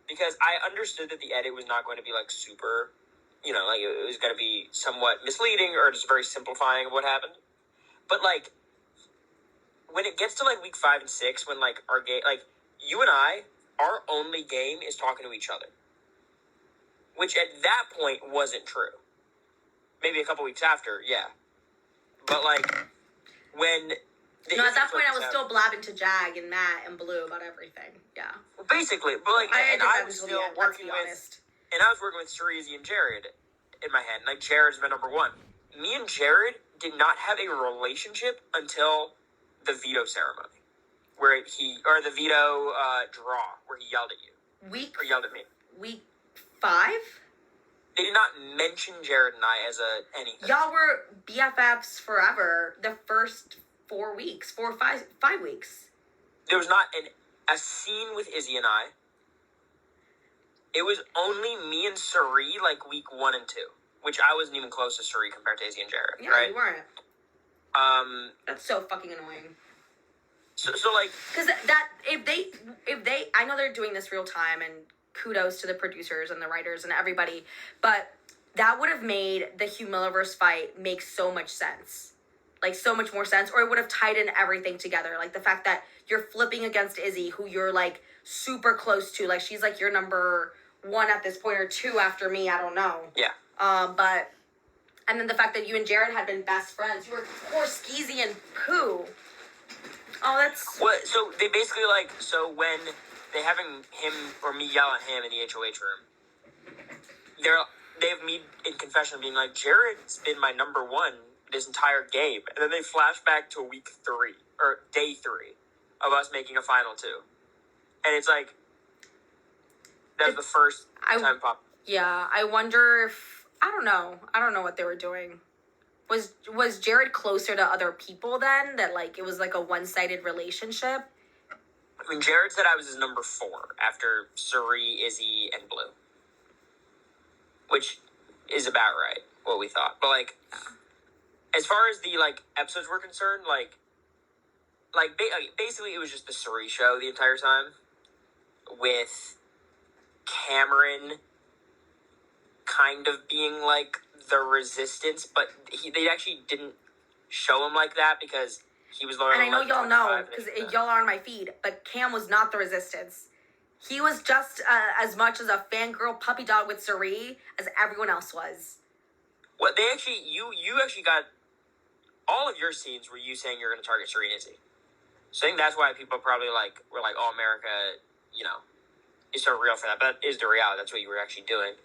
Speaker 3: because I understood that the edit was not going to be like super, you know, like it was going to be somewhat misleading or just very simplifying of what happened. But like, when it gets to like week 5 and 6, when like our game, like you and I, our only game is talking to each other, which at that point wasn't true. Maybe a couple weeks after, yeah. But like, when...
Speaker 1: No, at that point I was still blabbing to Jag and Matt and Blue about everything, yeah.
Speaker 3: Well, basically, but like, I was still working with... And I was working with Cerezy and Jared in my head. Like, Jared's my number one. Me and Jared did not have a relationship until the veto ceremony. Where the veto draw, where he yelled at you. Or yelled at me.
Speaker 1: Week 5?
Speaker 3: They did not mention Jared and I as anything.
Speaker 1: Y'all were BFFs forever the first 4 weeks. 4 or 5 weeks.
Speaker 3: There was not a scene with Izzy and I. It was only me and Suri like week 1 and 2. Which I wasn't even close to Suri compared to Izzy and Jared.
Speaker 1: Yeah,
Speaker 3: right?
Speaker 1: You weren't. That's so fucking annoying.
Speaker 3: So like...
Speaker 1: Because if they... I know they're doing this real time and kudos to the producers and the writers and everybody. But that would have made the Humillaverse fight make so much sense. Like, so much more sense. Or it would have tied in everything together. Like, the fact that you're flipping against Izzy, who you're, like, super close to. Like, she's, like, your number 1 at this point, or 2 after me. I don't know.
Speaker 3: Yeah.
Speaker 1: But... And then the fact that you and Jared had been best friends. You were poor Skeezy and Pooh. Oh, that's...
Speaker 3: What? So they basically, like... So when they having him or me yell at him in the HOH room, they have me in confession being like, Jared's been my number 1 this entire game. And then they flash back to week 3, or day 3, of us making a final 2. And it's like... That was the first time pop.
Speaker 1: Yeah, I wonder if... I don't know what they were doing. Was Jared closer to other people then? That, like, it was, like, a one-sided relationship?
Speaker 3: I mean, Jared said I was his number 4 after Suri, Izzy, and Blue. Which is about right, what we thought. But, like, as far as the, like, episodes were concerned, basically it was just the Suri show the entire time. With Cameron kind of being like the resistance, but they actually didn't show him like that because he was lower.
Speaker 1: And I know y'all know because y'all are on my feed, but Cam was not the resistance. He was just as much as a fangirl puppy dog with Suri as everyone else was.
Speaker 3: What they actually you actually got all of your scenes were you saying you're going to target Suri and Izzy. So I think that's why people probably were like, oh, America, is so real for that. But that is the reality. That's what you were actually doing.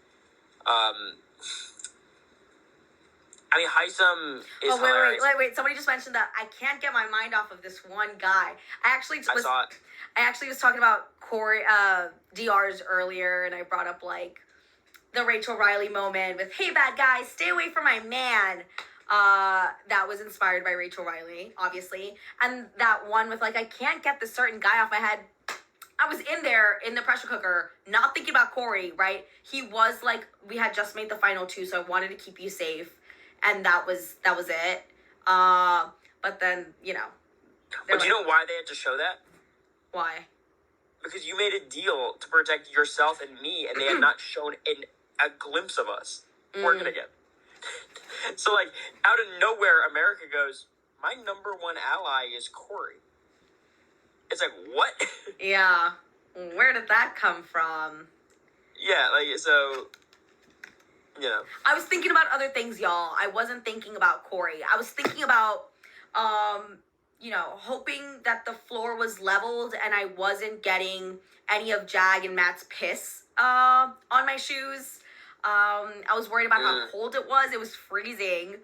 Speaker 3: I mean, Heisem is hilarious.
Speaker 1: Wait. Somebody just mentioned that I can't get my mind off of this one guy. I actually was talking about Corey, DRs earlier, and I brought up, like, the Rachel Riley moment with, hey, bad guy, stay away from my man. That was inspired by Rachel Riley, obviously. And that one with, like, I can't get this certain guy off my head. I was in there in the pressure cooker, not thinking about Corey, right? He was like, we had just made the final 2, so I wanted to keep you safe, and that was it. But then,
Speaker 3: But you know why they had to show that?
Speaker 1: Why?
Speaker 3: Because you made a deal to protect yourself and me, and they had not shown a glimpse of us working together. So, like, out of nowhere, America goes, my number 1 ally is Corey. It's like, what?
Speaker 1: Yeah. Where did that come from?
Speaker 3: Yeah, so,
Speaker 1: I was thinking about other things, y'all. I wasn't thinking about Corey. I was thinking about, hoping that the floor was leveled and I wasn't getting any of Jag and Matt's piss on my shoes. I was worried about how cold it was. It was freezing.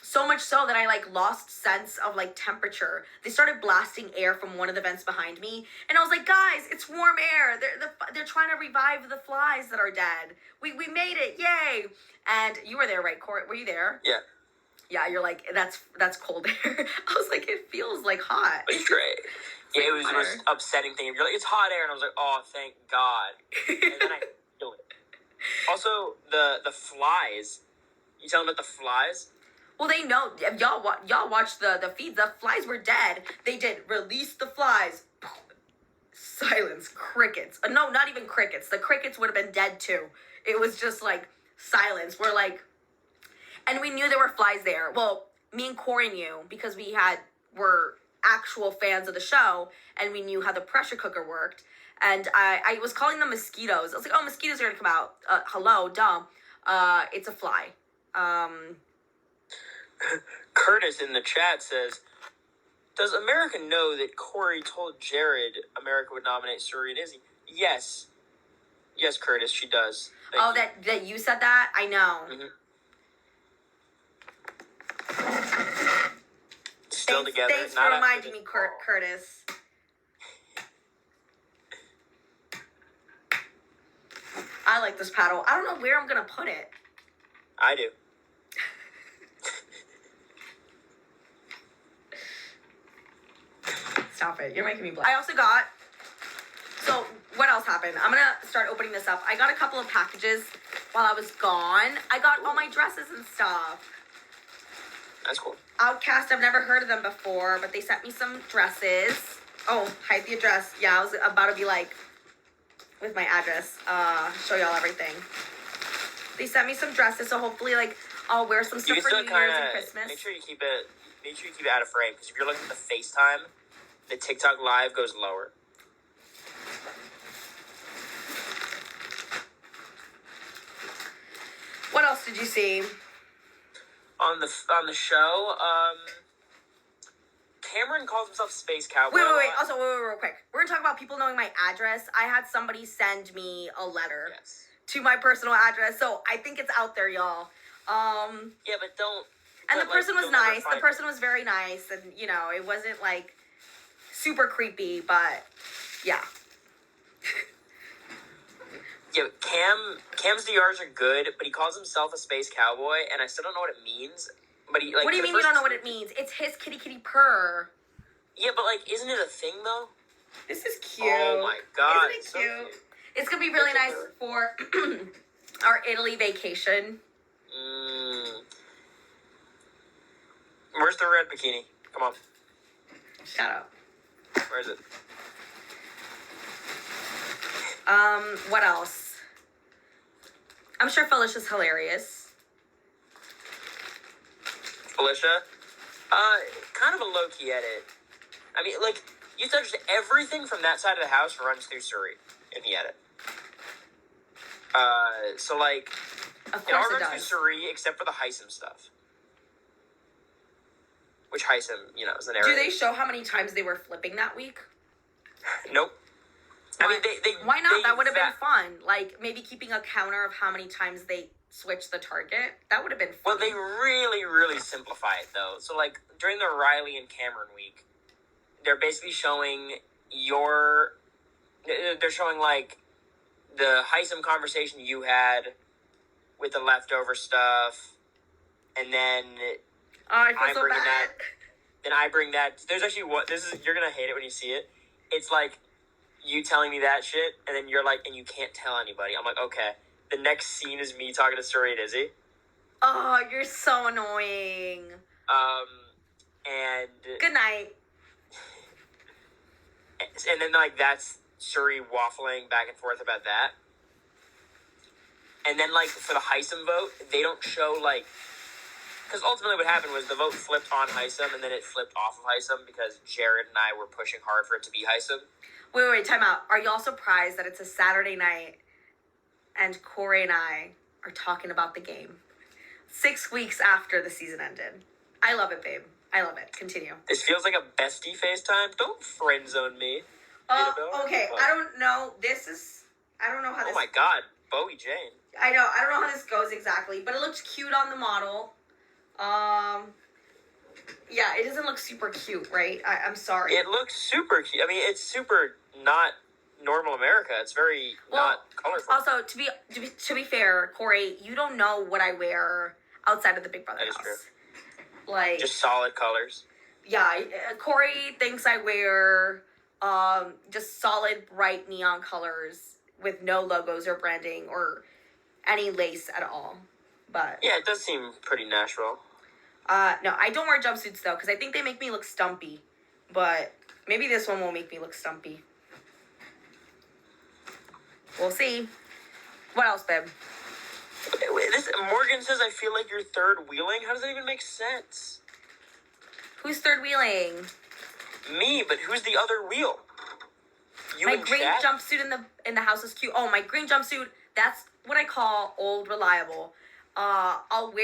Speaker 1: So much so that I, like, lost sense of, like, temperature. They started blasting air from one of the vents behind me. And I was like, guys, it's warm air. They're trying to revive the flies that are dead. We made it. Yay. And you were there, right, Court? Were you there?
Speaker 3: Yeah.
Speaker 1: Yeah, you're like, that's cold air. I was like, it feels, like, hot.
Speaker 3: It's great. Yeah, it was the most upsetting thing. You're like, it's hot air. And I was like, oh, thank God. And then I feel it. Also, the flies. You tell them about the flies?
Speaker 1: Well, they know. Y'all watched the feeds. The flies were dead. They did release the flies. Silence. Crickets. No, not even crickets. The crickets would have been dead too. It was just like silence. We're like, and we knew there were flies there. Well, me and Corey knew because were actual fans of the show and we knew how the pressure cooker worked. And I was calling them mosquitoes. I was like, oh, mosquitoes are gonna come out. Hello, dumb. It's a fly.
Speaker 3: Curtis in the chat says, does America know that Corey told Jared America would nominate Suri and Izzy? Yes. Yes, Curtis, she does. Thank you.
Speaker 1: That you said that? I know.
Speaker 3: Mm-hmm. Still together.
Speaker 1: Thanks for reminding me, Curtis. I like this paddle. I don't know where I'm going to put it.
Speaker 3: I do.
Speaker 1: Stop it. You're making me blush. I also got... So, what else happened? I'm going to start opening this up. I got a couple of packages while I was gone. I got all my dresses and stuff.
Speaker 3: That's cool.
Speaker 1: Outcast, I've never heard of them before, but they sent me some dresses. Oh, hide the address. Yeah, I was about to be like, with my address. Show y'all everything. They sent me some dresses, so hopefully, like, I'll wear some stuff for New Year's and Christmas.
Speaker 3: Make sure you keep it out of frame, because if you're looking at the FaceTime, the TikTok live goes lower.
Speaker 1: What else did you see?
Speaker 3: On the show, Cameron calls himself Space Cowboy.
Speaker 1: Wait. Also, wait, real quick. We're gonna talk about people knowing my address. I had somebody send me a letter to my personal address, so I think it's out there, y'all.
Speaker 3: Yeah, but don't.
Speaker 1: And the person was nice. The person was very nice, and you know, it wasn't like super creepy, but yeah.
Speaker 3: Yeah, Cam's DRs are good, but he calls himself a space cowboy, and I still don't know what it means. But he like.
Speaker 1: What do you mean you don't know what it means? It's his kitty purr.
Speaker 3: Yeah, but like, isn't it a thing though?
Speaker 1: This is cute.
Speaker 3: Oh my god,
Speaker 1: isn't it cute? So it's gonna be really nice for our Italy vacation.
Speaker 3: Where's the red bikini? Come on.
Speaker 1: Shut up.
Speaker 3: Where is it?
Speaker 1: What else? I'm sure Felicia's hilarious.
Speaker 3: Felicia? Kind of a low-key edit. I mean, like, you touched everything from that side of the house runs through Surrey in the edit. So, like,
Speaker 1: of
Speaker 3: it all
Speaker 1: course
Speaker 3: runs through Surrey except for the Heisem stuff. Which Heisem, you know, is an area.
Speaker 1: Do they show how many times they were flipping that week?
Speaker 3: Nope.
Speaker 1: Why?
Speaker 3: I mean, they
Speaker 1: why not? That would have been fun. Like, maybe keeping a counter of how many times they switched the target. That would have been fun.
Speaker 3: Well, they really, really simplify it, though. So, like, during the Riley and Cameron week, they're basically showing they're showing, like, the Heisem conversation you had with the leftover stuff, and then
Speaker 1: I feel so bad.
Speaker 3: Then I bring that. There's actually you're gonna hate it when you see it. It's like you telling me that shit, and then you're like, and you can't tell anybody. I'm like, okay. The next scene is me talking to Surrey and Izzy.
Speaker 1: Oh, you're so annoying.
Speaker 3: And
Speaker 1: good night.
Speaker 3: And then like that's Surrey waffling back and forth about that. And then like for the Heisem vote, they don't show like. Because ultimately what happened was the vote flipped on Heisem, and then it flipped off of Heisem because Jared and I were pushing hard for it to be Heisem.
Speaker 1: Wait, time out. Are y'all surprised that it's a Saturday night and Corey and I are talking about the game 6 weeks after the season ended? I love it, babe. I love it. Continue.
Speaker 3: This feels like a bestie FaceTime. Don't friend zone me.
Speaker 1: Okay. I don't know. I don't know how this...
Speaker 3: Oh my god. Bowie Jane.
Speaker 1: I know. I don't know how this goes exactly, but it looks cute on the model. Yeah, it doesn't look super cute, right? I'm sorry.
Speaker 3: It looks super cute. I mean, it's super not normal America. It's very not colorful.
Speaker 1: Also, to be fair, Corey, you don't know what I wear outside of the Big Brother house.
Speaker 3: That is true.
Speaker 1: Like
Speaker 3: just solid colors.
Speaker 1: Yeah, Corey thinks I wear just solid bright neon colors with no logos or branding or any lace at all. But
Speaker 3: yeah, it does seem pretty natural.
Speaker 1: No, I don't wear jumpsuits though because I think they make me look stumpy. But maybe this one won't make me look stumpy. We'll see. What else, babe?
Speaker 3: Morgan says, I feel like you're third wheeling. How does that even make sense?
Speaker 1: Who's third wheeling?
Speaker 3: Me, but who's the other wheel? You
Speaker 1: my
Speaker 3: and
Speaker 1: green
Speaker 3: Chad?
Speaker 1: Jumpsuit in the house is cute. Oh, my green jumpsuit, that's what I call old reliable. I would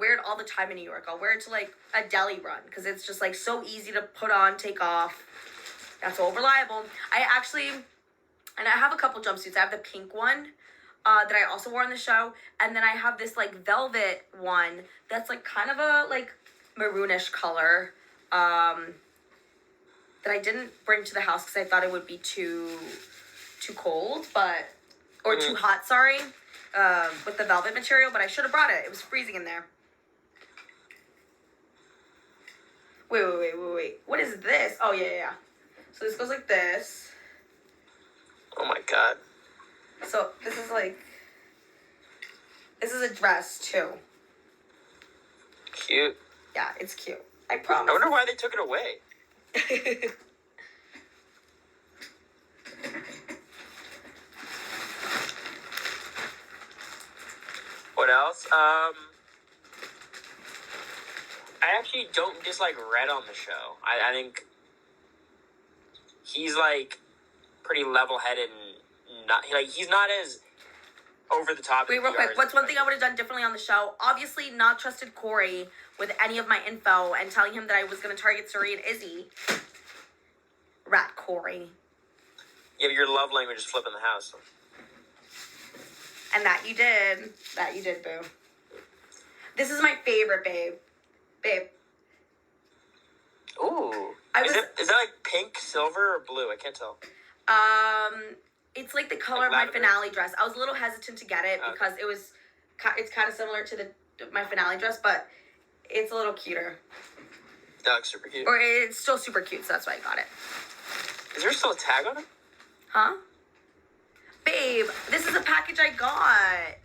Speaker 1: wear it all the time in New York. I'll wear it to like a deli run because it's just like so easy to put on, take off. That's old reliable. I have a couple jumpsuits. I have the pink one that I also wore on the show, and then I have this like velvet one that's like kind of a like maroonish color that I didn't bring to the house because I thought it would be too cold, or too hot. Sorry. With the velvet material, but I should have brought it. It was freezing in there. Wait. What is this? Oh, yeah. So this goes like this.
Speaker 3: Oh my god.
Speaker 1: So this is a dress too.
Speaker 3: Cute.
Speaker 1: Yeah, it's cute. I promise.
Speaker 3: I wonder why they took it away. What else? I actually don't dislike Red on the show. I think he's like pretty level-headed and not like he's not as over the top.
Speaker 1: Wait, real quick. What's one thing I would have done differently on the show? Obviously, not trusted Corey with any of my info and telling him that I was going to target Suri and Izzy. Rat Corey.
Speaker 3: Yeah, but your love language is flipping the house.
Speaker 1: And that you did. That you did, boo. This is my favorite, babe. Babe.
Speaker 3: Ooh. Is that like pink, silver, or blue? I can't tell.
Speaker 1: It's like the color
Speaker 3: Like
Speaker 1: of my
Speaker 3: lavender?
Speaker 1: finale dress. I was a little hesitant to get it
Speaker 3: Okay.
Speaker 1: because it's kind of similar to my finale dress, but it's a little cuter.
Speaker 3: That looks super cute.
Speaker 1: Or it's still super cute, so that's why I got it.
Speaker 3: Is there still a tag on it?
Speaker 1: Huh? Babe, this is a package I got.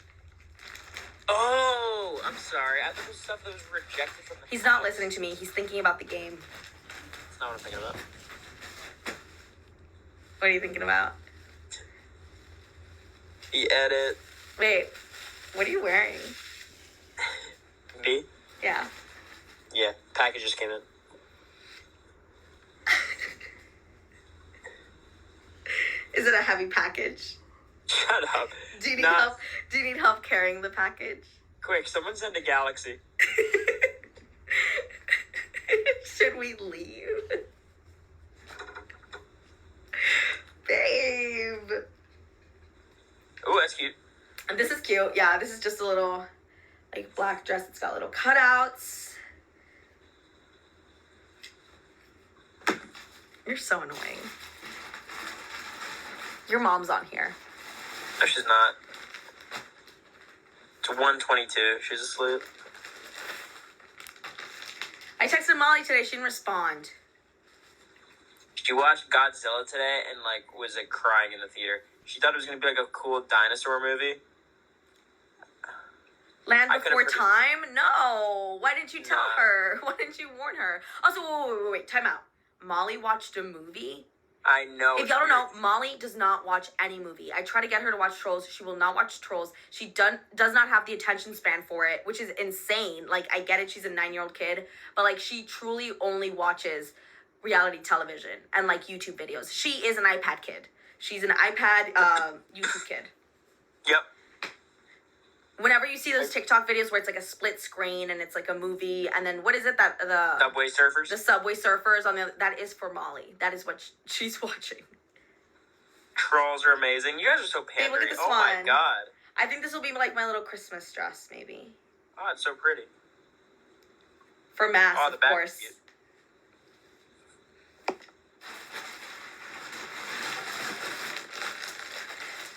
Speaker 3: Oh, I'm sorry. I thought it was stuff that was rejected from the
Speaker 1: He's not listening to me. He's thinking about the game.
Speaker 3: That's not what I'm thinking about.
Speaker 1: What are you thinking about?
Speaker 3: The edit.
Speaker 1: Wait, what are you wearing?
Speaker 3: Me?
Speaker 1: Yeah.
Speaker 3: Yeah, package just came in.
Speaker 1: Is it a heavy package?
Speaker 3: Shut up.
Speaker 1: Do you need
Speaker 3: Nah.
Speaker 1: help? Do you need help carrying the package?
Speaker 3: Quick, someone send a Galaxy.
Speaker 1: Should we leave? Babe.
Speaker 3: Ooh, that's cute.
Speaker 1: And this is cute. Yeah, this is just a little, like, black dress. It's got little cutouts. You're so annoying. Your mom's on here.
Speaker 3: No, she's not. It's 1:22. She's asleep.
Speaker 1: I texted Molly today. She didn't respond.
Speaker 3: She watched Godzilla today and, like, was, like, crying in the theater. She thought it was going to be, like, a cool dinosaur movie.
Speaker 1: Land
Speaker 3: I could've
Speaker 1: Before
Speaker 3: predicted-
Speaker 1: Time? No. Why didn't you tell
Speaker 3: Nah.
Speaker 1: her? Why didn't you warn her? Also, wait. Time out. Molly watched a movie?
Speaker 3: I know.
Speaker 1: If
Speaker 3: it's
Speaker 1: y'all don't know,
Speaker 3: weird.
Speaker 1: Molly does not watch any movie. I try to get her to watch Trolls. She will not watch Trolls. She does not have the attention span for it, which is insane. Like, I get it. She's a 9-year-old kid. But, like, she truly only watches reality television and, like, YouTube videos. She is an iPad kid. She's an iPad YouTube kid.
Speaker 3: Yep.
Speaker 1: Whenever you see those TikTok videos where it's like a split screen and it's like a movie, and then what is it that the
Speaker 3: Subway Surfers.
Speaker 1: the Subway Surfers on the other, that is for Molly. That is what she's watching.
Speaker 3: Trolls are amazing. You guys are so
Speaker 1: Hey, look at
Speaker 3: pandering.
Speaker 1: this
Speaker 3: Oh my
Speaker 1: one.
Speaker 3: god.
Speaker 1: I think this will be like my little Christmas dress, maybe
Speaker 3: Oh, it's so pretty.
Speaker 1: for Mass,
Speaker 3: Oh, the
Speaker 1: of
Speaker 3: back
Speaker 1: course.
Speaker 3: is cute.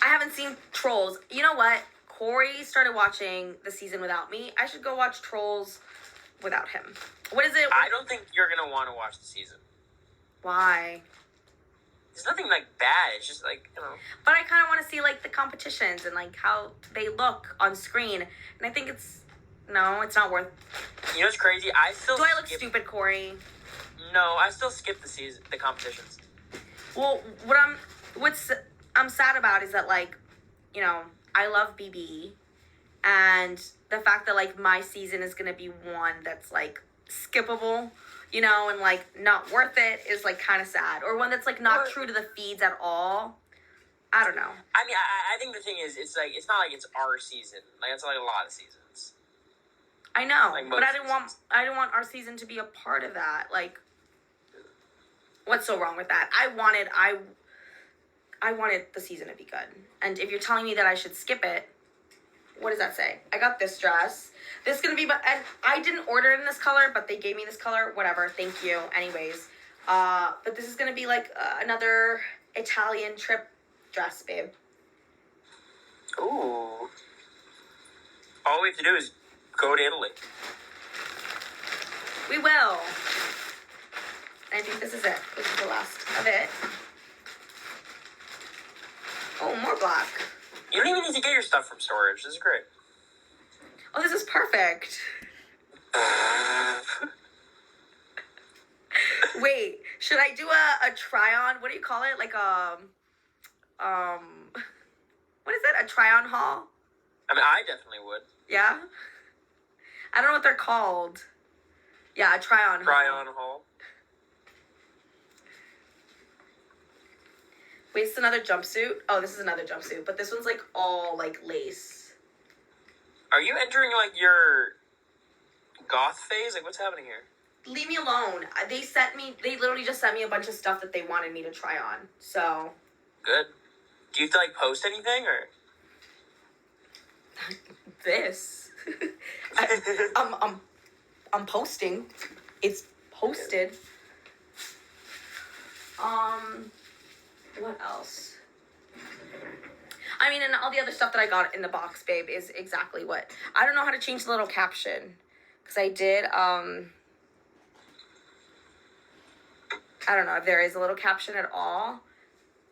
Speaker 1: I haven't seen Trolls. You know what? Corey started watching the season without me. I should go watch Trolls without him. What is it?
Speaker 3: I don't think you're going to want to watch the season.
Speaker 1: Why?
Speaker 3: There's nothing, like, bad. It's just, like, you know.
Speaker 1: But I kind of want to see, like, the competitions and, like, how they look on screen. And I think it's not worth.
Speaker 3: You know what's crazy? I still
Speaker 1: Do I look
Speaker 3: skip-
Speaker 1: stupid, Corey?
Speaker 3: No, I still skip the competitions.
Speaker 1: Well, what's I'm sad about is that, like, you know, I love BB, and the fact that, like, my season is gonna be one that's, like, skippable, you know, and, like, not worth it is, like, kind of sad, or one that's, like, not
Speaker 3: What?
Speaker 1: true to the feeds at all. I don't know.
Speaker 3: I mean, I think the thing is, it's like, it's not like it's our season. Like, it's like a lot of seasons.
Speaker 1: I know,
Speaker 3: Like
Speaker 1: but
Speaker 3: most
Speaker 1: I didn't want our season to be a part of that. Like, what's so wrong with that? I wanted the season to be good. And if you're telling me that I should skip it, what does that say? I got this dress. This is gonna be, and I didn't order it in this color, but they gave me this color. Whatever. Thank you. Anyways, but this is gonna be like another Italian trip dress, babe.
Speaker 3: Ooh. All we have to do is go to Italy.
Speaker 1: We will. I think this is it. This is the last of it. Oh, more black.
Speaker 3: You don't even need to get your stuff from storage. This is great.
Speaker 1: Oh, this is perfect. Wait, should I do a try on? What do you call it? Like what is it? A try on haul?
Speaker 3: I mean, I definitely would.
Speaker 1: Yeah? I don't know what they're called. Yeah, a try-on haul.
Speaker 3: Try-on haul.
Speaker 1: Wait, it's another jumpsuit? Oh, this is another jumpsuit, but this one's, like, all, like, lace.
Speaker 3: Are you entering, like, your goth phase? Like, what's happening here?
Speaker 1: Leave me alone. They literally just sent me a bunch of stuff that they wanted me to try on, so.
Speaker 3: Good. Do you have to, like, post anything, or?
Speaker 1: This. I'm posting. It's posted. What else? I mean, and all the other stuff that I got in the box, babe, is exactly what. I don't know how to change the little caption. Because I did, I don't know if there is a little caption at all.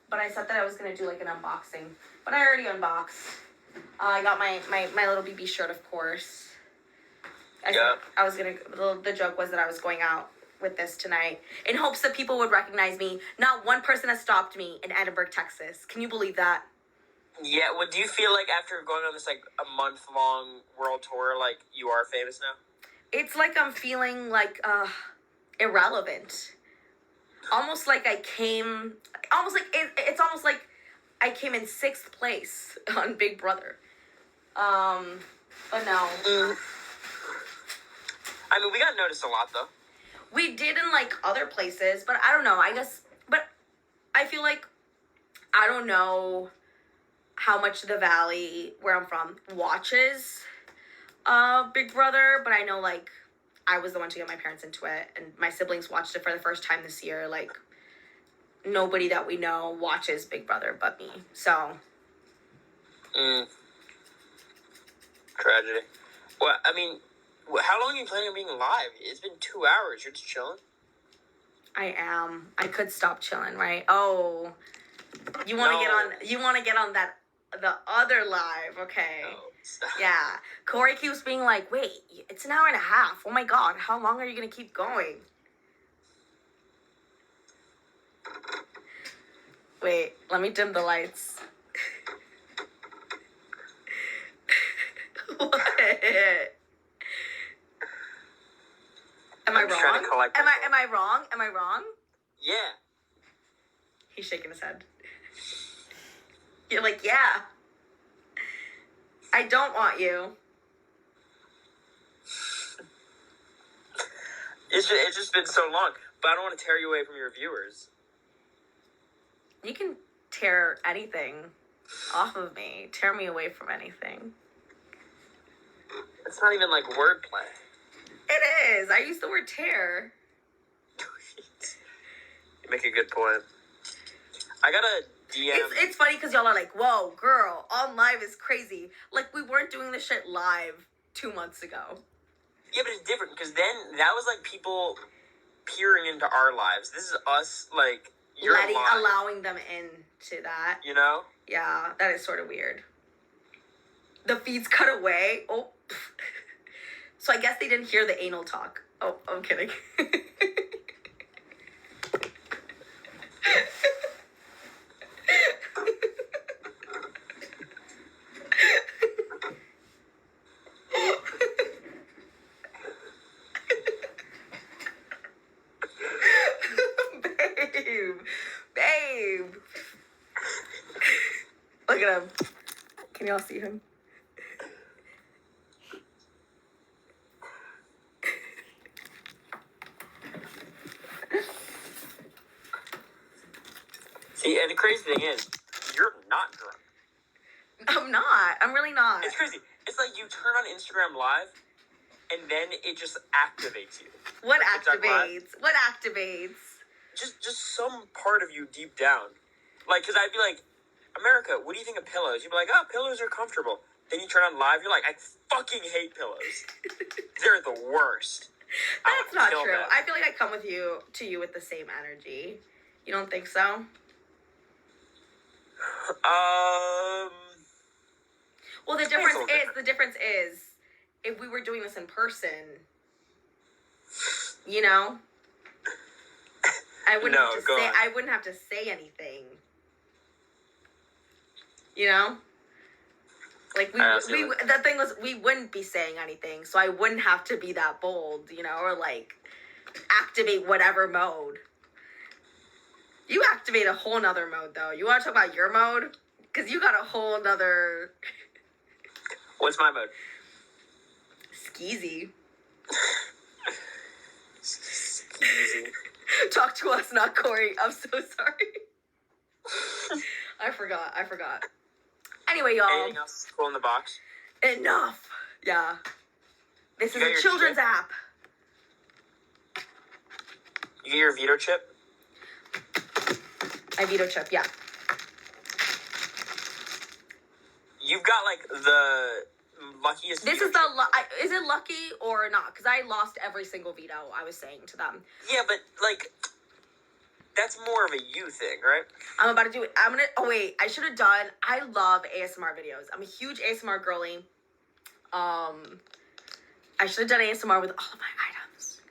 Speaker 1: But I said that I was going to do, like, an unboxing. But I already unboxed. I got my little BB shirt, of course. The joke was that I was going out with this tonight in hopes that people would recognize me. Not one person has stopped me in Edinburgh, Texas. Can you believe that?
Speaker 3: Yeah, well, do you feel like after going on this, like, a month-long world tour, like, you are famous now?
Speaker 1: It's like I'm feeling, like, irrelevant. Almost like I came... It's almost like I came in 6th place on Big Brother. But no.
Speaker 3: I mean, we got noticed a lot, though.
Speaker 1: We did in, like, other places, but I don't know. I guess... But I feel like... I don't know how much the Valley, where I'm from, watches Big Brother, but I know, like, I was the one to get my parents into it, and my siblings watched it for the first time this year. Like, nobody that we know watches Big Brother but me, so.
Speaker 3: Tragedy. Well, I mean, how long are you planning on being live? It's been 2 hours. You're just chilling?
Speaker 1: I am. I could stop chilling, right? Oh, you want to get on that, the other live, okay.
Speaker 3: No, stop.
Speaker 1: Yeah. Corey keeps being like, wait, it's an hour and a half. Oh my God, how long are you going to keep going? Wait, let me dim the lights. What? Am I wrong? Am I wrong? Am I wrong?
Speaker 3: Yeah.
Speaker 1: He's shaking his head. You're like, yeah. I don't want you.
Speaker 3: It's just been so long, but I don't want to tear you away from your viewers.
Speaker 1: You can tear anything off of me. Tear me away from anything.
Speaker 3: It's not even like wordplay.
Speaker 1: It is. I use the word tear.
Speaker 3: You make a good point. I got a DM.
Speaker 1: It's funny because y'all are like, whoa, girl, on live is crazy. Like, we weren't doing this shit live 2 months ago.
Speaker 3: Yeah, but it's different because then that was like people peering into our lives. This is us, like, you're
Speaker 1: allowing them into that.
Speaker 3: You know?
Speaker 1: Yeah, that is sort of weird. The feeds cut away. Oh. So I guess they didn't hear the anal talk. Oh, I'm kidding. Babe. Look at him. Can y'all see him?
Speaker 3: See, and the crazy thing is, you're not drunk.
Speaker 1: I'm not. I'm really not.
Speaker 3: It's crazy. It's like you turn on Instagram Live, and then it just activates you.
Speaker 1: What activates? What activates?
Speaker 3: Just some part of you deep down. Like, because I'd be like, America, what do you think of pillows? You'd be like, oh, pillows are comfortable. Then you turn on Live, you're like, I fucking hate pillows. They're the worst.
Speaker 1: That's not true. I feel like I come to you with the same energy. You don't think so? Well, the difference is, if we were doing this in person, you know, I wouldn't have to say anything. You know? Like the thing was we wouldn't be saying anything, so I wouldn't have to be that bold, you know, or like activate whatever mode. You activate a whole nother mode though. You want to talk about your mode? Because you got a whole nother.
Speaker 3: What's my mode?
Speaker 1: Skeezy.
Speaker 3: Skeezy.
Speaker 1: Talk to us, not Corey. I'm so sorry. I forgot. Anyway, y'all.
Speaker 3: Anything else cool in the box?
Speaker 1: Enough. Yeah. This is a children's app.
Speaker 3: You get your veto chip?
Speaker 1: My veto chip, yeah.
Speaker 3: You've got, like, the luckiest
Speaker 1: This is is it lucky or not? Because I lost every single veto I was saying to them.
Speaker 3: Yeah, but, like, that's more of a you thing, right?
Speaker 1: I'm about to do it. I should have done, I love ASMR videos. I'm a huge ASMR girly. I should have done ASMR with all of my items.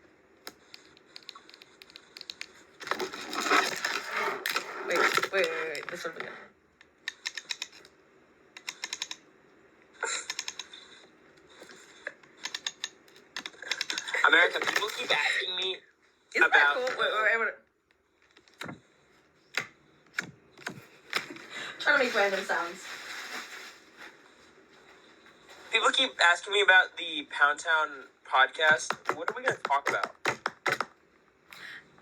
Speaker 1: Wait. This one again.
Speaker 3: America, people keep asking me
Speaker 1: Isn't
Speaker 3: about...
Speaker 1: that cool? Wait. Trying to make random sounds.
Speaker 3: People keep asking me about the Pound Town podcast. What are we going to talk about?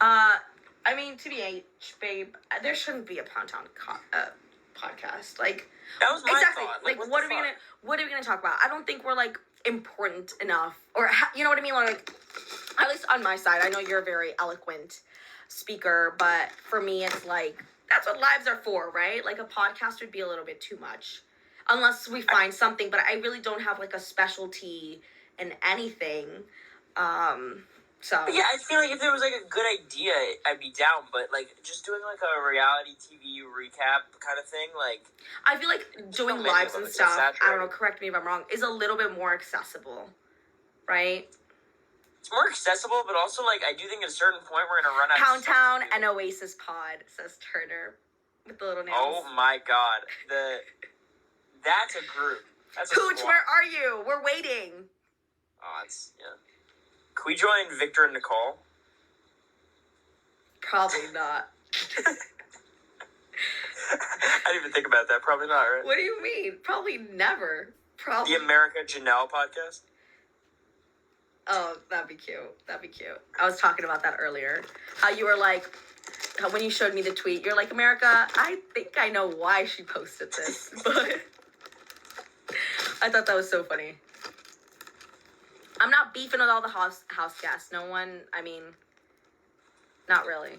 Speaker 1: I mean, TBH, babe, there shouldn't be a Pound Town podcast. Like,
Speaker 3: that was my
Speaker 1: exactly.
Speaker 3: thought.
Speaker 1: Like what are we gonna talk about? I don't think we're like important enough, or you know what I mean? Like, at least on my side, I know you're a very eloquent speaker, but for me, it's like that's what lives are for, right? Like a podcast would be a little bit too much, unless we find something. But I really don't have like a specialty in anything. So
Speaker 3: yeah, I feel like if there was like a good idea, I'd be down. But like just doing like a reality TV recap kind of thing, like
Speaker 1: I feel like doing lives and stuff. I don't know. Correct me if I'm wrong. Is a little bit more accessible, right?
Speaker 3: It's more accessible, but also like I do think at a certain point we're gonna run out.
Speaker 1: Pound Town and Oasis Pod, says Turner, with the little nails.
Speaker 3: Oh my god, that's a group. That's a
Speaker 1: Pooch,
Speaker 3: squad.
Speaker 1: where are you? We're waiting.
Speaker 3: Oh, it's yeah. Can we join Victor and Nicole?
Speaker 1: Probably not.
Speaker 3: I didn't even think about that. Probably not, right?
Speaker 1: What do you mean? Probably never. Probably.
Speaker 3: The America Janelle podcast?
Speaker 1: Oh, that'd be cute. I was talking about that earlier. How you were like, when you showed me the tweet, you're like, America, I think I know why she posted this. But I thought that was so funny. I'm not beefing with all the house guests. No one, I mean, not really.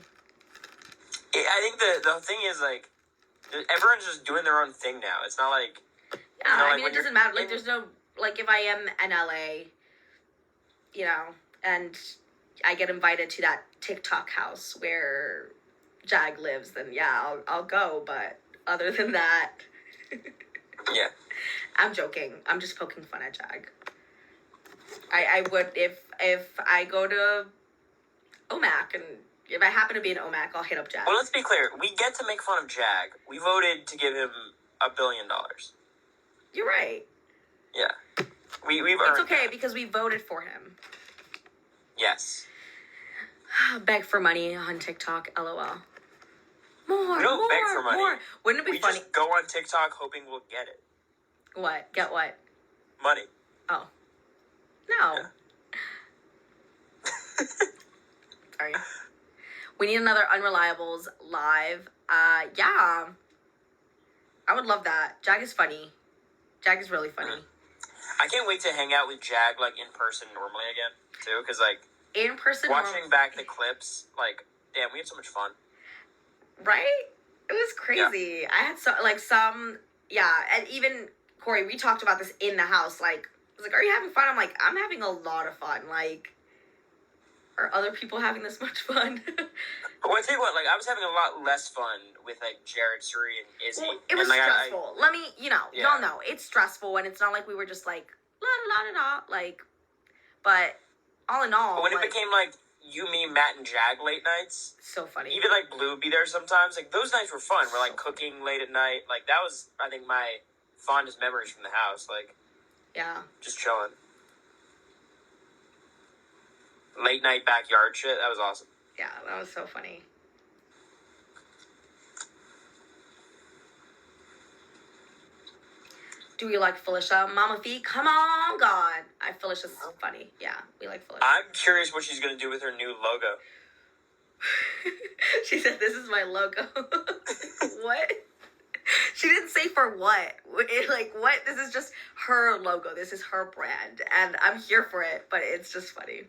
Speaker 3: I think the thing is, like, everyone's just doing their own thing now. It's not like...
Speaker 1: Yeah,
Speaker 3: you know,
Speaker 1: I
Speaker 3: like,
Speaker 1: mean, it doesn't matter. Like, there's no... Like, if I am in LA, you know, and I get invited to that TikTok house where Jag lives, then yeah, I'll go. But other than that...
Speaker 3: Yeah.
Speaker 1: I'm joking. I'm just poking fun at Jag. I would, if I go to OMAC, and if I happen to be in OMAC, I'll hit up Jag.
Speaker 3: Well, let's be clear. We get to make fun of Jag. We voted to give him $1 billion.
Speaker 1: You're right.
Speaker 3: Yeah. We've earned
Speaker 1: It's okay,
Speaker 3: that.
Speaker 1: because we voted for him.
Speaker 3: Yes.
Speaker 1: Beg for money on TikTok, LOL. More,
Speaker 3: We don't beg for money.
Speaker 1: More. Wouldn't it be funny?
Speaker 3: We just go on TikTok hoping we'll get it.
Speaker 1: What? Get what?
Speaker 3: Money.
Speaker 1: Oh. No.
Speaker 3: Yeah.
Speaker 1: Sorry. We need another Unreliables live. Yeah. I would love that. Jag is funny. Jag is really funny.
Speaker 3: I can't wait to hang out with Jag, like, in person normally again, too, because, like,
Speaker 1: In person.
Speaker 3: watching back the clips, like, damn, we had so much fun.
Speaker 1: Right? It was crazy. Yeah. I had and even, Corey, we talked about this in the house, like, I was like, are you having fun? I'm like, I'm having a lot of fun. Like, are other people having this much fun?
Speaker 3: Well, I tell you what, like, I was having a lot less fun with, like, Jared, Suri, and Izzy.
Speaker 1: Well, it was
Speaker 3: and, like,
Speaker 1: stressful. Let me, y'all know, it's stressful, and it's not like we were just like, la-da-la-da-da, like, but all in all,
Speaker 3: but when
Speaker 1: like,
Speaker 3: it became, like, you, me, Matt, and Jag late nights,
Speaker 1: so funny.
Speaker 3: even, like, Blue would be there sometimes, like, those nights were fun. We're, like, cooking late at night. Like, that was, I think, my fondest memories from the house. Like,
Speaker 1: Yeah.
Speaker 3: just chilling. Late night backyard shit. That was awesome.
Speaker 1: Yeah, that was so funny. Do we like Felicia? Mama Fee, come on, God. Felicia's funny. Yeah, we like Felicia.
Speaker 3: I'm curious what she's going to do with her new logo.
Speaker 1: She said, this is my logo. What? She didn't say for what. Like, what? This is just her logo. This is her brand. And I'm here for it, but it's just funny.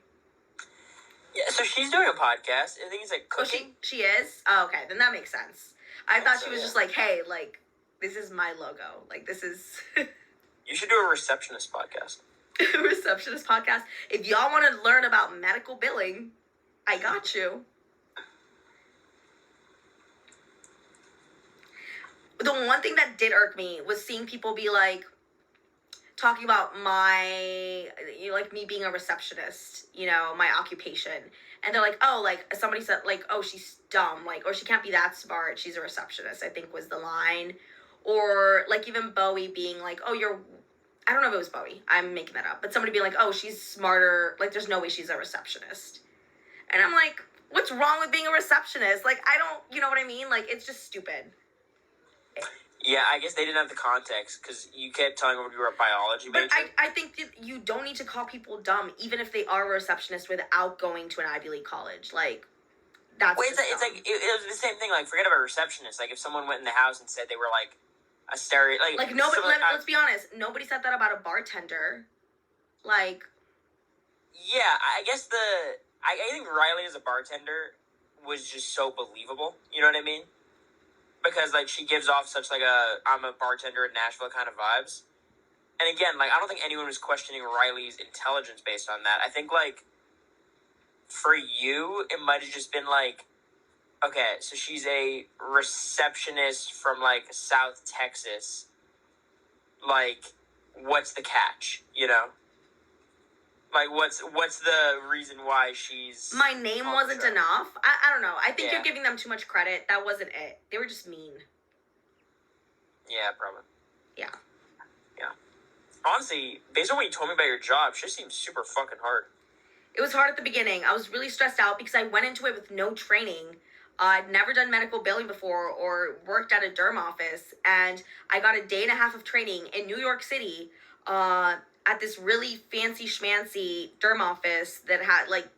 Speaker 3: Yeah, so she's doing a podcast. I think it's like cooking.
Speaker 1: Oh, she is? Oh, okay. Then that makes sense. I thought she was
Speaker 3: yeah.
Speaker 1: just like, hey, like, this is my logo. Like, this is...
Speaker 3: You should do a receptionist podcast.
Speaker 1: Receptionist podcast. If y'all want to learn about medical billing, I got you. The one thing that did irk me was seeing people be like, talking about like me being a receptionist, my occupation. And they're like, oh, like somebody said, like, oh, she's dumb, like, or she can't be that smart. She's a receptionist, I think was the line. Or like even Bowie being like, oh, I don't know if it was Bowie. I'm making that up. But somebody being like, oh, she's smarter. Like, there's no way she's a receptionist. And I'm like, what's wrong with being a receptionist? Like, I don't, you know what I mean? Like, it's just stupid.
Speaker 3: Yeah, I guess they didn't have the context because you kept telling them you were a biology major.
Speaker 1: But I think that you don't need to call people dumb, even if they are a receptionist without going to an Ivy League college. Like, that's
Speaker 3: Well, it's like it was the same thing. Like, forget about receptionists. Like, if someone went in the house and said they were like a
Speaker 1: like nobody. Let's be honest. Nobody said that about a bartender. Like,
Speaker 3: yeah, I guess I think Riley as a bartender was just so believable. You know what I mean? Because, like, she gives off such, like, I'm a bartender in Nashville kind of vibes. And again, like, I don't think anyone was questioning Riley's intelligence based on that. I think, like, for you, it might have just been, like, okay, so she's a receptionist from, like, South Texas. Like, what's the catch, Like, what's the reason why she's...
Speaker 1: My name wasn't enough? I don't know. I think
Speaker 3: Yeah.
Speaker 1: you're giving them too much credit. That wasn't it. They were just mean.
Speaker 3: Yeah, probably.
Speaker 1: Yeah.
Speaker 3: Yeah. Honestly, based on what you told me about your job, she seems super fucking hard.
Speaker 1: It was hard at the beginning. I was really stressed out because I went into it with no training. I'd never done medical billing before or worked at a derm office. And I got a day and a half of training in New York City, at this really fancy schmancy derm office that had like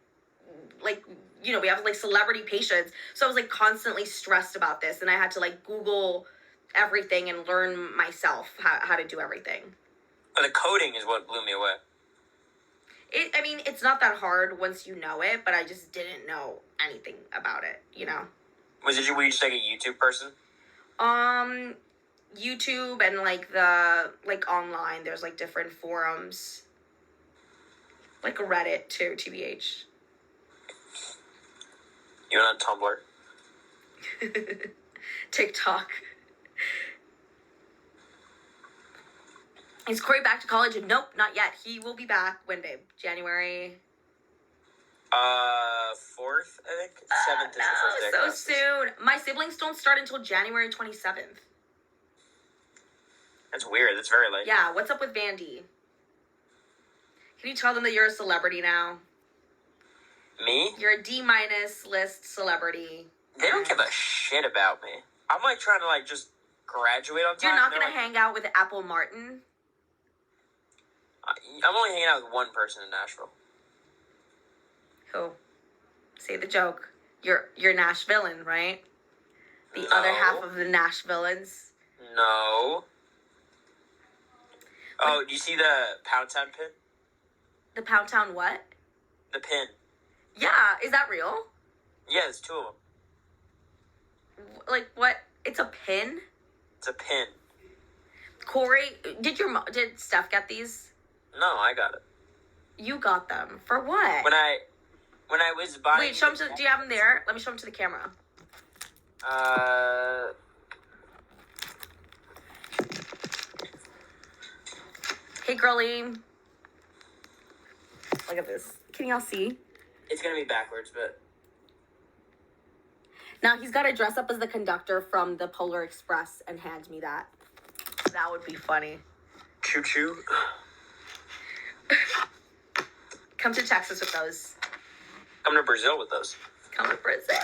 Speaker 1: we have like celebrity patients. So I was like constantly stressed about this, and I had to like Google everything and learn myself how to do everything.
Speaker 3: But the coding is what blew me away.
Speaker 1: It's not that hard once you know it, but I just didn't know anything about it,
Speaker 3: Were you just like a YouTube person?
Speaker 1: YouTube and like online, there's like different forums, like Reddit too, TBH.
Speaker 3: You're on Tumblr?
Speaker 1: TikTok. Is Corey back to college? Nope, not yet. He will be back when, babe? January
Speaker 3: 4th, I think. 7th is the first day.
Speaker 1: So soon. My siblings don't start until January 27th.
Speaker 3: That's weird. That's very late.
Speaker 1: Yeah, what's up with Vandy? Can you tell them that you're a celebrity now?
Speaker 3: Me?
Speaker 1: You're a D- list celebrity.
Speaker 3: They don't give a shit about me. I'm like trying to like just graduate on time.
Speaker 1: You're not gonna hang out with Apple Martin?
Speaker 3: I'm only hanging out with one person in Nashville.
Speaker 1: Who? Say the joke. You're Nashvillean, right? The
Speaker 3: No.
Speaker 1: other half of the Nashvilleans.
Speaker 3: No. Oh, do you see the Pound Town pin?
Speaker 1: The Pound Town what?
Speaker 3: The pin.
Speaker 1: Yeah, is that real?
Speaker 3: Yeah, there's two of them.
Speaker 1: Like what? It's a pin?
Speaker 3: It's a pin.
Speaker 1: Corey, did Steph get these?
Speaker 3: No, I got it.
Speaker 1: You got them. For what?
Speaker 3: When I was buying...
Speaker 1: Wait, show them do you have them there? Let me show them to the camera. Hey, girlie. Look at this. Can y'all see?
Speaker 3: It's going to be backwards, but...
Speaker 1: Now, he's got to dress up as the conductor from the Polar Express and hand me that. That would be funny.
Speaker 3: Choo choo.
Speaker 1: Come to Texas with those.
Speaker 3: Come to Brazil with those.
Speaker 1: Come to Brazil.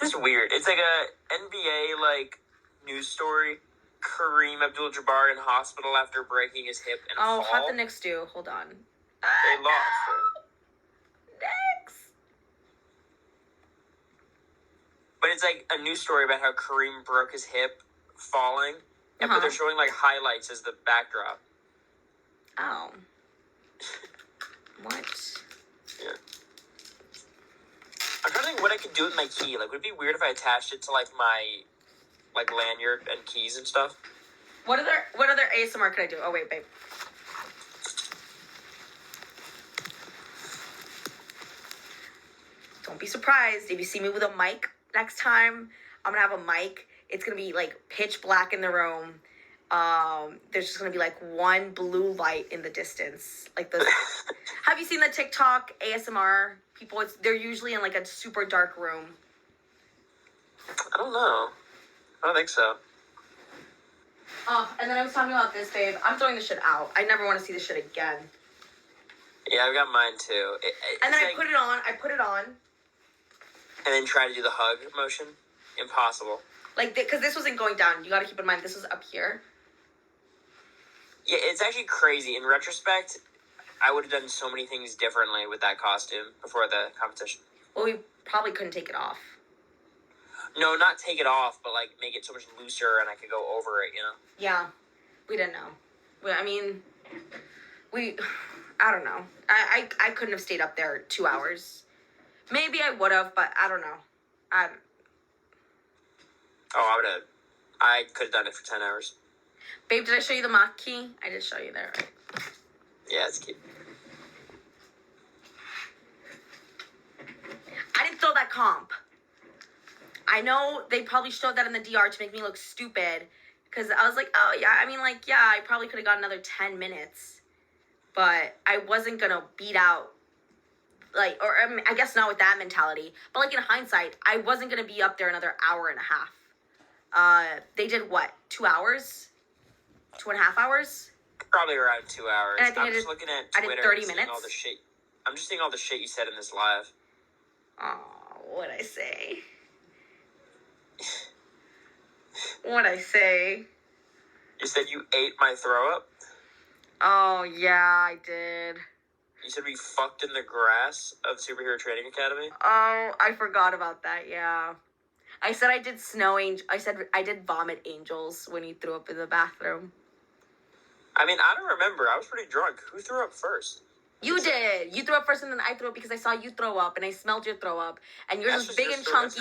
Speaker 3: This is weird. It's like a NBA like news story. Kareem Abdul-Jabbar in hospital after breaking his hip in a fall.
Speaker 1: How'd the Knicks do? Hold on.
Speaker 3: They lost.
Speaker 1: Knicks.
Speaker 3: But it's like a news story about how Kareem broke his hip falling, but they're showing like highlights as the backdrop.
Speaker 1: Oh. What?
Speaker 3: Yeah. I'm trying to think what I could do with my key. Like, would it be weird if I attached it to like my lanyard and keys and stuff?
Speaker 1: What other ASMR could I do? Oh wait, babe. Don't be surprised if you see me with a mic next time. I'm gonna have a mic. It's gonna be like pitch black in the room. There's just gonna be like one blue light in the distance. Like those. Have you seen the TikTok ASMR people? They're usually in like a super dark room.
Speaker 3: I don't know. I don't think so.
Speaker 1: Oh, and then I was talking about this, babe. I'm throwing this shit out. I never want to see this shit again.
Speaker 3: Yeah, I've got mine too.
Speaker 1: And then I put it on.
Speaker 3: And then try to do the hug motion. Impossible.
Speaker 1: Like, because this wasn't going down. You got to keep in mind, this was up here.
Speaker 3: Yeah, it's actually crazy. In retrospect, I would have done so many things differently with that costume before the competition.
Speaker 1: Well, we probably couldn't take it off.
Speaker 3: No, not take it off, but like make it so much looser and I could go over it, you know?
Speaker 1: Yeah. We didn't know. I don't know. I couldn't have stayed up there 2 hours. Maybe I would have, but I don't know.
Speaker 3: I could have done it for 10 hours.
Speaker 1: Babe, did I show you the mock key? I did show you there, right?
Speaker 3: Yeah, it's cute.
Speaker 1: I didn't throw that comp. I know they probably showed that in the DR to make me look stupid. Because I was like, oh, yeah. I probably could have got another 10 minutes. But I wasn't going to beat out. I guess not with that mentality. But, in hindsight, I wasn't going to be up there another hour and a half. They did what? 2 hours? 2.5 hours?
Speaker 3: Probably around 2 hours.
Speaker 1: And I think
Speaker 3: I'm just looking at Twitter.
Speaker 1: I did 30
Speaker 3: and
Speaker 1: minutes.
Speaker 3: all the shit. I'm just seeing all the shit you said in this live.
Speaker 1: Oh, what'd I say? What'd I say?
Speaker 3: You said you ate my throw up?
Speaker 1: Oh, yeah, I did.
Speaker 3: You said we fucked in the grass of Superhero Training Academy?
Speaker 1: Oh, I forgot about that, yeah. I said I did I said I did vomit angels when you threw up in the bathroom.
Speaker 3: I mean, I don't remember. I was pretty drunk. Who threw up first?
Speaker 1: You did. You threw up first and then I threw up because I saw you throw up and I smelled your throw up. And yours was big and chunky.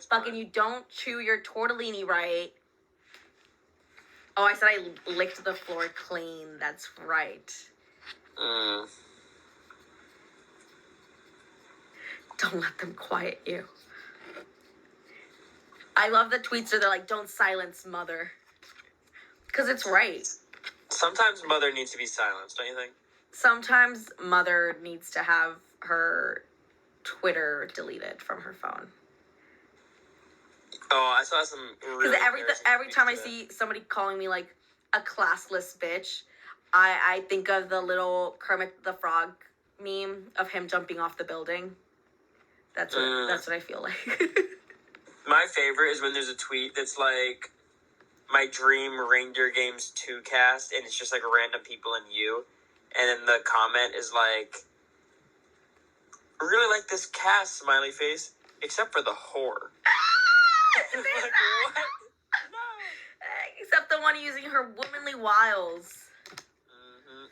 Speaker 1: Fucking you don't chew your tortellini right. Oh, I said I licked the floor clean. That's right. Don't let them quiet you. I love the tweets where they're like, don't silence mother. Because it's right.
Speaker 3: Sometimes mother needs to be silenced, don't you think?
Speaker 1: Sometimes mother needs to have her Twitter deleted from her phone.
Speaker 3: Oh, I saw some really
Speaker 1: Because every time I see somebody calling me like a classless bitch, I think of the little Kermit the Frog meme of him jumping off the building. That's what I feel like.
Speaker 3: My favorite is when there's a tweet that's like, my dream Reindeer Games 2 cast, and it's just like random people and you. And then the comment is like, I really like this cast, smiley face, except for the whore. Like, what? No.
Speaker 1: Except the one using her womanly wiles.
Speaker 3: Mm-hmm.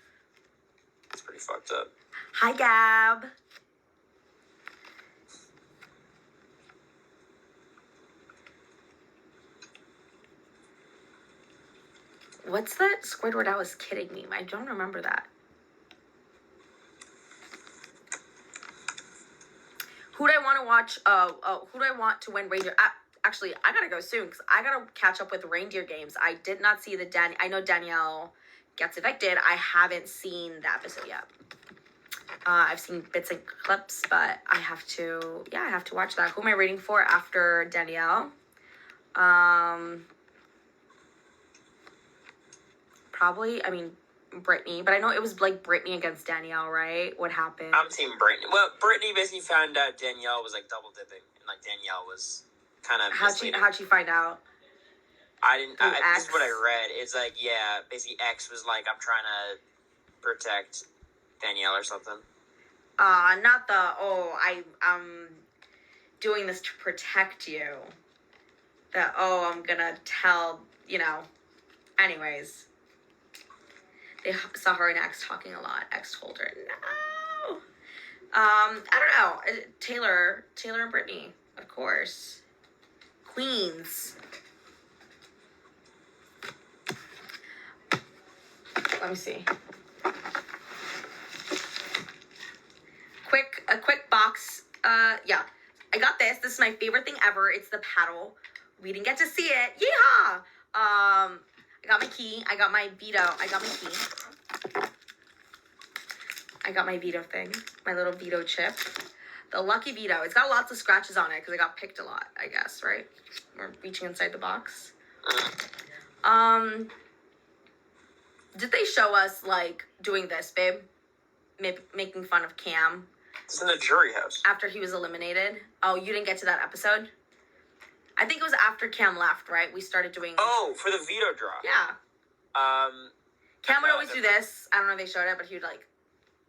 Speaker 3: It's pretty fucked up.
Speaker 1: Hi, Gab. What's that Squidward I was kidding me? I don't remember that. Who do I want to watch? Who do I want to win Reindeer? Actually, I gotta go soon because I gotta catch up with Reindeer Games. I did not see I know Danielle gets evicted. I haven't seen the episode yet. I've seen bits and clips, but I have to watch that. Who am I rooting for after Danielle? Probably, I mean, Brittany, but I know it was like Brittany against Danielle, right? What happened?
Speaker 3: I'm team Brittany. Well, Brittany basically found out Danielle was like double dipping, and like Danielle was kind of
Speaker 1: How'd she find out?
Speaker 3: This is what I read. It's like, yeah, basically X was like, I'm trying to protect Danielle or something.
Speaker 1: Not the, I'm doing this to protect you. I'm gonna tell, anyways. They saw her and X talking a lot. X told her, no. I don't know. Taylor and Brittany, of course. Queens. Let me see. A quick box. Yeah. I got this. This is my favorite thing ever. It's the paddle. We didn't get to see it. Yeehaw! I got my key. I got my veto. I got my key. I got my veto thing. My little veto chip. The lucky veto. It's got lots of scratches on it because I got picked a lot, I guess, right? We're reaching inside the box. Did they show us, like, doing this, babe? Making fun of Cam?
Speaker 3: It's in the jury house.
Speaker 1: After he was eliminated? Oh, you didn't get to that episode? I think it was after Cam left, right? We started doing...
Speaker 3: Oh, for the veto draw.
Speaker 1: Yeah. Cam would always do this. I don't know if they showed it, but he would, like,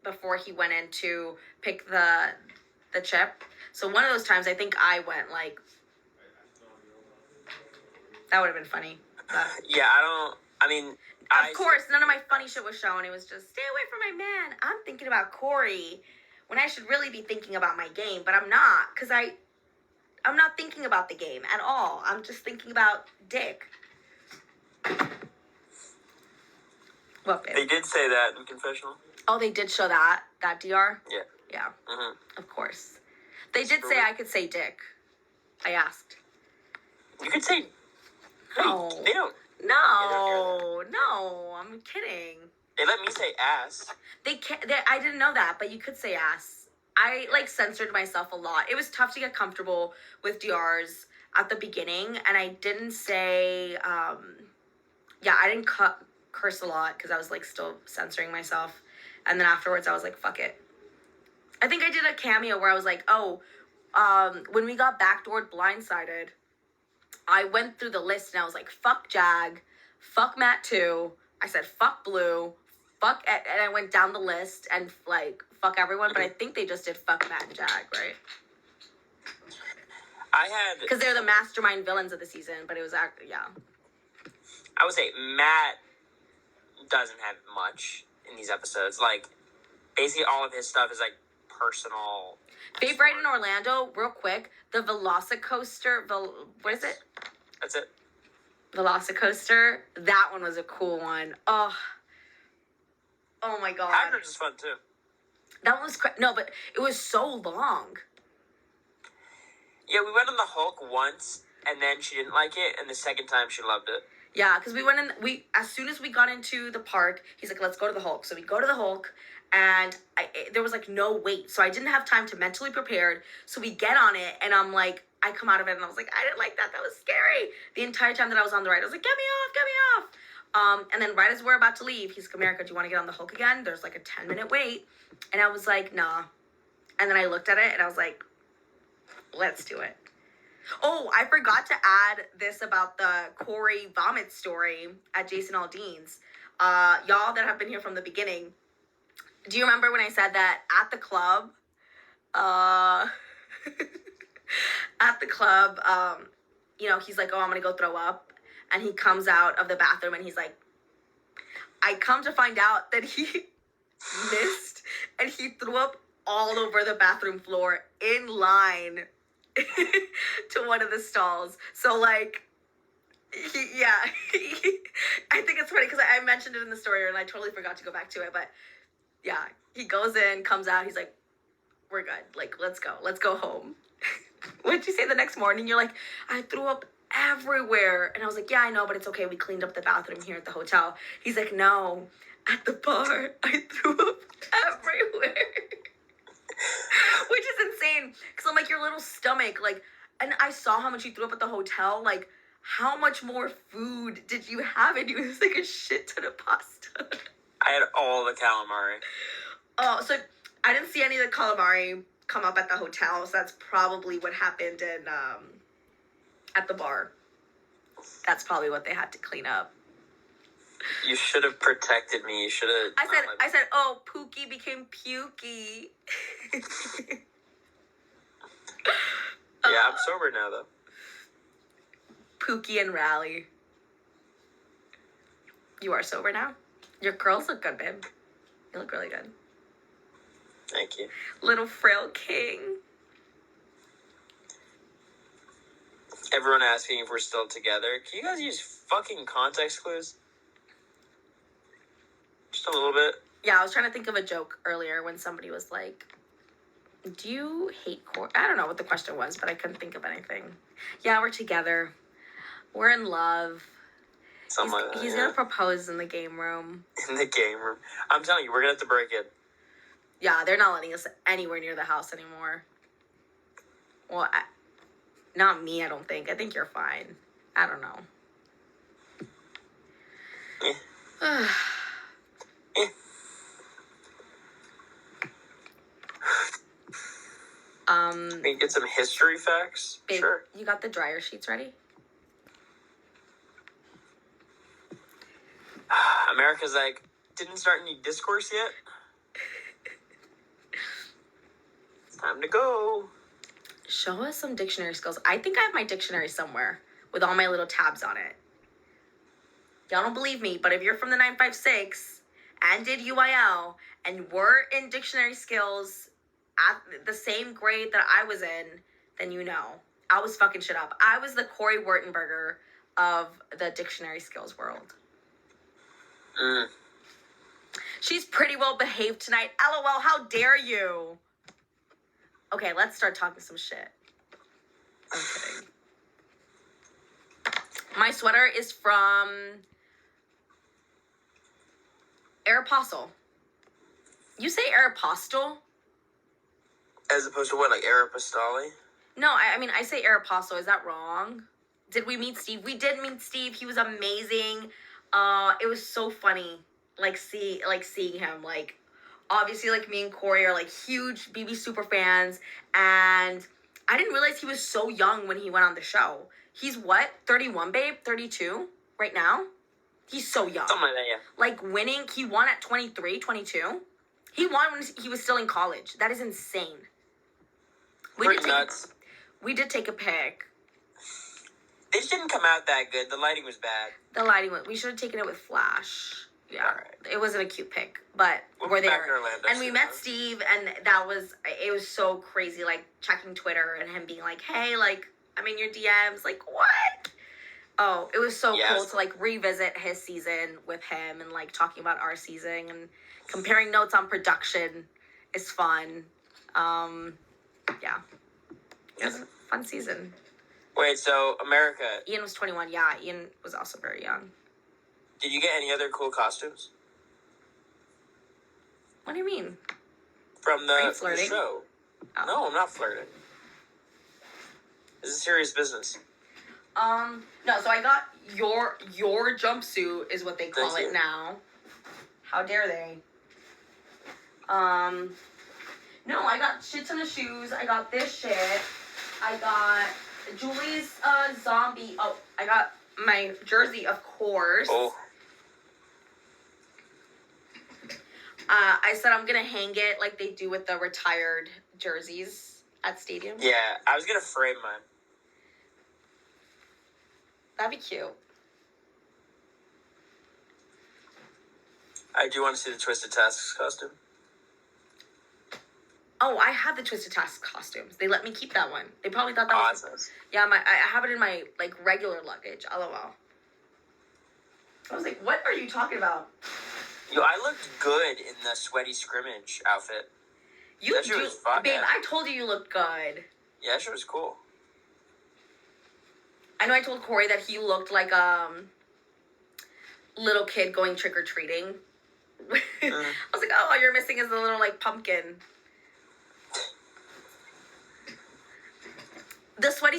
Speaker 1: before he went in to pick the chip. So one of those times, I think I went, like... That would have been funny. But...
Speaker 3: Yeah,
Speaker 1: Of course, none of my funny shit was shown. It was just, stay away from my man. I'm thinking about Corey when I should really be thinking about my game, but I'm not, because I'm not thinking about the game at all. I'm just thinking about Dick. What, babe?
Speaker 3: They did say that in confessional.
Speaker 1: Oh, they did show that DR?
Speaker 3: Yeah.
Speaker 1: Yeah,
Speaker 3: Mm-hmm.
Speaker 1: of course. They did say I could say Dick. I asked.
Speaker 3: You could say...
Speaker 1: No.
Speaker 3: They don't...
Speaker 1: No, I'm kidding.
Speaker 3: They let me say ass.
Speaker 1: I didn't know that, but you could say ass. I, like, censored myself a lot. It was tough to get comfortable with DRs at the beginning, and I didn't say, I didn't curse a lot, because I was, like, still censoring myself. And then afterwards, I was like, fuck it. I think I did a cameo where I was like, when we got backdoored blindsided, I went through the list and I was like, fuck Jag, fuck Matt 2. I said, fuck Blue, fuck, and I went down the list and, like, fuck everyone. But I think they just did fuck Matt and Jag, right? Because they're the mastermind villains of the season, but it was actually, yeah.
Speaker 3: I would say Matt doesn't have much in these episodes. Like, basically all of his stuff is, like, personal.
Speaker 1: Babe, right in Orlando, real quick, the Velocicoaster, what is it?
Speaker 3: That's it.
Speaker 1: Velocicoaster, that one was a cool one. Oh my god.
Speaker 3: Hagrid's is fun too.
Speaker 1: That one was no, but it was so long.
Speaker 3: Yeah, we went on the Hulk once, and then she didn't like it, and the second time she loved it.
Speaker 1: Yeah, because we went in. As soon as we got into the park, he's like, "Let's go to the Hulk." So we go to the Hulk, and there was like no wait, so I didn't have time to mentally prepare. So we get on it, and I'm like, I come out of it, and I was like, I didn't like that. That was scary. The entire time that I was on the ride, I was like, get me off. And then right as we're about to leave, he's like, America, do you want to get on the Hulk again? There's like a 10-minute wait, and I was like, nah. And then I looked at it, and I was like, let's do it. Oh, I forgot to add this about the Corey vomit story at Jason Aldean's. Y'all that have been here from the beginning, do you remember when I said that at the club, he's like, oh, I'm going to go throw up. And he comes out of the bathroom and he's like, I come to find out that he missed and he threw up all over the bathroom floor in line to one of the stalls. So, like, I think it's funny because I mentioned it in the story and I totally forgot to go back to it. But, yeah, he goes in, comes out, he's like, we're good. Like, let's go home. What'd you say the next morning? You're like, I threw up everywhere. And I was like, yeah, I know, but it's okay. We cleaned up the bathroom here at the hotel. He's like, no, at the bar, I threw up everywhere. Which is insane. Because I'm like, your little stomach, like, and I saw how much you threw up at the hotel. Like, how much more food did you have in you? It was like a shit ton of pasta.
Speaker 3: I had all the calamari.
Speaker 1: Oh, so I didn't see any of the calamari come up at the hotel, so that's probably what happened in at the bar. That's probably what they had to clean up.
Speaker 3: You should have protected me. You should have.
Speaker 1: I said, oh, Pookie became pukey.
Speaker 3: Yeah, I'm sober now though.
Speaker 1: Pookie and Rally. You are sober now? Your curls look good, babe. You look really good.
Speaker 3: Thank you.
Speaker 1: Little frail king.
Speaker 3: Everyone asking if we're still together. Can you guys use fucking context clues? Just a little bit.
Speaker 1: Yeah, I was trying to think of a joke earlier when somebody was like, do you hate Corey? I don't know what the question was, but I couldn't think of anything. Yeah, we're together. We're in love.
Speaker 3: Something like that.
Speaker 1: He's gonna propose in the game room.
Speaker 3: In the game room. I'm telling you, we're gonna have to break it.
Speaker 1: Yeah, they're not letting us anywhere near the house anymore. Well, not me, I don't think. I think you're fine. I don't know.
Speaker 3: Eh. We can get some history facts.
Speaker 1: Babe,
Speaker 3: sure.
Speaker 1: You got the dryer sheets ready?
Speaker 3: America's like, didn't start any discourse yet. It's time to go.
Speaker 1: Show us some dictionary skills. I think I have my dictionary somewhere with all my little tabs on it. Y'all don't believe me, but if you're from the 956 and did UIL and were in dictionary skills at the same grade that I was in, then you know. I was fucking shit up. I was the Corey Wurtenberger of the dictionary skills world. She's pretty well behaved tonight. LOL, how dare you? Okay, let's start talking some shit. I'm kidding. My sweater is from Aeropostale. You say Aeropostale?
Speaker 3: As opposed to what, like Aeropostale?
Speaker 1: No, I mean, I say Aeropostale. Is that wrong? Did we meet Steve? We did meet Steve. He was amazing. It was so funny, seeing him. Like, obviously, like, me and Corey are, like, huge BB super fans, and I didn't realize he was so young when he went on the show. He's what? 31, babe? 32? Right now? He's so young.
Speaker 3: Something like that, yeah.
Speaker 1: Like, winning, he won at 23, 22. He won when he was still in college. That is insane.
Speaker 3: Pretty nuts.
Speaker 1: We did take a pic.
Speaker 3: It didn't come out that good. The lighting was bad.
Speaker 1: The lighting, we should have taken it with flash. Yeah,
Speaker 3: all right.
Speaker 1: It wasn't a cute pic, but we're
Speaker 3: be back
Speaker 1: there.
Speaker 3: in Orlando
Speaker 1: And we
Speaker 3: soon,
Speaker 1: met
Speaker 3: huh?
Speaker 1: Steve, and it was so crazy, like, checking Twitter and him being like, hey, like, I'm in your DMs, like, what? Oh, it was so cool to, like, revisit his season with him and, like, talking about our season and comparing notes on production is fun. Yeah. It was a fun season.
Speaker 3: Wait, so America,
Speaker 1: Ian was 21. Yeah, Ian was also very young.
Speaker 3: did you get any other cool costumes
Speaker 1: What do you mean?
Speaker 3: from
Speaker 1: Are you
Speaker 3: the
Speaker 1: flirting?
Speaker 3: show?
Speaker 1: Oh.
Speaker 3: No, I'm not flirting. This is serious business.
Speaker 1: No, so I got your jumpsuit is what they call
Speaker 3: Thank
Speaker 1: it
Speaker 3: you.
Speaker 1: now. How dare they? No, I got shit ton of shoes. I got this shit. I got Julie's zombie. Oh, I got my jersey, of course.
Speaker 3: Oh.
Speaker 1: I said I'm gonna hang it like they do with the retired jerseys at stadiums.
Speaker 3: Yeah, I was gonna frame mine.
Speaker 1: That'd be cute.
Speaker 3: I do want to see the Twisted Tasks costume.
Speaker 1: Oh, I had the Twisted Task costumes. They let me keep that one. They probably thought that was...
Speaker 3: That's nice.
Speaker 1: Yeah, I have it in my, like, regular luggage. LOL. I was like, what are you talking about?
Speaker 3: Yo, I looked good in the sweaty scrimmage outfit.
Speaker 1: You
Speaker 3: That shit was fun,
Speaker 1: babe,
Speaker 3: yeah.
Speaker 1: I told you looked good.
Speaker 3: Yeah, that shit was cool.
Speaker 1: I know I told Corey that he looked like little kid going trick-or-treating. I was like, oh, all you're missing is the little, like, pumpkin. The sweaty.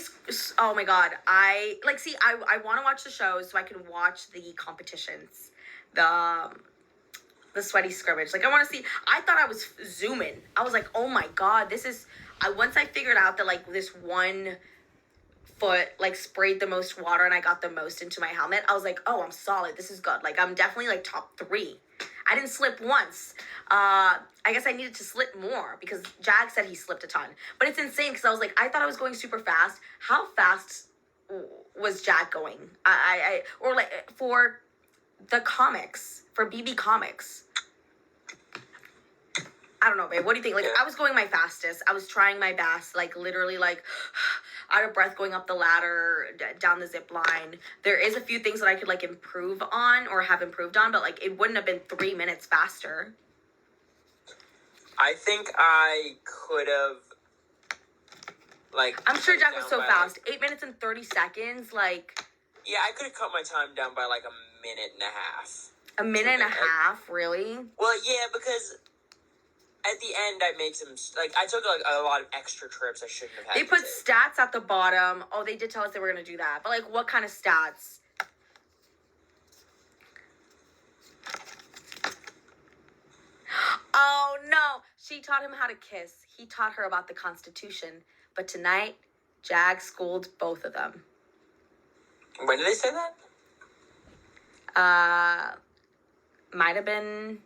Speaker 1: Oh my god! I like. See, I want to watch the shows so I can watch the competitions. The sweaty scrimmage. Like I want to see. I thought I was zooming. I was like, oh my god, this is. Once I figured out that like this one foot like sprayed the most water and I got the most into my helmet, I was like, oh, I'm solid. This is good. Like I'm definitely like top 3. I didn't slip once. I guess I needed to slip more because Jag said he slipped a ton. But it's insane because I was like, I thought I was going super fast. How fast was Jag going? Or like for the comics, for BB Comics. I don't know, babe. What do you think? Like, I was going my fastest. I was trying my best. Like, literally, like, out of breath going up the ladder, down the zip line. There is a few things that I could, like, improve on or have improved on, but, like, it wouldn't have been 3 minutes faster.
Speaker 3: I think I could have, like...
Speaker 1: I'm sure Jack was so fast. 8 minutes and 30 seconds, like...
Speaker 3: Yeah, I could have cut my time down by, like, a minute and a half.
Speaker 1: A minute and a half? Really?
Speaker 3: Well, yeah, because... At the end, I made some, like, I took, like, a lot of extra trips I shouldn't have had.
Speaker 1: They put stats at the bottom. Oh, they did tell us they were going to do that. But, like, what kind of stats? Oh, no. She taught him how to kiss. He taught her about the Constitution. But tonight, Jag schooled both of them.
Speaker 3: When did they say that?
Speaker 1: Might have been...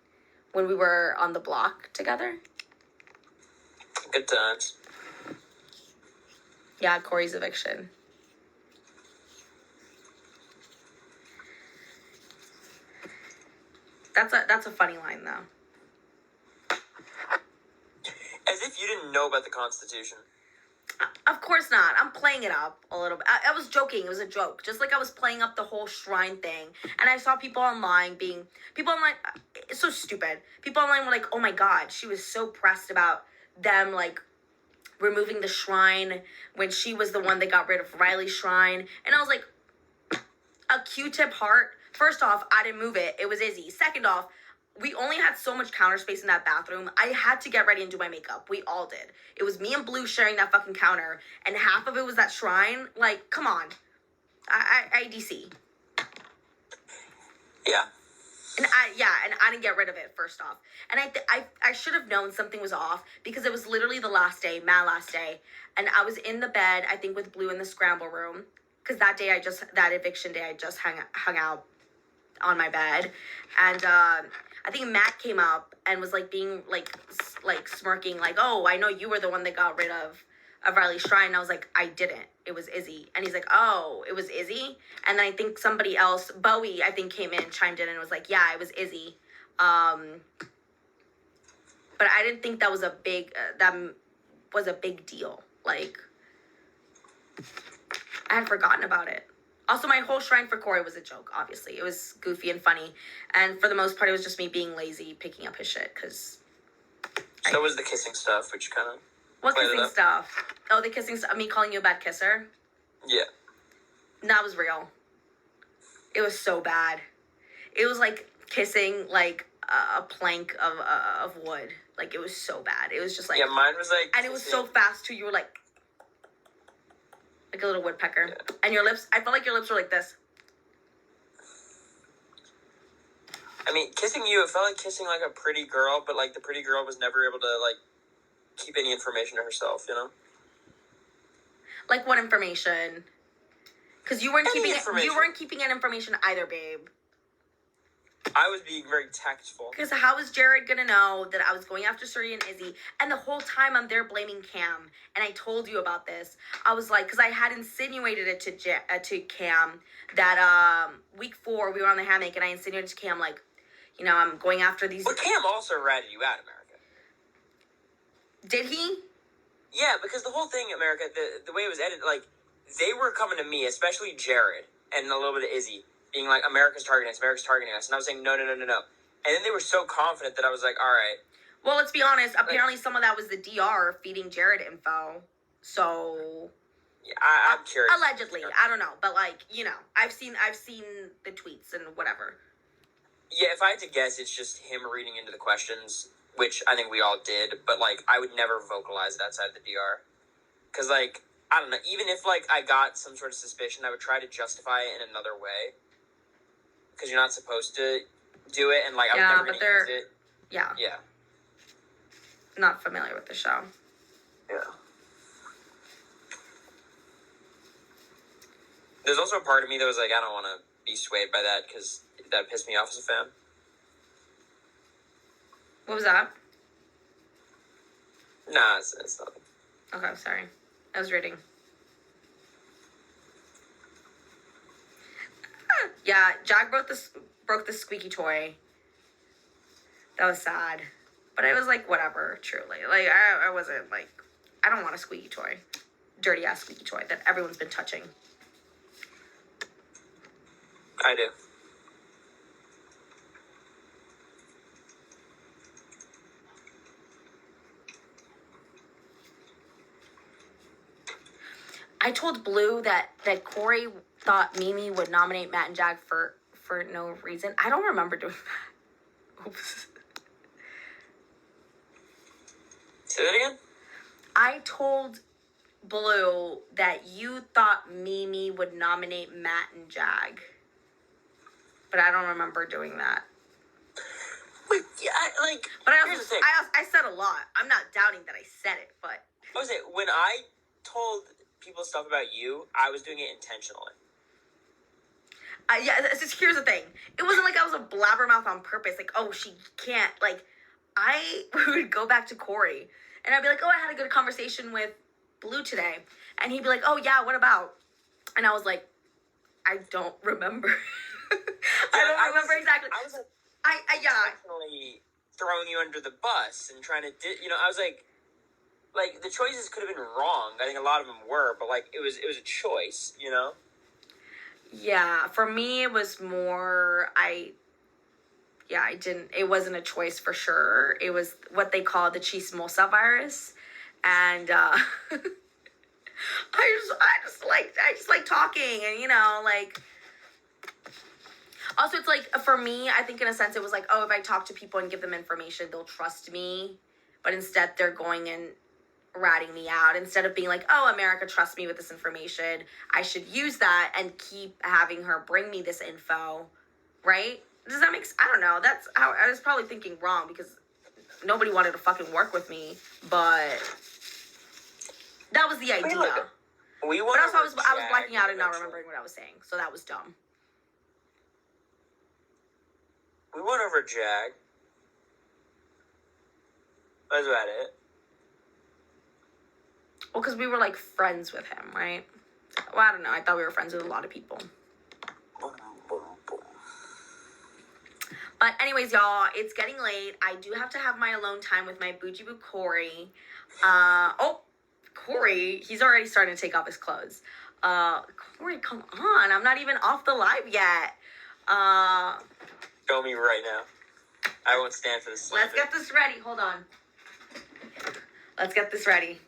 Speaker 1: when we were on the block together.
Speaker 3: Good times.
Speaker 1: Yeah, Corey's eviction. That's a funny line, though.
Speaker 3: As if you didn't know about the Constitution.
Speaker 1: Of course not. I'm playing it up a little bit. I was joking. It was a joke. Just like I was playing up the whole shrine thing. And I saw people online, it's so stupid. People online were like, oh my god, she was so pressed about them, like, removing the shrine when she was the one that got rid of Riley's shrine. And I was like, a Q-tip heart? First off, I didn't move it. It was Izzy. Second off, we only had so much counter space in that bathroom. I had to get ready and do my makeup. We all did. It was me and Blue sharing that fucking counter, and half of it was that shrine. Like, come on. IDC.
Speaker 3: Yeah.
Speaker 1: And I didn't get rid of it, first off. And I should have known something was off because it was literally the last day, my last day. And I was in the bed, I think, with Blue in the scramble room. Because that eviction day, I just hung out on my bed. And, I think Matt came up and was, like, being, like smirking, like, oh, I know you were the one that got rid of Riley's shrine. And I was like, I didn't. It was Izzy. And he's like, oh, it was Izzy? And then I think somebody else, Bowie, I think, came in, chimed in, and was like, yeah, it was Izzy. But I didn't think that was a big deal. Like, I had forgotten about it. Also, my whole shrine for Corey was a joke, obviously. It was goofy and funny. And for the most part, it was just me being lazy, picking up his shit, because...
Speaker 3: So was the kissing stuff, which kind of...
Speaker 1: What kissing stuff? Oh, the kissing stuff. Me calling you a bad kisser?
Speaker 3: Yeah.
Speaker 1: That was real. It was so bad. It was like kissing, like, a plank of wood. Like, it was so bad. It was just like...
Speaker 3: Yeah, mine was like...
Speaker 1: And it was so fast, too. You were like a little woodpecker. Yeah. And your lips, I felt like your lips were like this.
Speaker 3: I mean, kissing you, it felt like kissing, like, a pretty girl, but, like, the pretty girl was never able to, like, keep any information to herself, you know?
Speaker 1: Like, what information? Because you weren't keeping any information either, babe.
Speaker 3: I was being very tactful.
Speaker 1: Because how was Jared gonna know that I was going after Suri and Izzy? And the whole time I'm there blaming Cam. And I told you about this. I was like, because I had insinuated it to Cam that week 4 we were on the hammock, and I insinuated to Cam, like, you know, I'm going after these...
Speaker 3: But Cam also ratted you out, America.
Speaker 1: Did he?
Speaker 3: Yeah, because the whole thing, America, the way it was edited, like, they were coming to me, especially Jared, and a little bit of Izzy, being like, America's targeting us. And I was saying, no. And then they were so confident that I was like, all right.
Speaker 1: Well, let's be honest. Apparently some of that was the DR feeding Jared info. So...
Speaker 3: Yeah, I'm curious.
Speaker 1: Allegedly. I don't know. But, like, you know, I've seen the tweets and whatever.
Speaker 3: Yeah, if I had to guess, it's just him reading into the questions, which I think we all did. But, like, I would never vocalize it outside the DR. Because, like, I don't know. Even if like I got some sort of suspicion, I would try to justify it in another way because you're not supposed to do it, and like
Speaker 1: Yeah,
Speaker 3: I'm never
Speaker 1: but
Speaker 3: gonna use it.
Speaker 1: Yeah.
Speaker 3: Yeah.
Speaker 1: Not familiar with the show.
Speaker 3: Yeah. There's also a part of me that was like, I don't want to be swayed by that because that pissed me off as a fan.
Speaker 1: What was that?
Speaker 3: Nah, it's nothing.
Speaker 1: Okay, sorry. I was reading. Yeah, Jack broke the squeaky toy. That was sad. But it was like, whatever, truly. Like, I wasn't like, I don't want a squeaky toy. Dirty ass squeaky toy that everyone's been touching.
Speaker 3: I do.
Speaker 1: I told Blue that Corey thought Mimi would nominate Matt and Jack for no reason. I don't remember doing that. Oops.
Speaker 3: Say that again?
Speaker 1: I told Blue that you thought Mimi would nominate Matt and Jag. But I don't remember doing that.
Speaker 3: Wait, yeah,
Speaker 1: But I
Speaker 3: here's
Speaker 1: also,
Speaker 3: the thing.
Speaker 1: I said a lot. I'm not doubting that I said it, but...
Speaker 3: I was saying, when I told people stuff about you, I was doing it intentionally.
Speaker 1: Yeah, it's just, here's the thing. It wasn't like I was a blabbermouth on purpose. Like, oh, she can't. Like, I would go back to Corey, and I'd be like, oh, I had a good conversation with Blue today. And he'd be like, oh, yeah, what about? And I was like, I don't remember. I don't remember exactly.
Speaker 3: I was
Speaker 1: yeah.
Speaker 3: intentionally throwing you under the bus and trying to, I was like, the choices could have been wrong. I think a lot of them were, but like it was a choice, you know.
Speaker 1: Yeah, for me it was more I didn't. It wasn't a choice for sure. It was what they call the chismosa virus, and I just like talking, and like. Also, it's like for me, I think in a sense it was like, oh, if I talk to people and give them information, they'll trust me, but instead they're going and ratting me out. Instead of being like, oh, America trusts me with this information, I should use that and keep having her bring me this info, right? Does that make sense? I don't know. That's how I was probably thinking wrong because nobody wanted to fucking work with me, but that was the idea.
Speaker 3: Look,
Speaker 1: but also I was blacking out and not remembering what I was saying, so that was dumb.
Speaker 3: We went over Jag. That's about it.
Speaker 1: Well, because we were like friends with him, right? Well, I don't know. I thought we were friends with a lot of people. But anyways, y'all, it's getting late. I do have to have my alone time with my bougie boo Corey. Corey, he's already starting to take off his clothes. Corey, come on. I'm not even off the live yet.
Speaker 3: Show me right now. I won't stand for this.
Speaker 1: Let's get this ready. Hold on. Let's get this ready.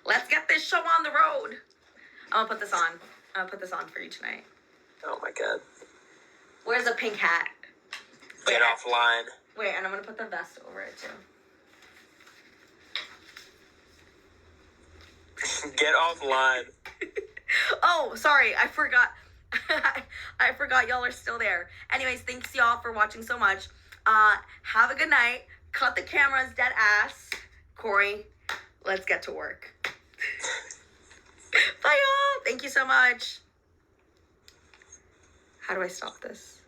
Speaker 1: Let's get this show on the road. I'm gonna put this on. I'm gonna put this on for you tonight.
Speaker 3: Oh my god.
Speaker 1: Where's the pink hat?
Speaker 3: Get offline.
Speaker 1: Wait, and I'm gonna put the vest over it too.
Speaker 3: Get offline.
Speaker 1: Oh, sorry, I forgot. I forgot y'all are still there. Anyways, thanks y'all for watching so much. Have a good night. Cut the cameras, dead ass. Corey, let's get to work. Bye y'all. Thank you so much. How do I stop this?